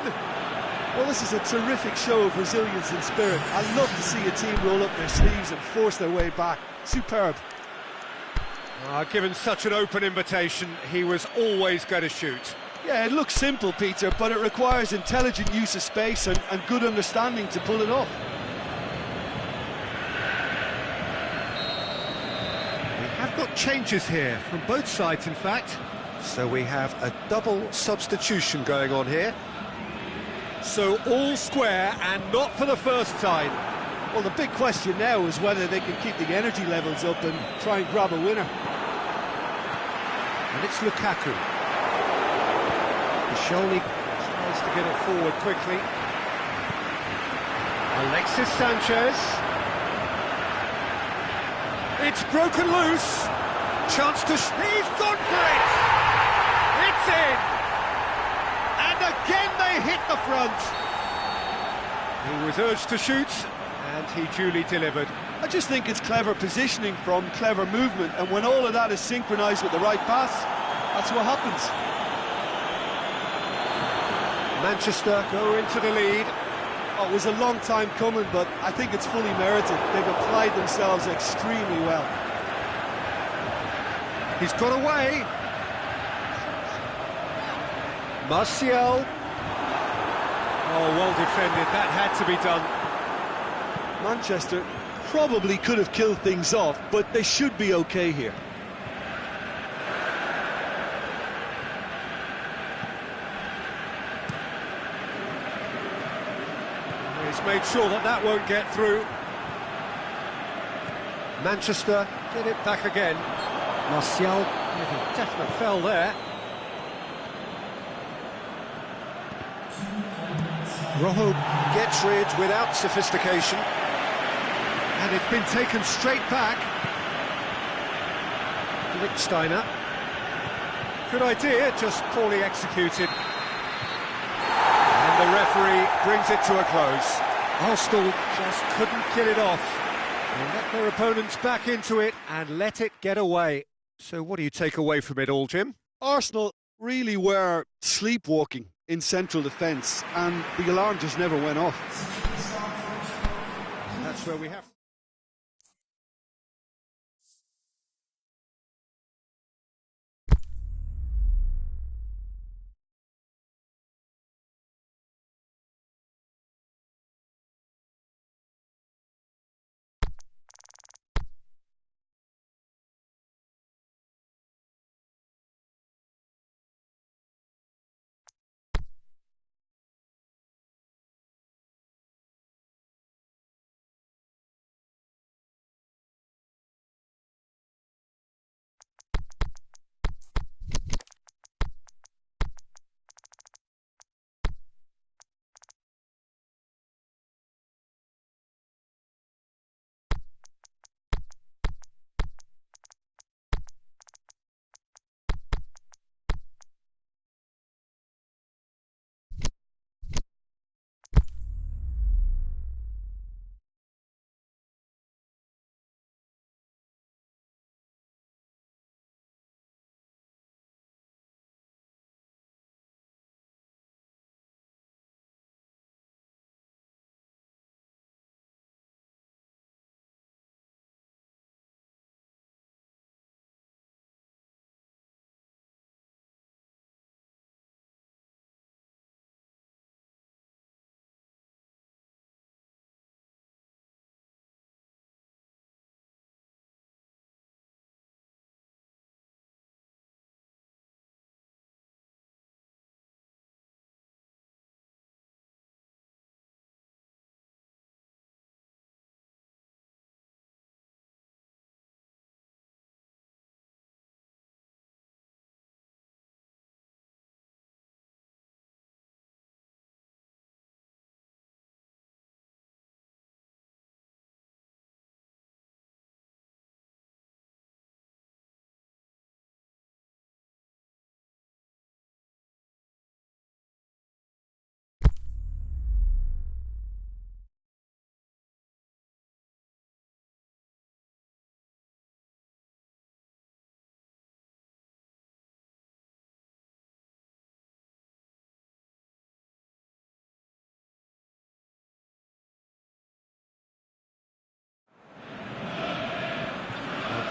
Well, this is a terrific show of resilience and spirit. I love to see a team roll up their sleeves and force their way back. Superb. Given such an open invitation, he was always going to shoot. Yeah, it looks simple, Peter, but it requires intelligent use of space and good understanding to pull it off. We have got changes here, from both sides in fact. So we have a double substitution going on here. So all square and not for the first time. Well, the big question now is whether they can keep the energy levels up and try and grab a winner. And it's Lukaku. Koscielny tries to get it forward quickly. Alexis Sanchez. It's broken loose. Chance to... He's gone for it! It's in! And again they hit the front. He was urged to shoot, and he duly delivered. I just think it's clever positioning from clever movement, and when all of that is synchronised with the right pass, that's what happens. Manchester go into the lead. Oh, it was a long time coming, but I think it's fully merited. They've applied themselves extremely well. He's got away. Martial. Oh, well defended. That had to be done. Manchester probably could have killed things off, but they should be okay here. He's made sure that that won't get through. Manchester get it back again. Martial with a definite foul there. Rojo gets rid without sophistication. And it's been taken straight back. Lichtsteiner. Good idea, just poorly executed. And the referee brings it to a close. Arsenal just couldn't get it off. They let their opponents back into it and let it get away. So what do you take away from it all, Jim? Arsenal really were sleepwalking in central defence, and the alarm just never went off. That's where we have...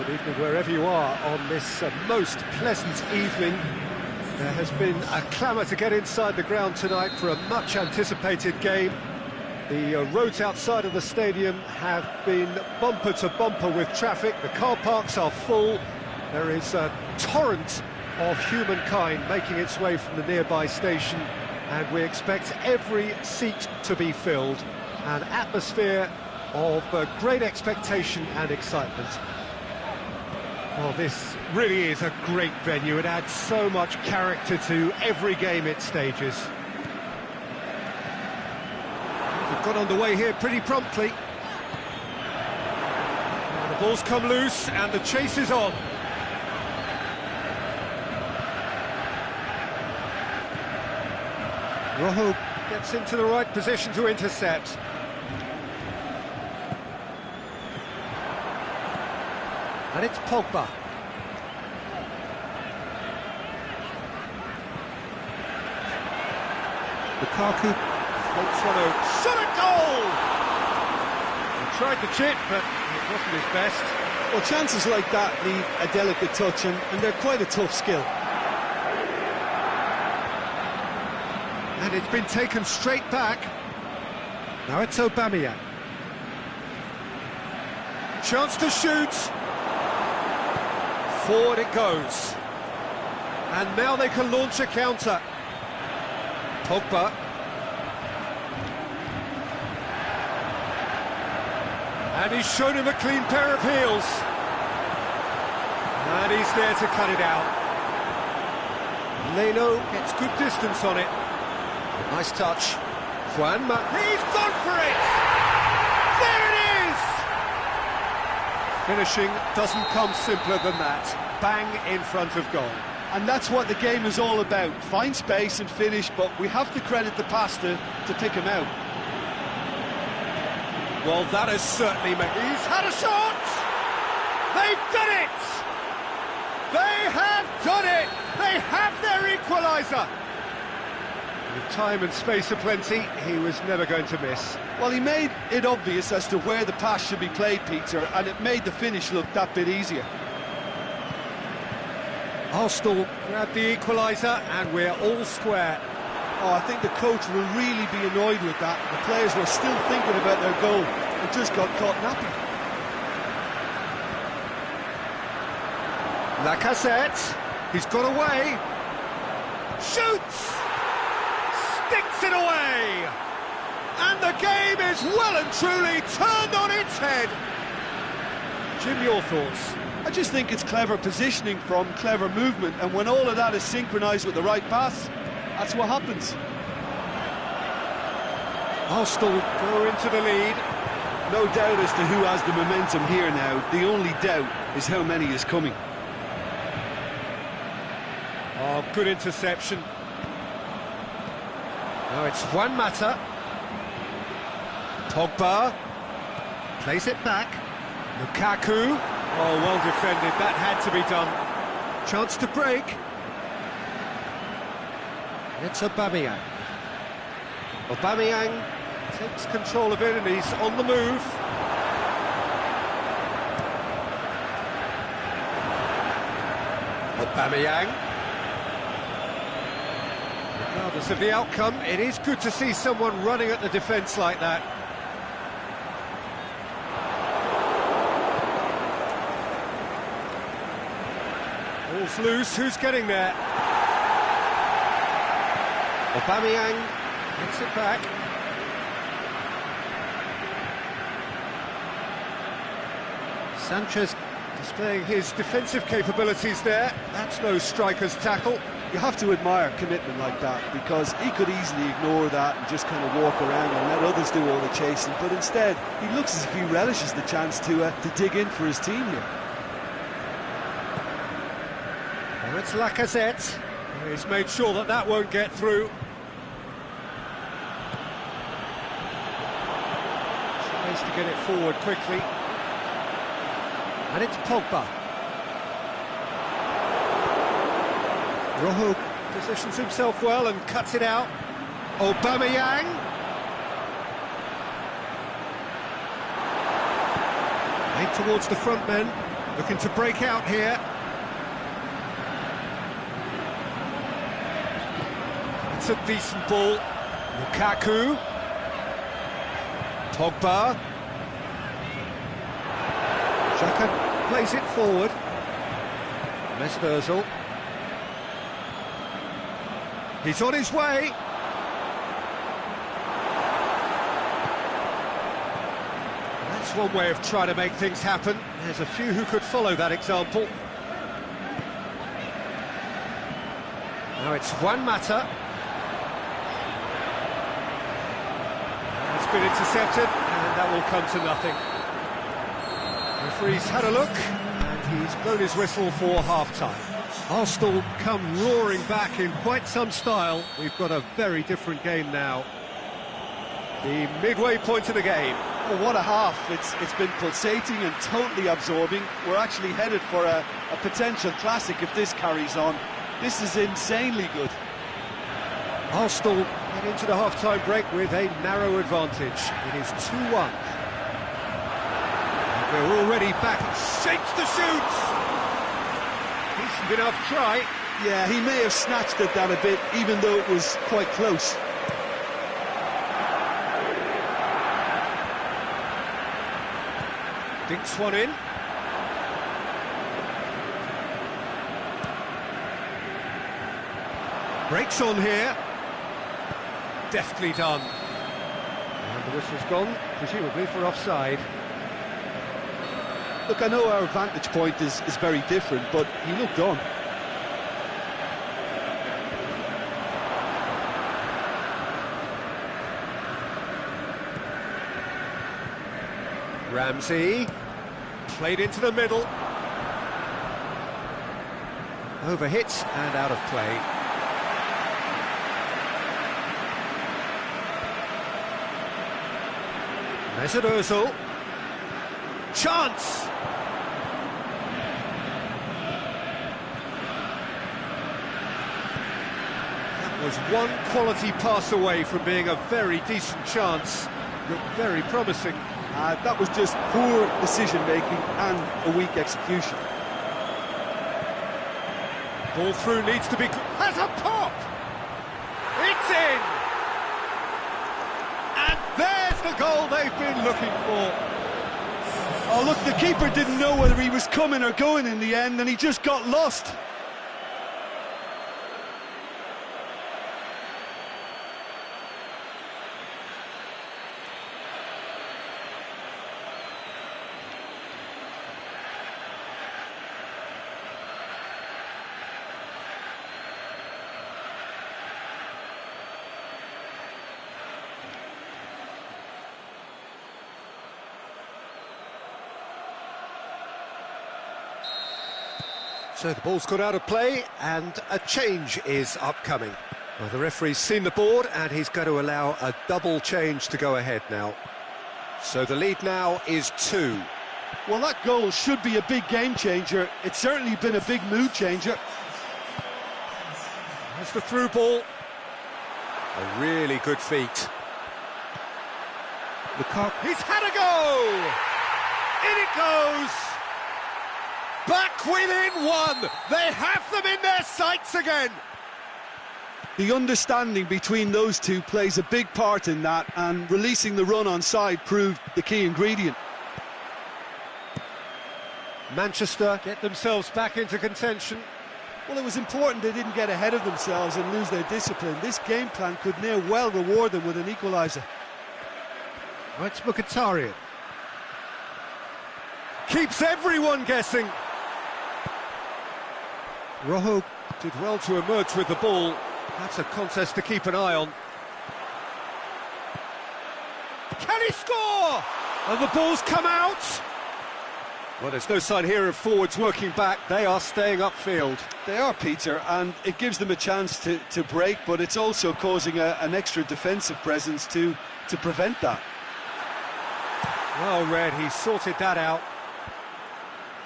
Good evening wherever you are on this most pleasant evening. There has been a clamour to get inside the ground tonight for a much anticipated game. The roads outside of the stadium have been bumper to bumper with traffic. The car parks are full. There is a torrent of humankind making its way from the nearby station, and we expect every seat to be filled. An atmosphere of great expectation and excitement. Well, this really is a great venue. It adds so much character to every game it stages. We've got underway here pretty promptly. Now the ball's come loose and the chase is on. Rojo gets into the right position to intercept. And it's Pogba. Lukaku floats one out. Shot at goal! He tried the chip, but it wasn't his best. Well, chances like that need a delicate touch, and they're quite a tough skill. And it's been taken straight back. Now it's Aubameyang. Chance to shoot. Forward it goes. And now they can launch a counter. Pogba. And he's shown him a clean pair of heels. And he's there to cut it out. Leno gets good distance on it. Nice touch. QUANBI. He's gone for it! There it is! Finishing doesn't come simpler than that. Bang in front of goal. And that's what the game is all about. Find space and finish, but we have to credit the pass to pick him out. Well, that has certainly made... He's had a shot! They've done it! They have done it! They have their equaliser! With time and space aplenty, he was never going to miss. Well, he made it obvious as to where the pass should be played, Peter, and it made the finish look that bit easier. Arsenal grabbed the equaliser, and we're all square. Oh, I think the coach will really be annoyed with that. The players were still thinking about their goal and just got caught napping. Lacazette, he's got away. Shoots! Sticks it away! And the game is well and truly turned on its head. Jim, your thoughts? I just think it's clever positioning from clever movement, and when all of that is synchronised with the right pass, that's what happens. Arsenal go into the lead. No doubt as to who has the momentum here now. The only doubt is how many is coming. Oh, good interception. Now it's Juan Mata. Pogba plays it back. Lukaku. Oh, well defended. That had to be done. Chance to break. It's Aubameyang. Aubameyang takes control of it and he's on the move. Aubameyang. Regardless of the outcome, it is good to see someone running at the defence like that. Ball's loose, who's getting there? Aubameyang gets it back. Sanchez displaying his defensive capabilities there. That's no striker's tackle. You have to admire commitment like that, because he could easily ignore that and just kind of walk around and let others do all the chasing, but instead he looks as if he relishes the chance to dig in for his team here. Well, it's Lacazette. He's made sure that that won't get through. Tries to get it forward quickly. And it's Pogba. Rojo positions himself well and cuts it out. Aubameyang. Made towards the front men. Looking to break out here. It's a decent ball. Lukaku. Pogba. Xhaka plays it forward. Mesut Ozil. He's on his way. That's one way of trying to make things happen. There's a few who could follow that example. Now it's Juan Mata. It's been intercepted, and that will come to nothing. Referee's had a look, and he's blown his whistle for half-time. Arsenal come roaring back in quite some style. We've got a very different game now. The midway point of the game. Well, what a half. It's been pulsating and totally absorbing. We're actually headed for a potential classic if this carries on. This is insanely good. Arsenal get into the half-time break with a narrow advantage. It is 2-1. We're already back. Shapes to shoot! Decent enough try. Yeah, he may have snatched at that a bit, even though it was quite close. Dinks one in. Breaks on here. Deftly done. And the whistle's gone, presumably for offside. Look, I know our vantage point is very different, but he looked on. Ramsey, played into the middle. Overhit and out of play. Mesut Ozil. Chance! That was one quality pass away from being a very decent chance. Looked very promising. That was just poor decision-making and a weak execution. Ball through needs to be... Has a pop! It's in! And there's the goal they've been looking for. Oh, look, the keeper didn't know whether he was coming or going in the end, and he just got lost. So the ball's got out of play and a change is upcoming. Well, the referee's seen the board and he's going to allow a double change to go ahead now. So the lead now is 2. Well, that goal should be a big game changer. It's certainly been a big mood changer. There's the through ball. A really good feat. He's had a go! In it goes! Back within 1! They have them in their sights again! The understanding between those two plays a big part in that, and releasing the run on side proved the key ingredient. Manchester get themselves back into contention. Well, it was important they didn't get ahead of themselves and lose their discipline. This game plan could now well reward them with an equaliser. Well, it's Mkhitaryan. Keeps everyone guessing. Rojo did well to emerge with the ball. That's a contest to keep an eye on. Can he score? And the ball's come out. Well, there's no sign here of forwards working back. They are staying upfield. They are, Peter, and it gives them a chance to break, but it's also causing an extra defensive presence to prevent that. Well read, he sorted that out.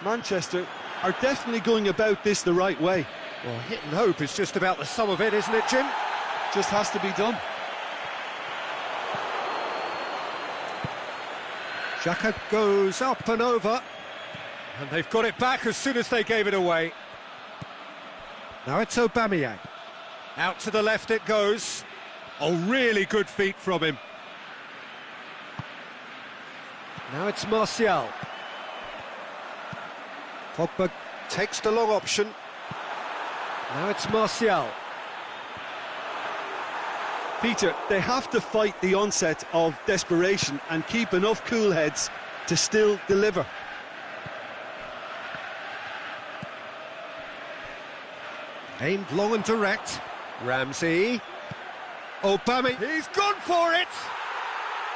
Manchester are definitely going about this the right way. Well, hit and hope is just about the sum of it, isn't it, Jim? Just has to be done. Xhaka goes up and over. And they've got it back as soon as they gave it away. Now it's Aubameyang. Out to the left it goes. Oh, really good feet from him. Now it's Martial. Pogba takes the long option. Now it's Martial. Peter, they have to fight the onset of desperation and keep enough cool heads to still deliver. Aimed long and direct. Ramsey. Aubameyang. He's gone for it!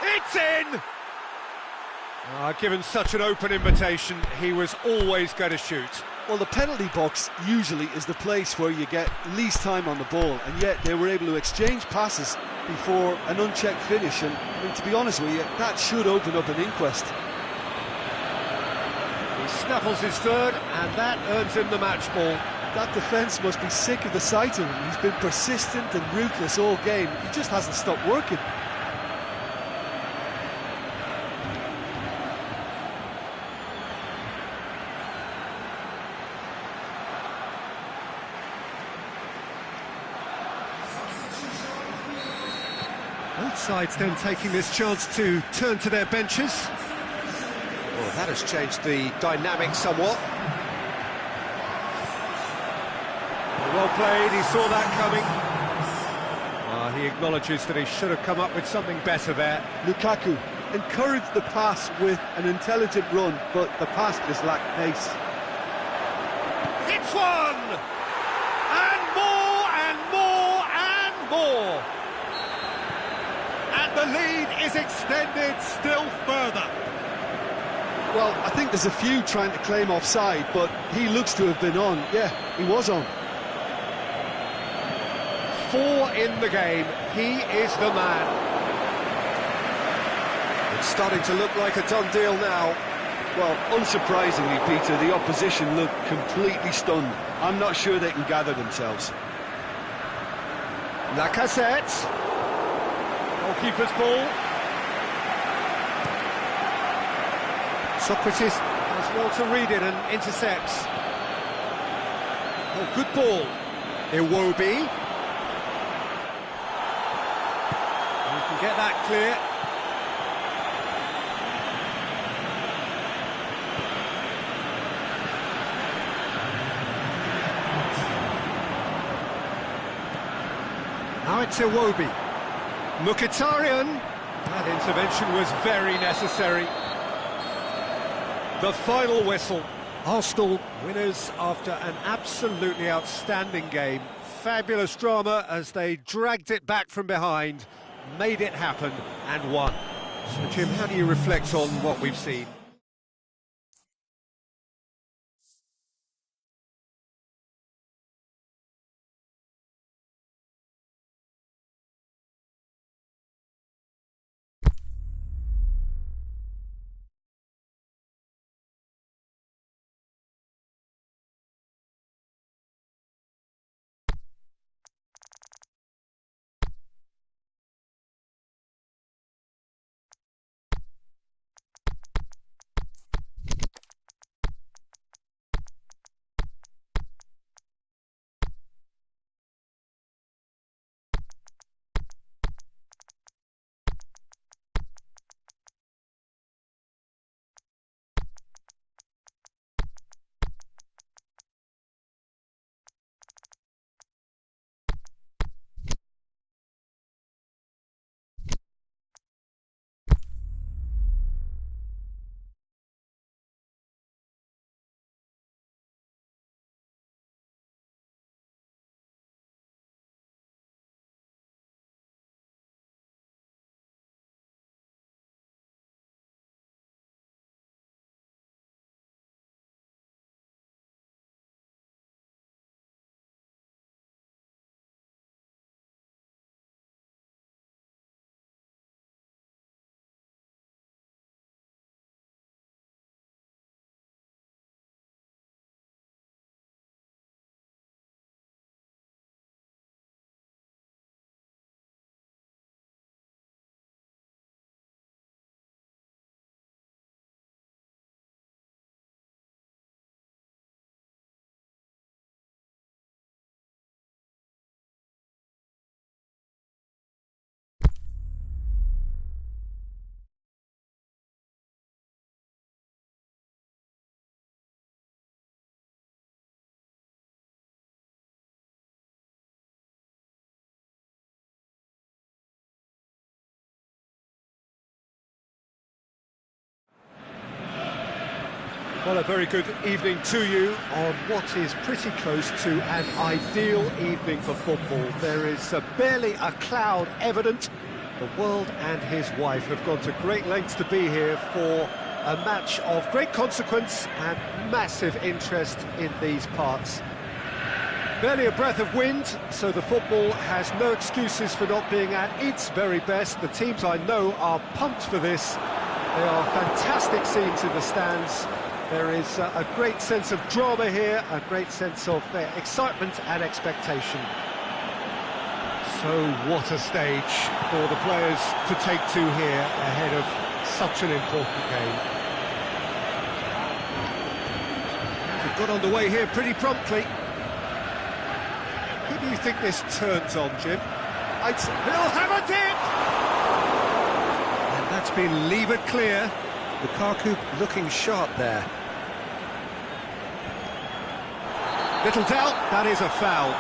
It's in! Given such an open invitation, he was always going to shoot. Well, the penalty box usually is the place where you get least time on the ball, and yet they were able to exchange passes before an unchecked finish, and I mean, to be honest with you, that should open up an inquest. He snaffles his third, and that earns him the match ball. That defence must be sick of the sight of him. He's been persistent and ruthless all game. He just hasn't stopped working. Both sides then taking this chance to turn to their benches. Well, that has changed the dynamic somewhat. Well played, he saw that coming. He acknowledges that he should have come up with something better there. Lukaku encouraged the pass with an intelligent run, but the pass just lacked pace. It's one! And more, and more, and more! And the lead is extended still further. Well, I think there's a few trying to claim offside, but he looks to have been on. Yeah, he was on. 4 in the game, he is the man. It's starting to look like a done deal now. Well, unsurprisingly, Peter, the opposition look completely stunned. I'm not sure they can gather themselves. Lacazette. Goalkeeper's ball. Socrates does well to read it and intercepts. Oh, good ball. Iwobi. You can get that clear. Now it's Iwobi. Mkhitaryan. That intervention was very necessary. The final whistle. Arsenal winners after an absolutely outstanding game. Fabulous drama as they dragged it back from behind, made it happen and won. So Jim, how do you reflect on what we've seen? Well, a very good evening to you on what is pretty close to an ideal evening for football. There is barely a cloud evident. The world and his wife have gone to great lengths to be here for a match of great consequence and massive interest in these parts. Barely a breath of wind, so the football has no excuses for not being at its very best. The teams I know are pumped for this. They are fantastic scenes in the stands. There is a great sense of drama here, a great sense of excitement and expectation. So what a stage for the players to take to here ahead of such an important game. We've got underway here pretty promptly. Who do you think this turns on, Jim? He'll have a dip! And that's been levered clear. Lukaku looking sharp there. Little doubt, that is a foul.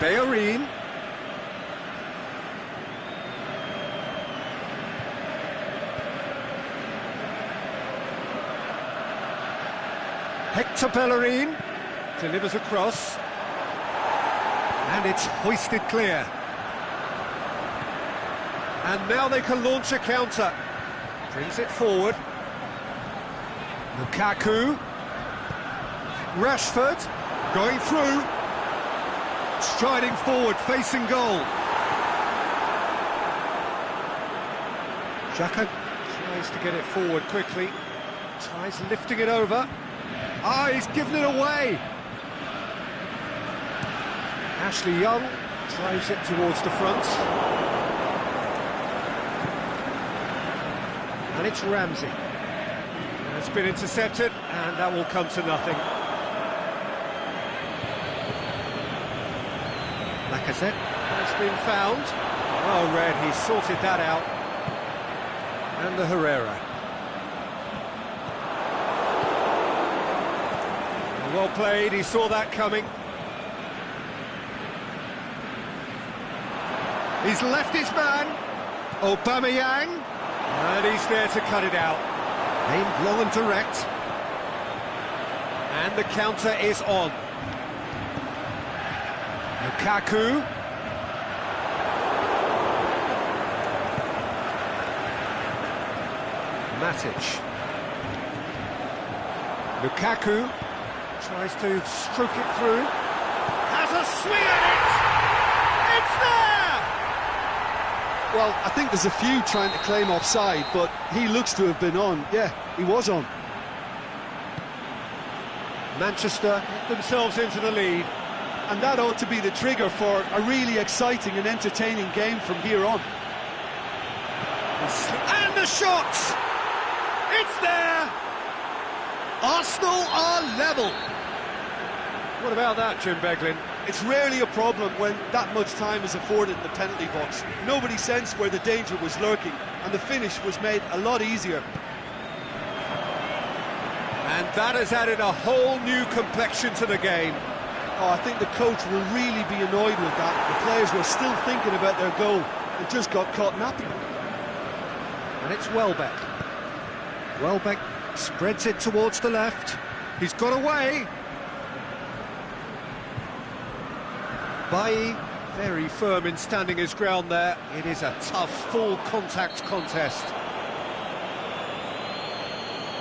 Bellerin. Hector Bellerin delivers across. And it's hoisted clear. And now they can launch a counter. Brings it forward. Lukaku. Rashford going through. Striding forward, facing goal. Xhaka tries to get it forward quickly. Tries lifting it over. He's given it away. Ashley Young drives it towards the front. And it's Ramsey. It's been intercepted, and that will come to nothing. Lacazette has been found. Oh, Red, he's sorted that out. And the Herrera. Well played, he saw that coming. He's left his man, Aubameyang. And he's there to cut it out. Aimed long and direct. And the counter is on. Lukaku. Matic. Lukaku tries to stroke it through. Has a swing at it! It's there! Well, I think there's a few trying to claim offside, but he looks to have been on. Yeah, he was on. Manchester get themselves into the lead. And that ought to be the trigger for a really exciting and entertaining game from here on. And the shot! It's there! Arsenal are level. What about that, Jim Beglin? It's rarely a problem when that much time is afforded in the penalty box. Nobody sensed where the danger was lurking, and the finish was made a lot easier. And that has added a whole new complexion to the game. Oh, I think the coach will really be annoyed with that. The players were still thinking about their goal and just got caught napping. And it's Welbeck. Welbeck spreads it towards the left. He's got away. Bailly, very firm in standing his ground there. It is a tough, full contact contest.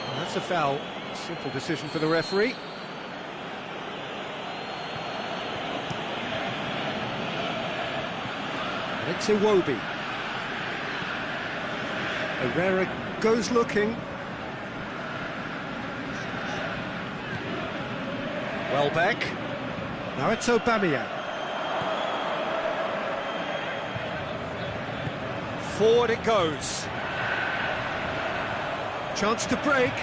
Well, that's a foul. Simple decision for the referee. And it's Iwobi. Herrera goes looking. Welbeck. Now it's Aubameyang. Forward it goes. Chance to break.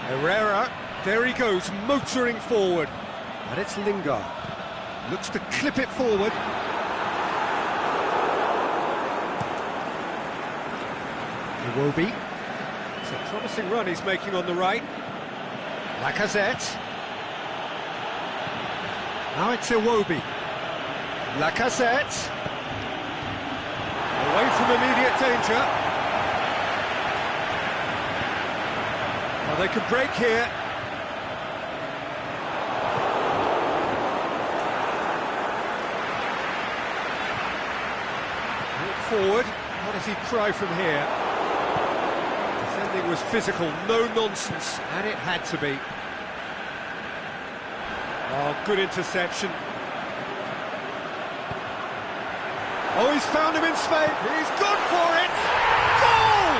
Herrera, there he goes, motoring forward. And it's Lingard. Looks to clip it forward. Iwobi. It's a promising run he's making on the right. Lacazette. Now it's Iwobi. Lacazette. Away from immediate danger. Well, they could break here. Forward. What does he try from here? Defending was physical, no nonsense, and it had to be. Oh, good interception. Oh, he's found him in space. He's gone for it. Goal!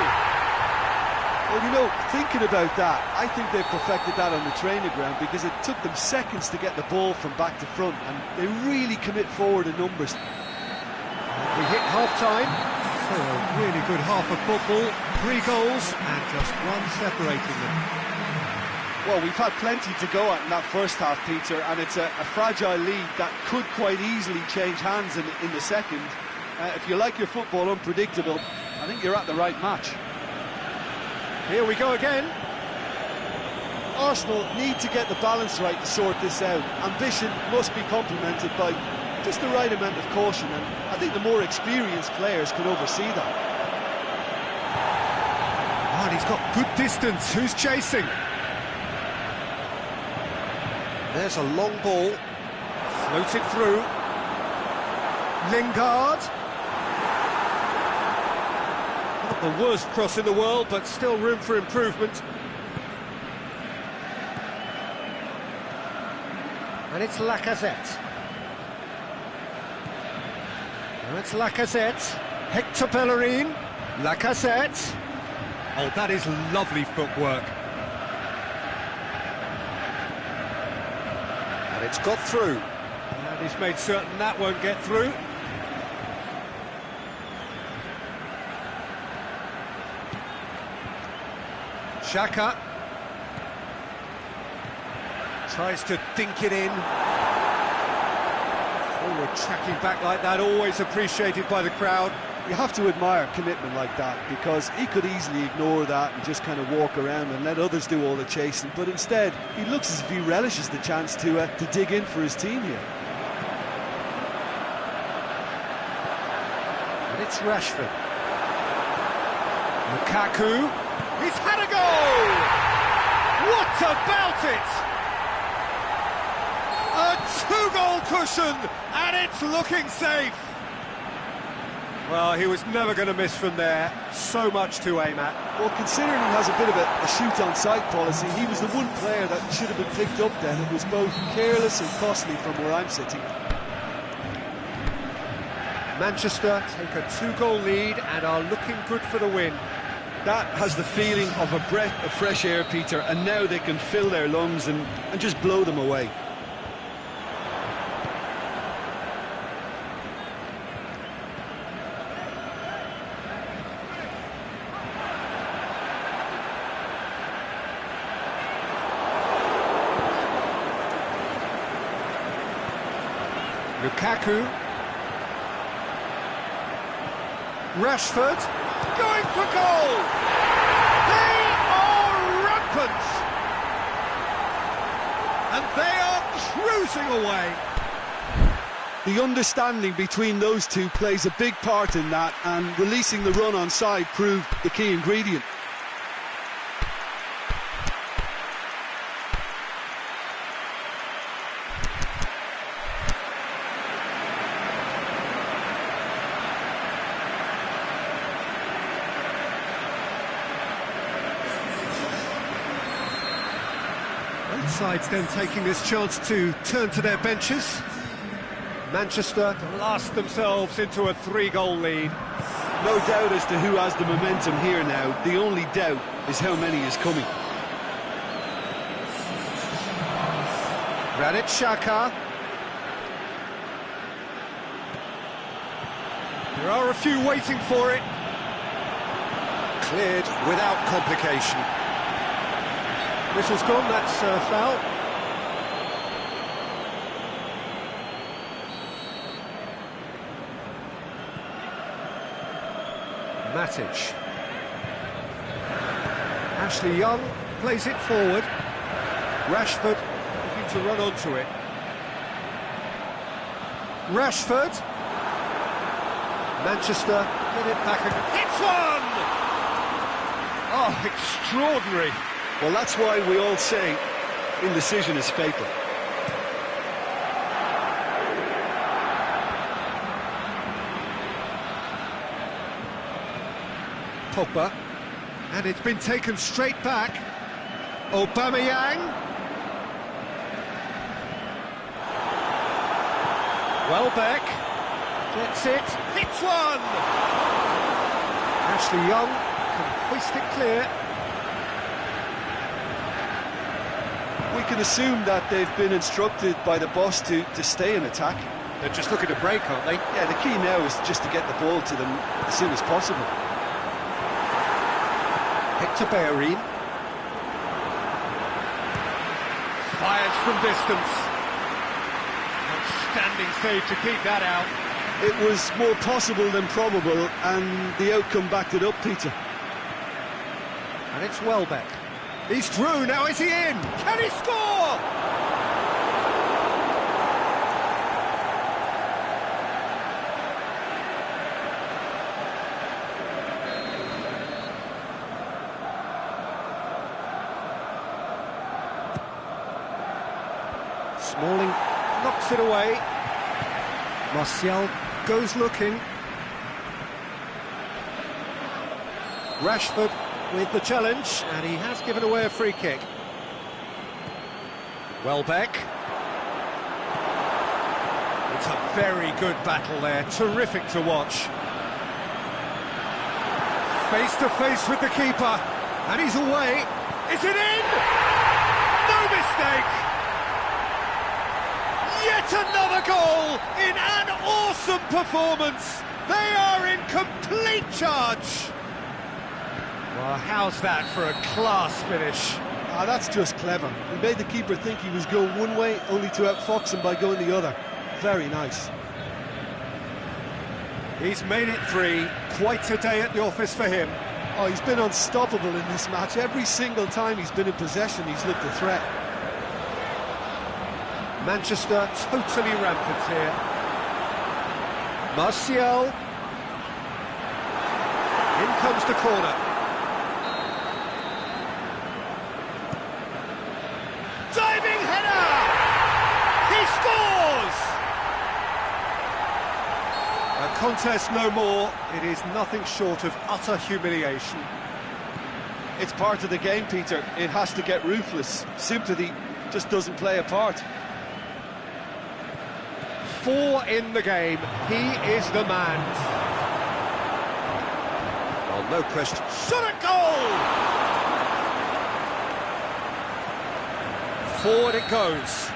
Well, you know, thinking about that, I think they've perfected that on the training ground because it took them seconds to get the ball from back to front, and they really commit forward in numbers. We hit half-time, so a really good half of football, 3 goals and just one separating them. Well, we've had plenty to go at in that first half, Peter, and it's a fragile lead that could quite easily change hands in the second. If you like your football unpredictable, I think you're at the right match. Here we go again. Arsenal need to get the balance right to sort this out. Ambition must be complemented by just the right amount of caution, and I think the more experienced players can oversee that. Oh, and he's got good distance. Who's chasing? There's a long ball. Float it through. Lingard. Not the worst cross in the world, but still room for improvement. And it's Lacazette. Now it's Lacazette. Hector Bellerin. Lacazette. Oh, that is lovely footwork. And it's got through. And he's made certain that won't get through. Xhaka tries to dink it in. Forward tracking back like that, always appreciated by the crowd. You have to admire commitment like that, because he could easily ignore that and just kind of walk around and let others do all the chasing, but instead he looks as if he relishes the chance to dig in for his team here. And it's Rashford. Lukaku. He's had a goal! What about it? A 2-goal cushion, and it's looking safe. Well, he was never going to miss from there. So much to aim at. Well, considering he has a bit of a shoot-on-sight policy, he was the one player that should have been picked up then. It was both careless and costly from where I'm sitting. Manchester take a 2-goal lead and are looking good for the win. That has the feeling of a breath of fresh air, Peter, and now they can fill their lungs and just blow them away. Lukaku. Rashford. Going for goal! They are rampant! And they are cruising away. The understanding between those two plays a big part in that, and releasing the run on side proved the key ingredient. Both sides then taking this chance to turn to their benches. Manchester blast themselves into a 3-goal lead. No doubt as to who has the momentum here now. The only doubt is how many is coming. Granit Xhaka. There are a few waiting for it. Cleared without complication. Whistle's gone, that's a foul. Matic. Ashley Young plays it forward. Rashford looking to run onto it. Rashford. Manchester get it back again. Hits one! Oh, extraordinary. Well, that's why we all say indecision is fatal. Pogba. And it's been taken straight back. Aubameyang. Welbeck gets it, hits one! Ashley Young can hoist it clear. We can assume that they've been instructed by the boss to stay in attack. They're just looking to break, aren't they? Yeah, the key now is just to get the ball to them as soon as possible. Hector Bellerin. Fires from distance. Outstanding save to keep that out. It was more possible than probable, and the outcome backed it up, Peter. And it's Welbeck. He's through, now is he in? Can he score? Smalling knocks it away. Martial goes looking. Rashford with the challenge, and he has given away a free kick. Welbeck. It's a very good battle there, terrific to watch. Face to face with the keeper, and he's away. Is it in? No mistake! Yet another goal in an awesome performance. They are in complete charge. Well, how's that for a class finish? Ah, that's just clever. He made the keeper think he was going one way, only to outfox him by going the other. Very nice. He's made it 3. Quite a day at the office for him. Oh, he's been unstoppable in this match. Every single time he's been in possession, he's looked a threat. Manchester totally rampant here. Martial. In comes the corner. Diving header! He scores! A contest no more. It is nothing short of utter humiliation. It's part of the game, Peter. It has to get ruthless. Sympathy just doesn't play a part. 4 in the game. He is the man. Well, no question. Shot at goal! Forward it goes.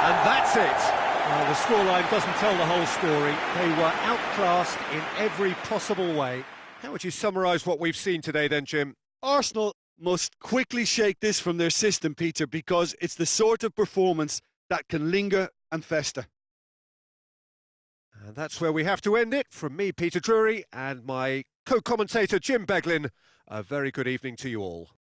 And that's it. Well, the scoreline doesn't tell the whole story. They were outclassed in every possible way. How would you summarise what we've seen today then, Jim? Arsenal must quickly shake this from their system, Peter, because it's the sort of performance that can linger and fester. And that's where we have to end it. From me, Peter Drury, and my co-commentator, Jim Beglin, a very good evening to you all.